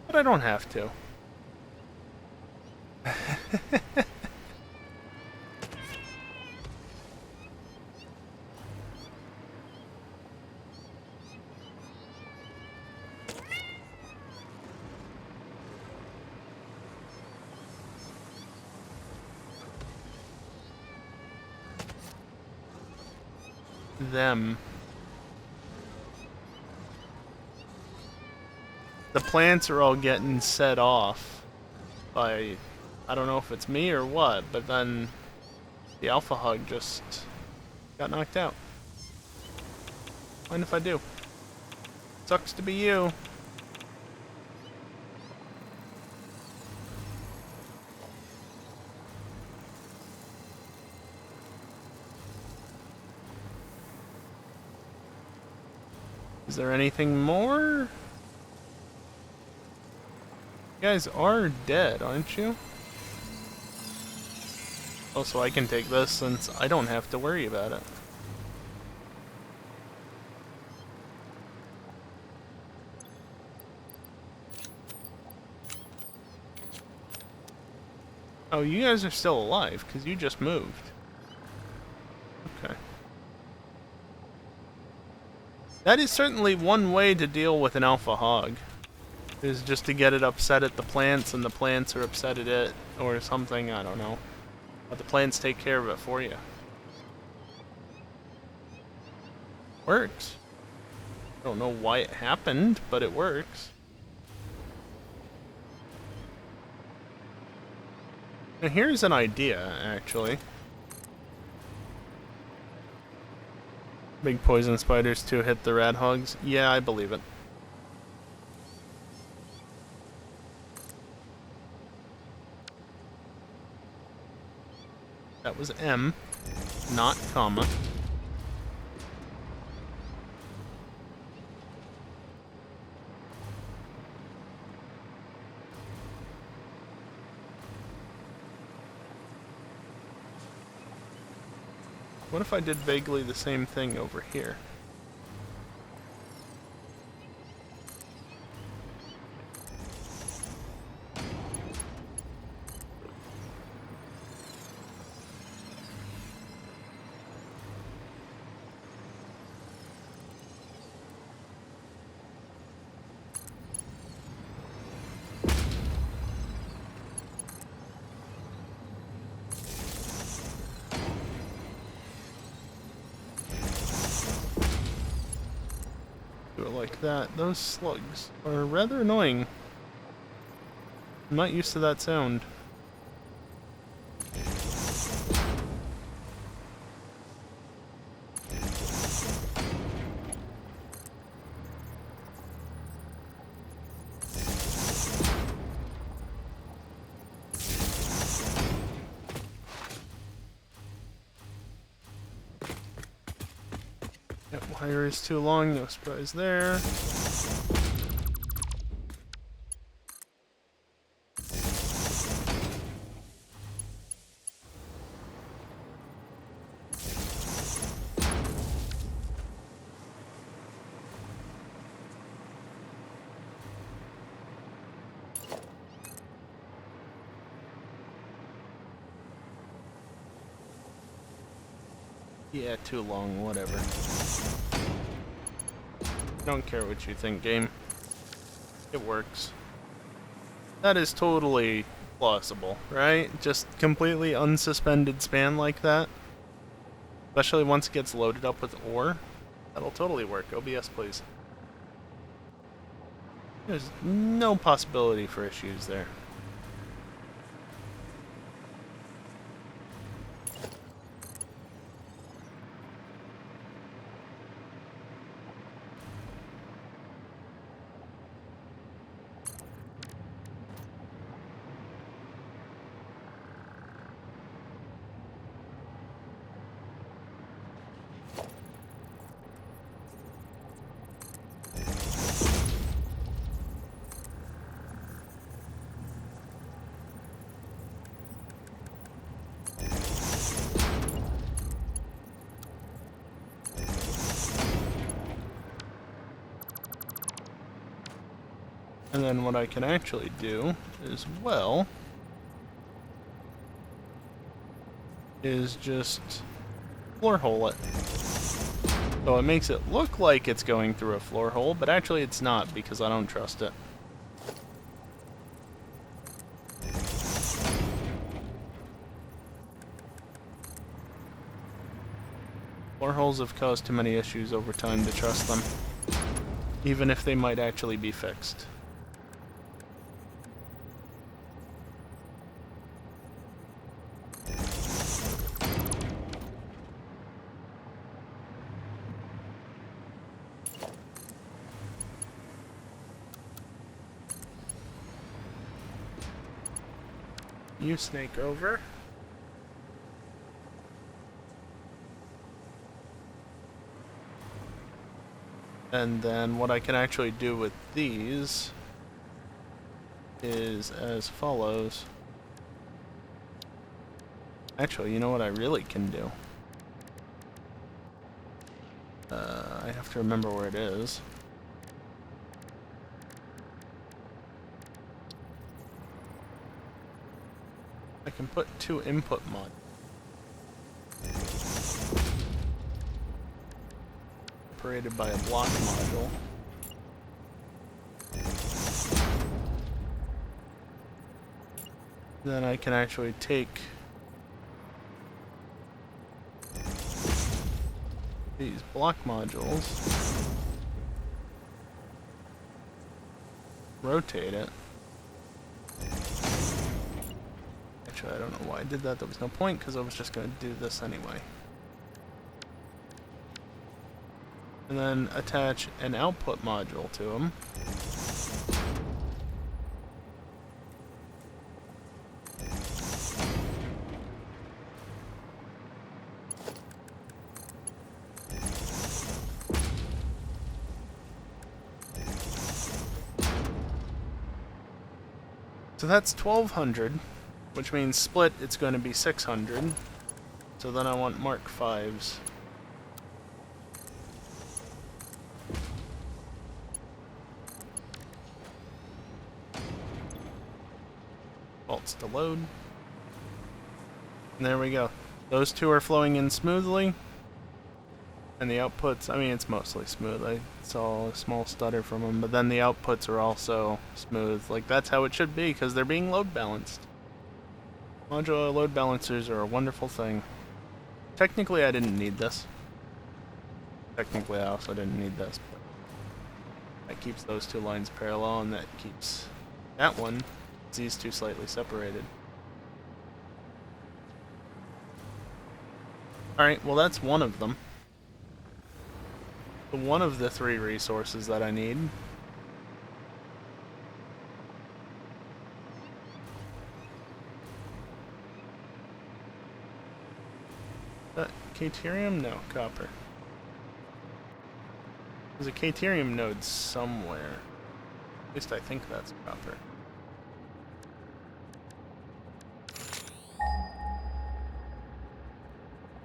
But I don't have to. them. The plants are all getting set off by, I don't know if it's me or what, but then the alpha hug just got knocked out. Mind if I do? Sucks to be you. Is there anything more? You guys are dead, aren't you? Oh, so I can take this since I don't have to worry about it. Oh, you guys are still alive, because you just moved. Okay. That is certainly one way to deal with an alpha hog. Is just to get it upset at the plants, and the plants are upset at it, or something, I don't know. But the plants take care of it for you. Works. I don't know why it happened, but it works. And here's an idea, actually. Big poison spiders to hit the rat hogs. Yeah, I believe it. That was M, not comma. What if I did vaguely the same thing over here? Do it like that. Those slugs are rather annoying. I'm not used to that sound. That wire is too long, no surprise there. Yeah, too long, whatever. Don't care what you think, game. It works. That is totally plausible, right? Just completely unsuspended span like that. Especially once it gets loaded up with ore. That'll totally work. OBS, please. There's no possibility for issues there. And then what I can actually do as well is just floor hole it. So it makes it look like it's going through a floor hole, but actually it's not because I don't trust it. Floor holes have caused too many issues over time to trust them, even if they might actually be fixed. You snake over. And then what I can actually do with these is as follows. Actually, you know what I really can do? I have to remember where it is. I can put 2 input mods. Separated by a block module. Then I can actually take these block modules, rotate it. Actually, I don't know why I did that. There was no point because I was just going to do this anyway. And then attach an output module to them. So that's 1200, which means split it's going to be 600. So then I want Mark 5s. Faults to load. And there we go. Those 2 are flowing in smoothly. And the outputs, I mean, it's mostly smooth. I saw a small stutter from them, but then the outputs are also smooth. Like, that's how it should be, because they're being load balanced. Modular load balancers are a wonderful thing. Technically, I didn't need this. Technically, I also didn't need this, but that keeps those 2 lines parallel, and that keeps that one, these 2 slightly separated. Alright, well that's one of them. One of the 3 resources that I need. Caterium? No, copper. There's a caterium node somewhere. At least I think that's copper.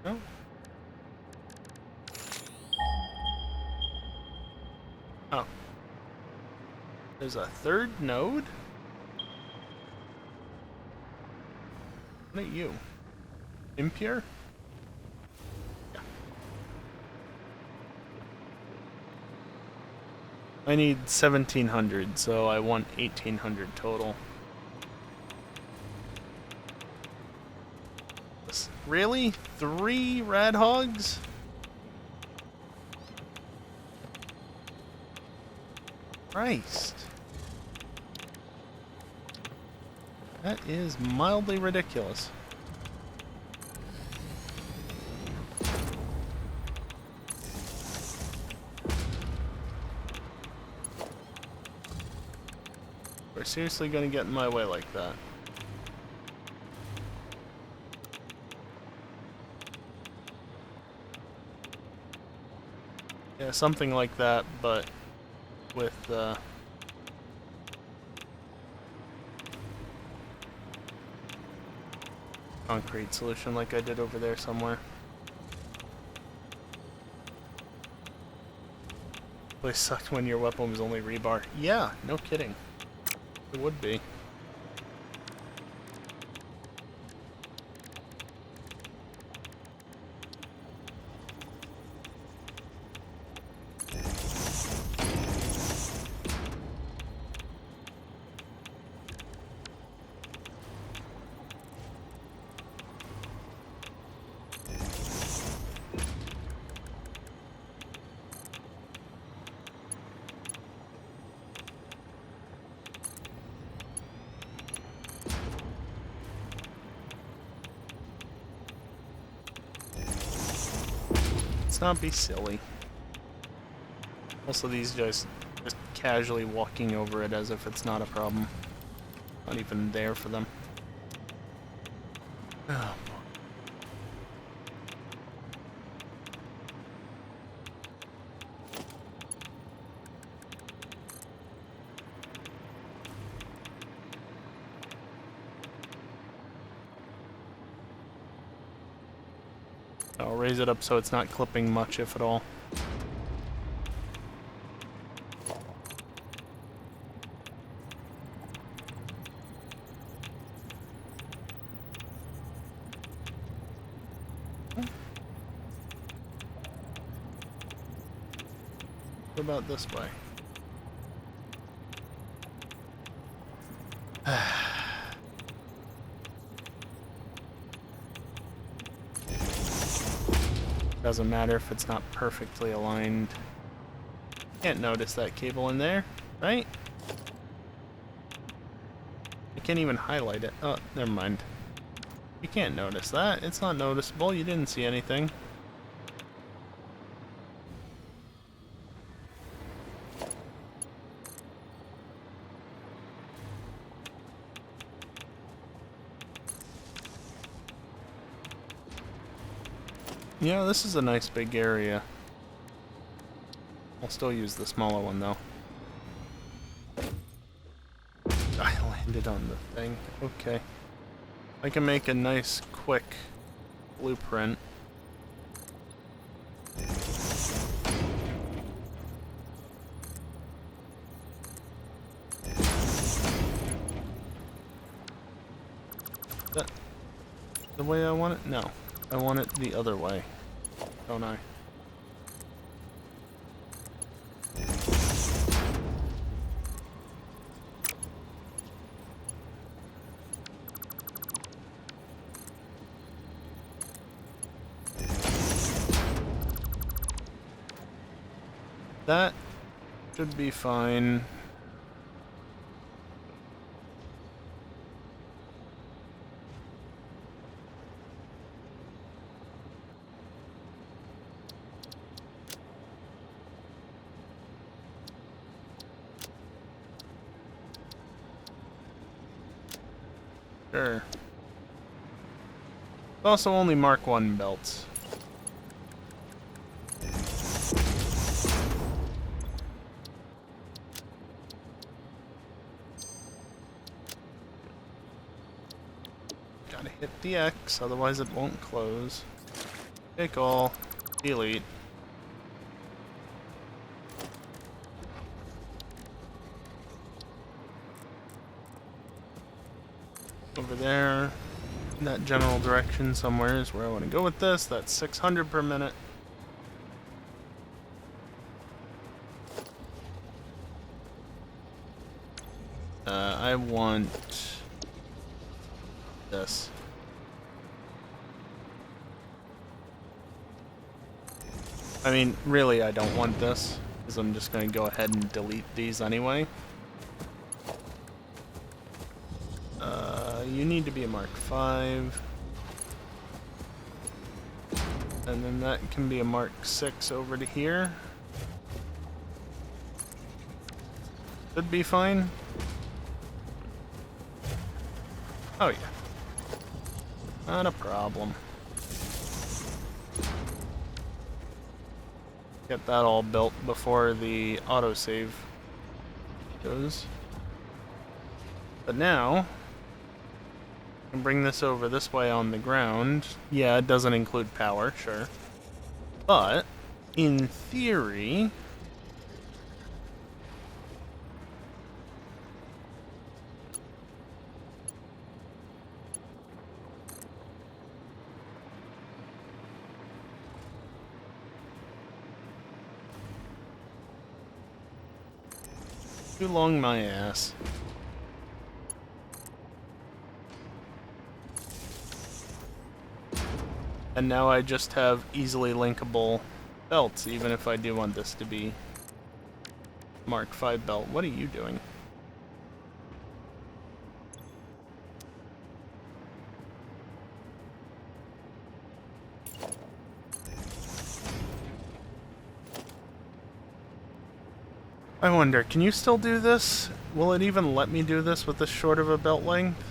No? Oh. There's a 3rd node? What are you? Impure? Yeah. I need 1700, so I want 1800 total. Really? 3 rad hogs? Christ. That is mildly ridiculous. We're seriously gonna get in my way like that. Yeah, something like that, but with concrete solution like I did over there somewhere. Place sucked when your weapon was only rebar. Yeah, no kidding. It would be. let's not be silly. Also, these guys just casually walking over it as if it's not a problem. Not even there for them. Oh, boy. I'll raise it up so it's not clipping much, if at all. What about this way? Doesn't matter if it's not perfectly aligned. Can't notice that cable in there, right? I can't even highlight it. Oh, never mind. You can't notice that. It's not noticeable. You didn't see anything. Yeah, this is a nice big area. I'll still use the smaller one though. I landed on the thing. Okay. I can make a nice quick blueprint. That the way I want it? No. I want it the other way. Don't I? That should be fine. Sure. Also only Mark 1 belts. Gotta hit the X, otherwise it won't close. Take all. Delete. Over there, in that general direction somewhere is where I want to go with this. That's 600 per minute. I want this. I mean, really, I don't want this, because I'm just going to go ahead and delete these anyway. You need to be a Mark 5. And then that can be a Mark 6 over to here. Should be fine. Oh yeah. Not a problem. Get that all built before the autosave goes. But now, I can bring this over this way on the ground. Yeah, it doesn't include power, sure. But, in theory, too long my ass. And now I just have easily linkable belts, even if I do want this to be Mark 5 belt. What are you doing? I wonder, can you still do this? Will it even let me do this with this short of a belt length?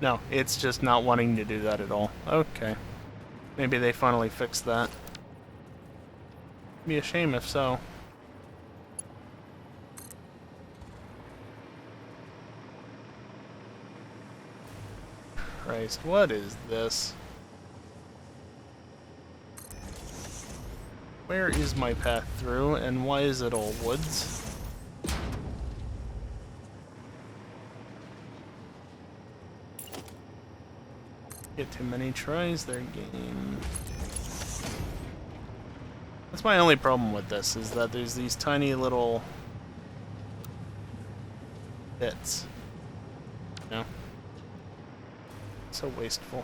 No, it's just not wanting to do that at all. Okay. Maybe they finally fixed that. Be a shame if so. Christ, what is this? Where is my path through, and why is it all woods? Get too many tries, their game. That's my only problem with this, is that there's these tiny little bits. You know? So wasteful.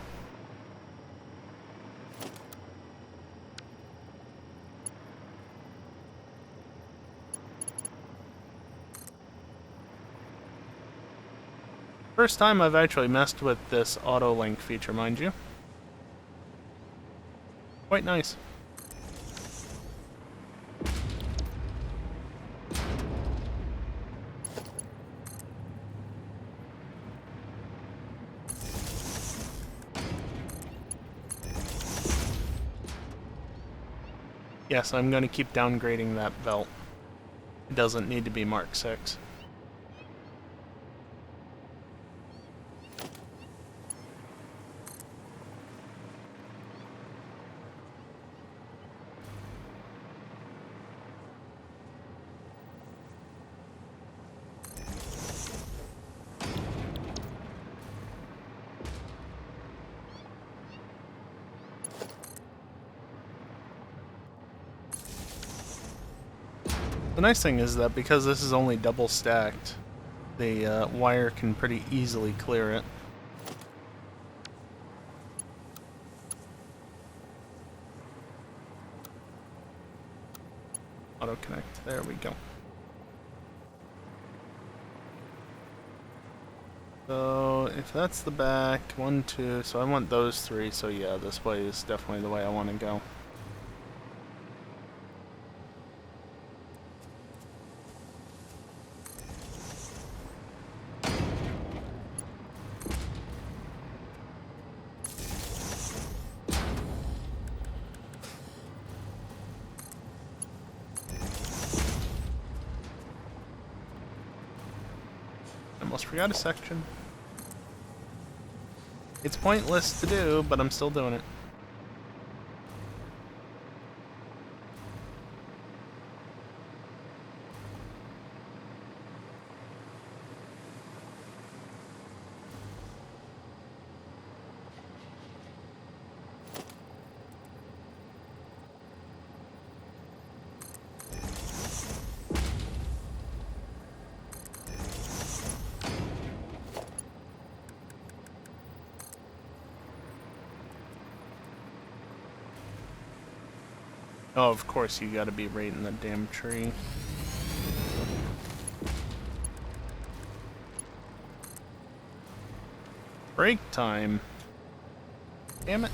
First time I've actually messed with this auto link feature, mind you. Quite nice. Yes, I'm going to keep downgrading that belt. It doesn't need to be Mark 6. The nice thing is that because this is only double stacked, the wire can pretty easily clear it. Auto connect, there we go. So if that's the back, 1, 2, so I want those 3, so yeah, this way is definitely the way I want to go. Almost forgot a section. It's pointless to do, but I'm still doing it. Oh, of course, you gotta be right in the damn tree. Break time. Damn it.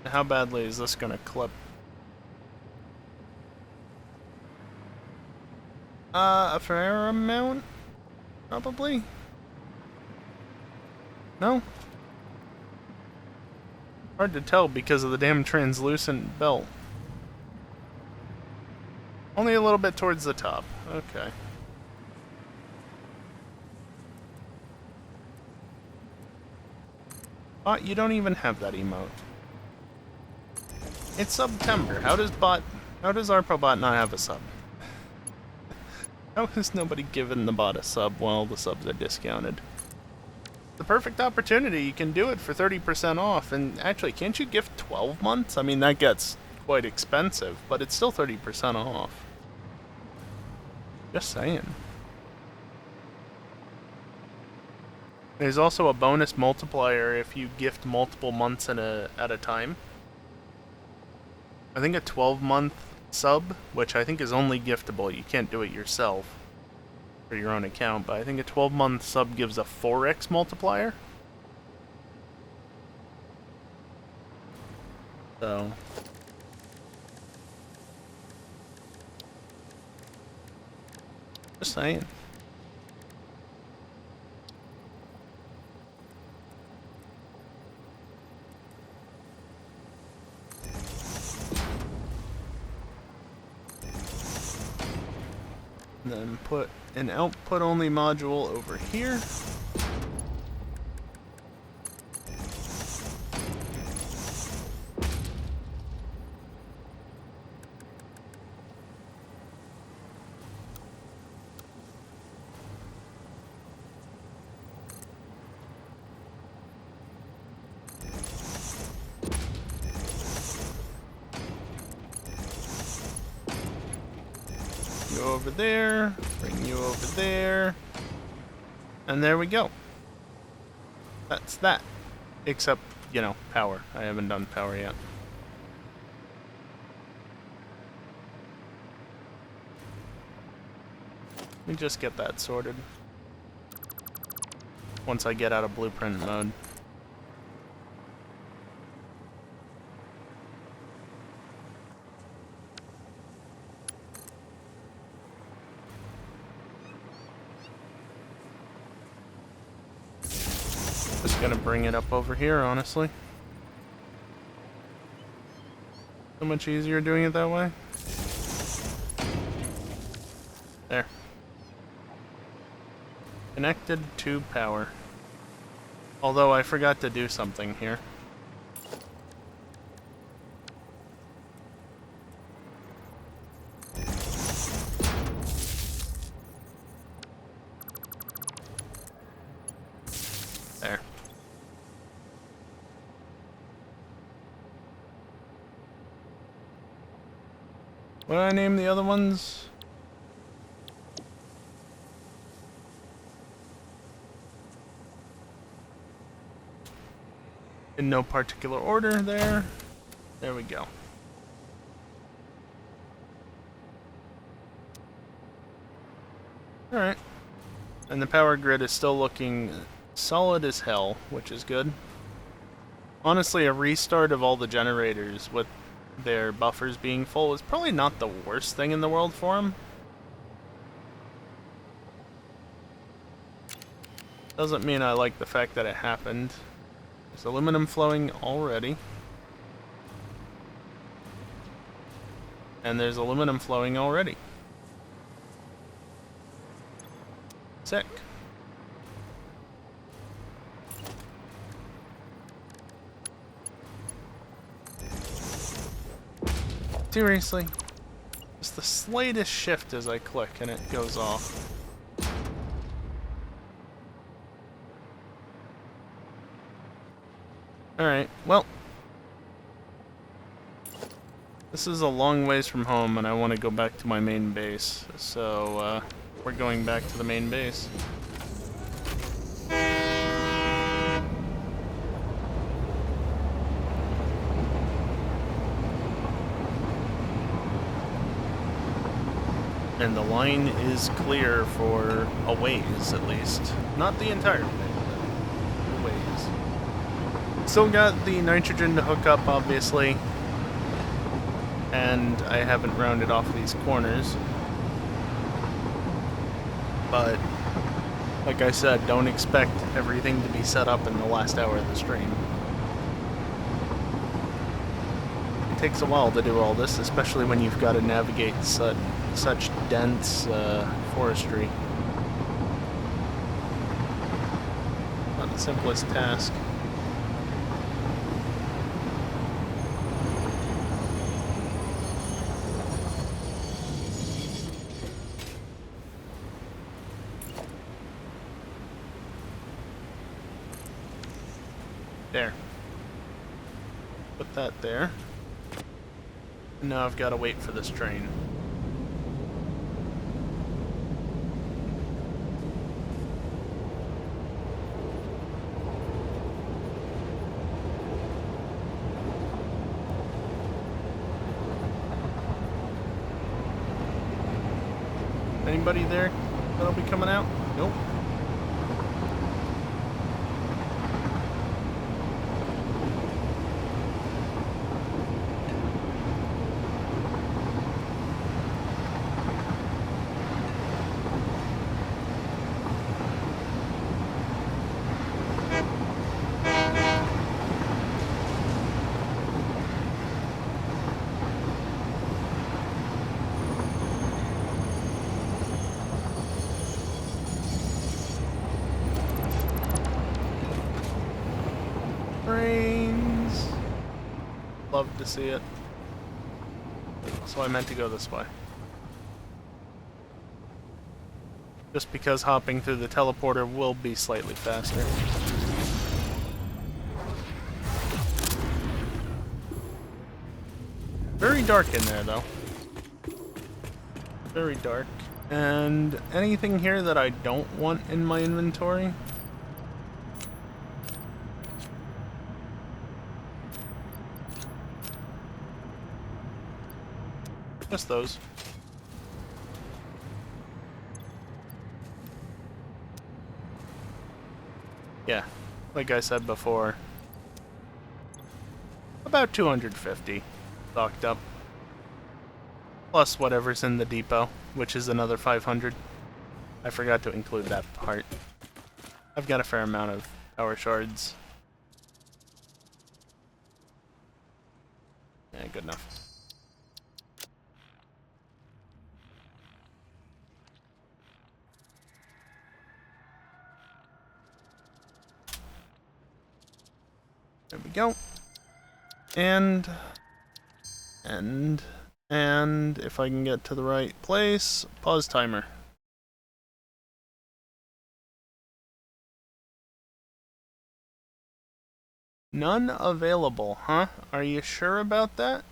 How badly is this gonna clip? A fair amount? Probably? No? Hard to tell because of the damn translucent belt. Only a little bit towards the top. Okay. You don't even have that emote. It's September. How does bot How does our bot not have a sub? How has nobody given the bot a sub while the subs are discounted? The perfect opportunity. You can do it for 30% off. And actually, can't you gift 12 months? I mean, that gets quite expensive, but it's still 30% off. Just saying. There's also a bonus multiplier if you gift multiple months at a time. I think a 12-month sub, which I think is only giftable, you can't do it yourself for your own account, but I think a 12-month sub gives a 4x multiplier. So just saying. And then put an output only module over here. Go over there, bring you over there, and there we go. That's that. Except, you know, power. I haven't done power yet. Let me just get that sorted. Once I get out of blueprint mode. Just gonna bring it up over here, honestly. So much easier doing it that way. There. Connected to power. Although I forgot to do something here. There. What did I name the other ones? In no particular order there. There we go. Alright. And the power grid is still looking solid as hell, which is good. Honestly, a restart of all the generators with their buffers being full is probably not the worst thing in the world for them. Doesn't mean I like the fact that it happened. There's aluminum flowing already. And there's aluminum flowing already. Sick. Seriously? Just the slightest shift as I click and it goes off. Alright, well. This is a long ways from home and I want to go back to my main base. So, we're going back to the main base. And the line is clear for a ways, at least. Not the entire way, but a ways. Still got the nitrogen to hook up, obviously. And I haven't rounded off these corners. But, like I said, don't expect everything to be set up in the last hour of the stream. It takes a while to do all this, especially when you've got to navigate such dense forestry. Not the simplest task. There. Put that there. And now I've got to wait for this train. Anybody there that'll be coming out? Nope. Trains. Love to see it. So I meant to go this way. Just because hopping through the teleporter will be slightly faster. Very dark in there, though. Very dark. And anything here that I don't want in my inventory? Just those. Yeah, like I said before, about 250 stocked up. Plus whatever's in the depot, which is another 500. I forgot to include that part. I've got a fair amount of power shards. Yeah, good enough. There we go. And if I can get to the right place, pause timer. None available, huh? Are you sure about that?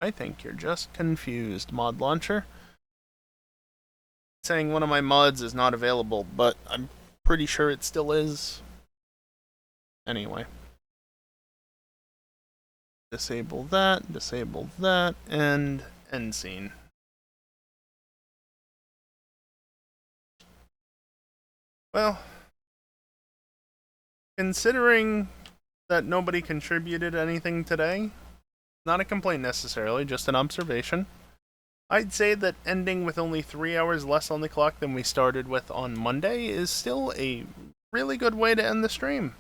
I think you're just confused, mod launcher. It's saying one of my mods is not available, but I'm pretty sure it still is. Anyway. Disable that, and end scene. Well, considering that nobody contributed anything today, not a complaint necessarily, just an observation. I'd say that ending with only 3 hours less on the clock than we started with on Monday is still a really good way to end the stream.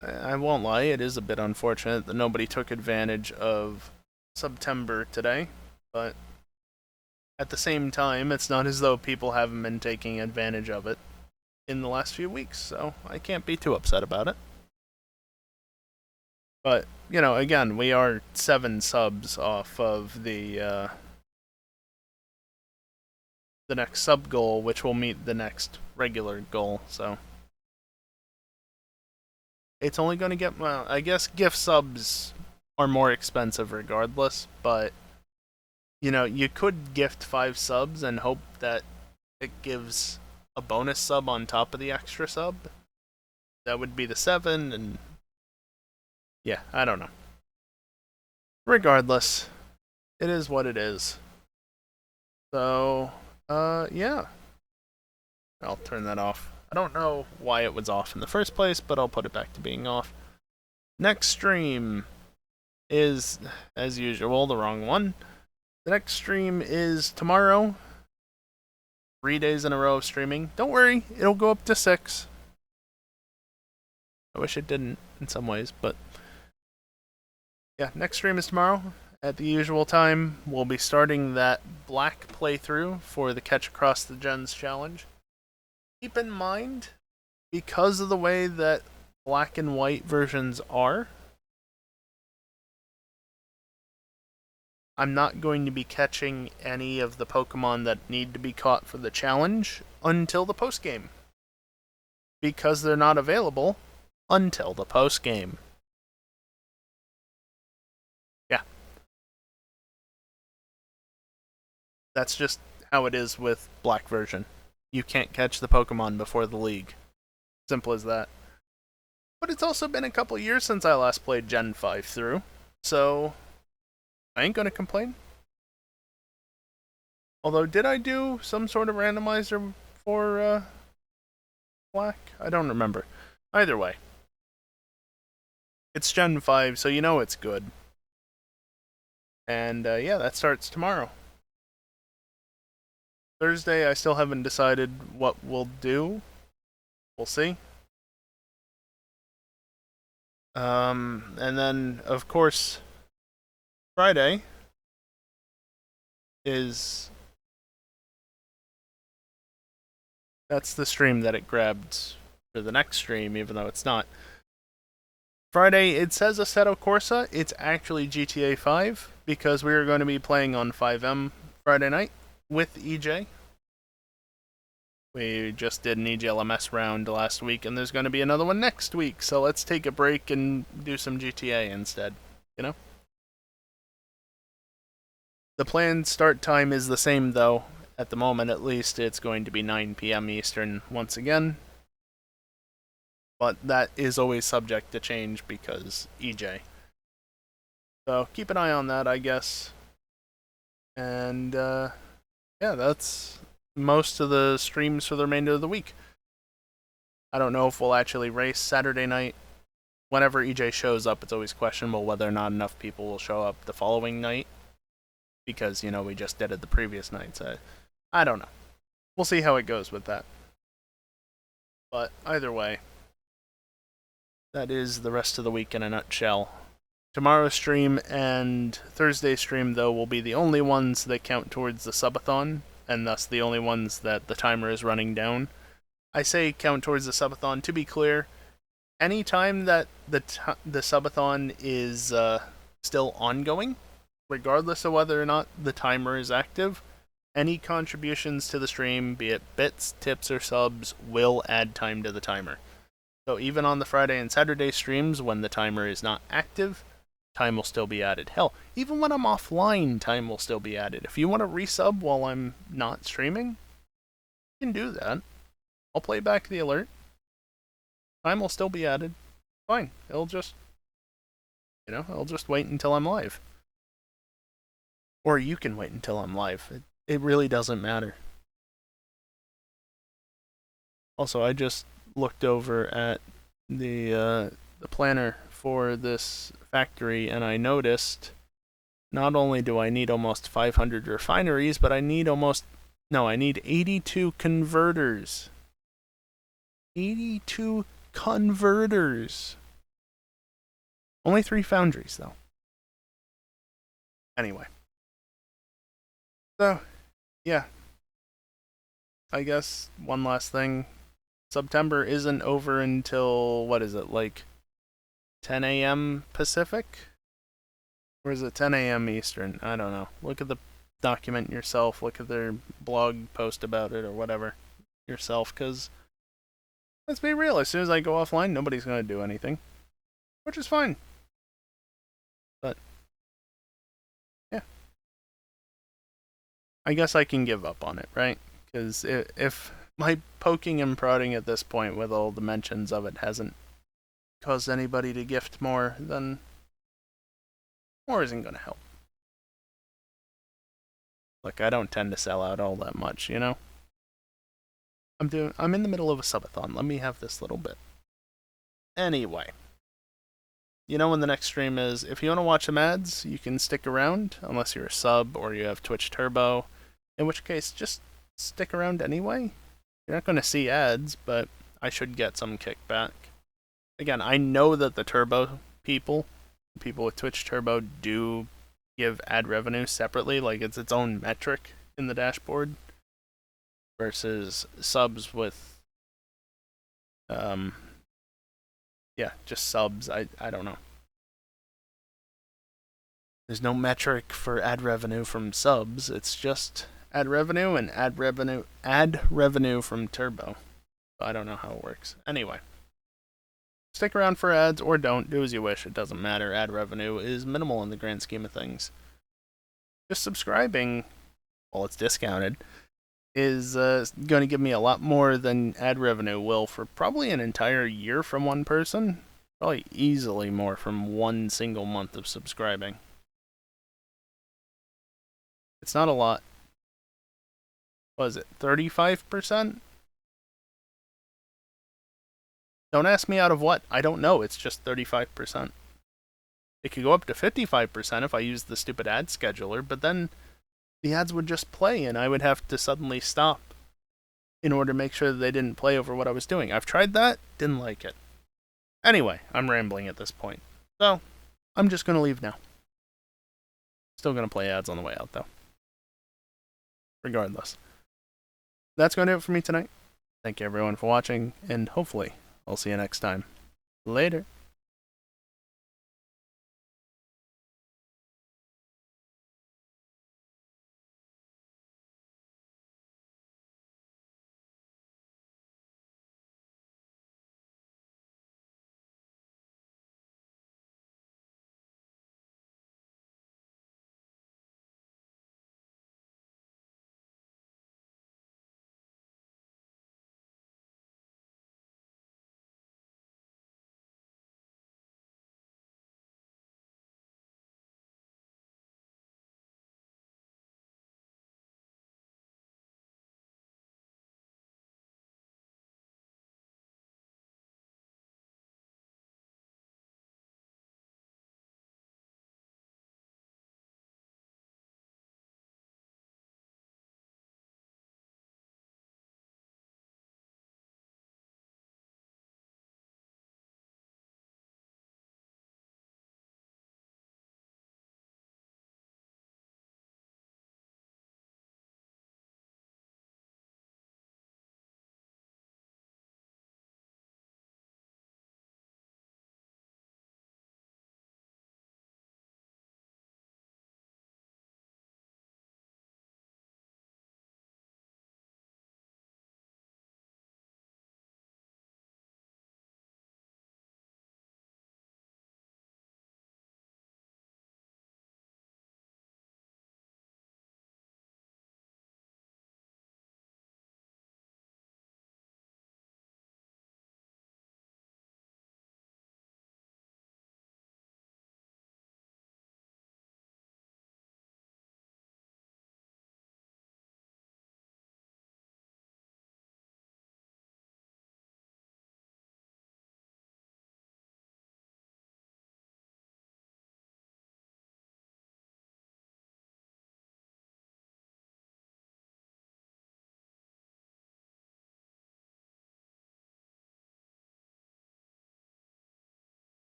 I won't lie, it is a bit unfortunate that nobody took advantage of September today, but at the same time, it's not as though people haven't been taking advantage of it in the last few weeks, so I can't be too upset about it. But, you know, again, we are 7 subs off of the next sub goal, which will meet the next regular goal, so it's only going to get, well, I guess gift subs are more expensive regardless, but, you know, you could gift 5 subs and hope that it gives a bonus sub on top of the extra sub. That would be the 7, and yeah, I don't know. Regardless, it is what it is. So, yeah. I'll turn that off. I don't know why it was off in the first place, but I'll put it back to being off. Next stream is, as usual, the wrong one. The next stream is tomorrow. 3 days in a row of streaming. Don't worry, it'll go up to 6. I wish it didn't in some ways, but yeah, next stream is tomorrow at the usual time. We'll be starting that black playthrough for the Catch Across the Gens challenge. Keep in mind, because of the way that black and white versions are, I'm not going to be catching any of the Pokemon that need to be caught for the challenge until the post-game. Because they're not available, until the post game. Yeah. That's just how it is with Black version. You can't catch the Pokemon before the league. Simple as that. But it's also been a couple years since I last played Gen 5 through, so I ain't gonna complain. Although, did I do some sort of randomizer for Black? I don't remember. Either way, it's Gen 5, so you know it's good. And yeah, that starts tomorrow. Thursday, I still haven't decided what we'll do. We'll see. And then, of course, Friday is... That's the stream that it grabbed for the next stream, even though it's not. Friday, it says Assetto Corsa. It's actually GTA 5, because we are going to be playing on 5M Friday night with EJ. We just did an EGLMS round last week, and there's going to be another one next week, so let's take a break and do some GTA instead, you know? The planned start time is the same, though. At the moment, at least, it's going to be 9 p.m. Eastern once again. But that is always subject to change because EJ. So keep an eye on that, I guess. And yeah, that's most of the streams for the remainder of the week. I don't know if we'll actually race Saturday night. Whenever EJ shows up, it's always questionable whether or not enough people will show up the following night. Because, you know, we just did it the previous night, so I don't know. We'll see how it goes with that. But either way, that is the rest of the week in a nutshell. Tomorrow's stream and Thursday's stream, though, will be the only ones that count towards the subathon, and thus the only ones that the timer is running down. I say count towards the subathon. To be clear, any time that the subathon is still ongoing, regardless of whether or not the timer is active, any contributions to the stream, be it bits, tips, or subs, will add time to the timer. So even on the Friday and Saturday streams, when the timer is not active, time will still be added. Hell, even when I'm offline, time will still be added. If you want to resub while I'm not streaming, you can do that. I'll play back the alert. Time will still be added. Fine. It'll just, I'll just wait until I'm live. Or you can wait until I'm live. It really doesn't matter. Also, I just looked over at the planner for this factory, and I noticed not only do I need almost 500 refineries, but I need 82 converters. 82 converters. Only 3 foundries, though. Anyway. So, yeah. I guess one last thing. September isn't over until, what is it, like 10 a.m. Pacific? Or is it 10 a.m. Eastern? I don't know. Look at the document yourself. Look at their blog post about it or whatever yourself, because let's be real, as soon as I go offline, nobody's going to do anything. Which is fine. But, yeah. I guess I can give up on it, right? Because if my poking and prodding at this point with all the mentions of it hasn't caused anybody to gift more, then more isn't going to help. Look, I don't tend to sell out all that much, you know? I'm in the middle of a subathon. Let me have this little bit. Anyway. You know when the next stream is. If you want to watch some ads, you can stick around, unless you're a sub or you have Twitch Turbo. In which case, just stick around anyway. You're not going to see ads, but I should get some kickback. Again, I know that the Turbo people with Twitch Turbo, do give ad revenue separately, like it's its own metric in the dashboard, versus subs with, just subs. I don't know. There's no metric for ad revenue from subs. It's just ad revenue and ad revenue from Turbo. I don't know how it works. Anyway. stick around for ads or don't. Do as you wish. It doesn't matter. Ad revenue is minimal in the grand scheme of things. Just subscribing, while it's discounted, is going to give me a lot more than ad revenue will for probably an entire year from one person. Probably easily more from one single month of subscribing. It's not a lot. What is it, 35%? Don't ask me out of what. I don't know. It's just 35%. It could go up to 55% if I use the stupid ad scheduler, but then the ads would just play and I would have to suddenly stop in order to make sure that they didn't play over what I was doing. I've tried that, didn't like it. Anyway, I'm rambling at this point. So, I'm just going to leave now. Still going to play ads on the way out, though. Regardless. That's going to do it for me tonight. Thank you everyone for watching, and hopefully I'll see you next time. Later.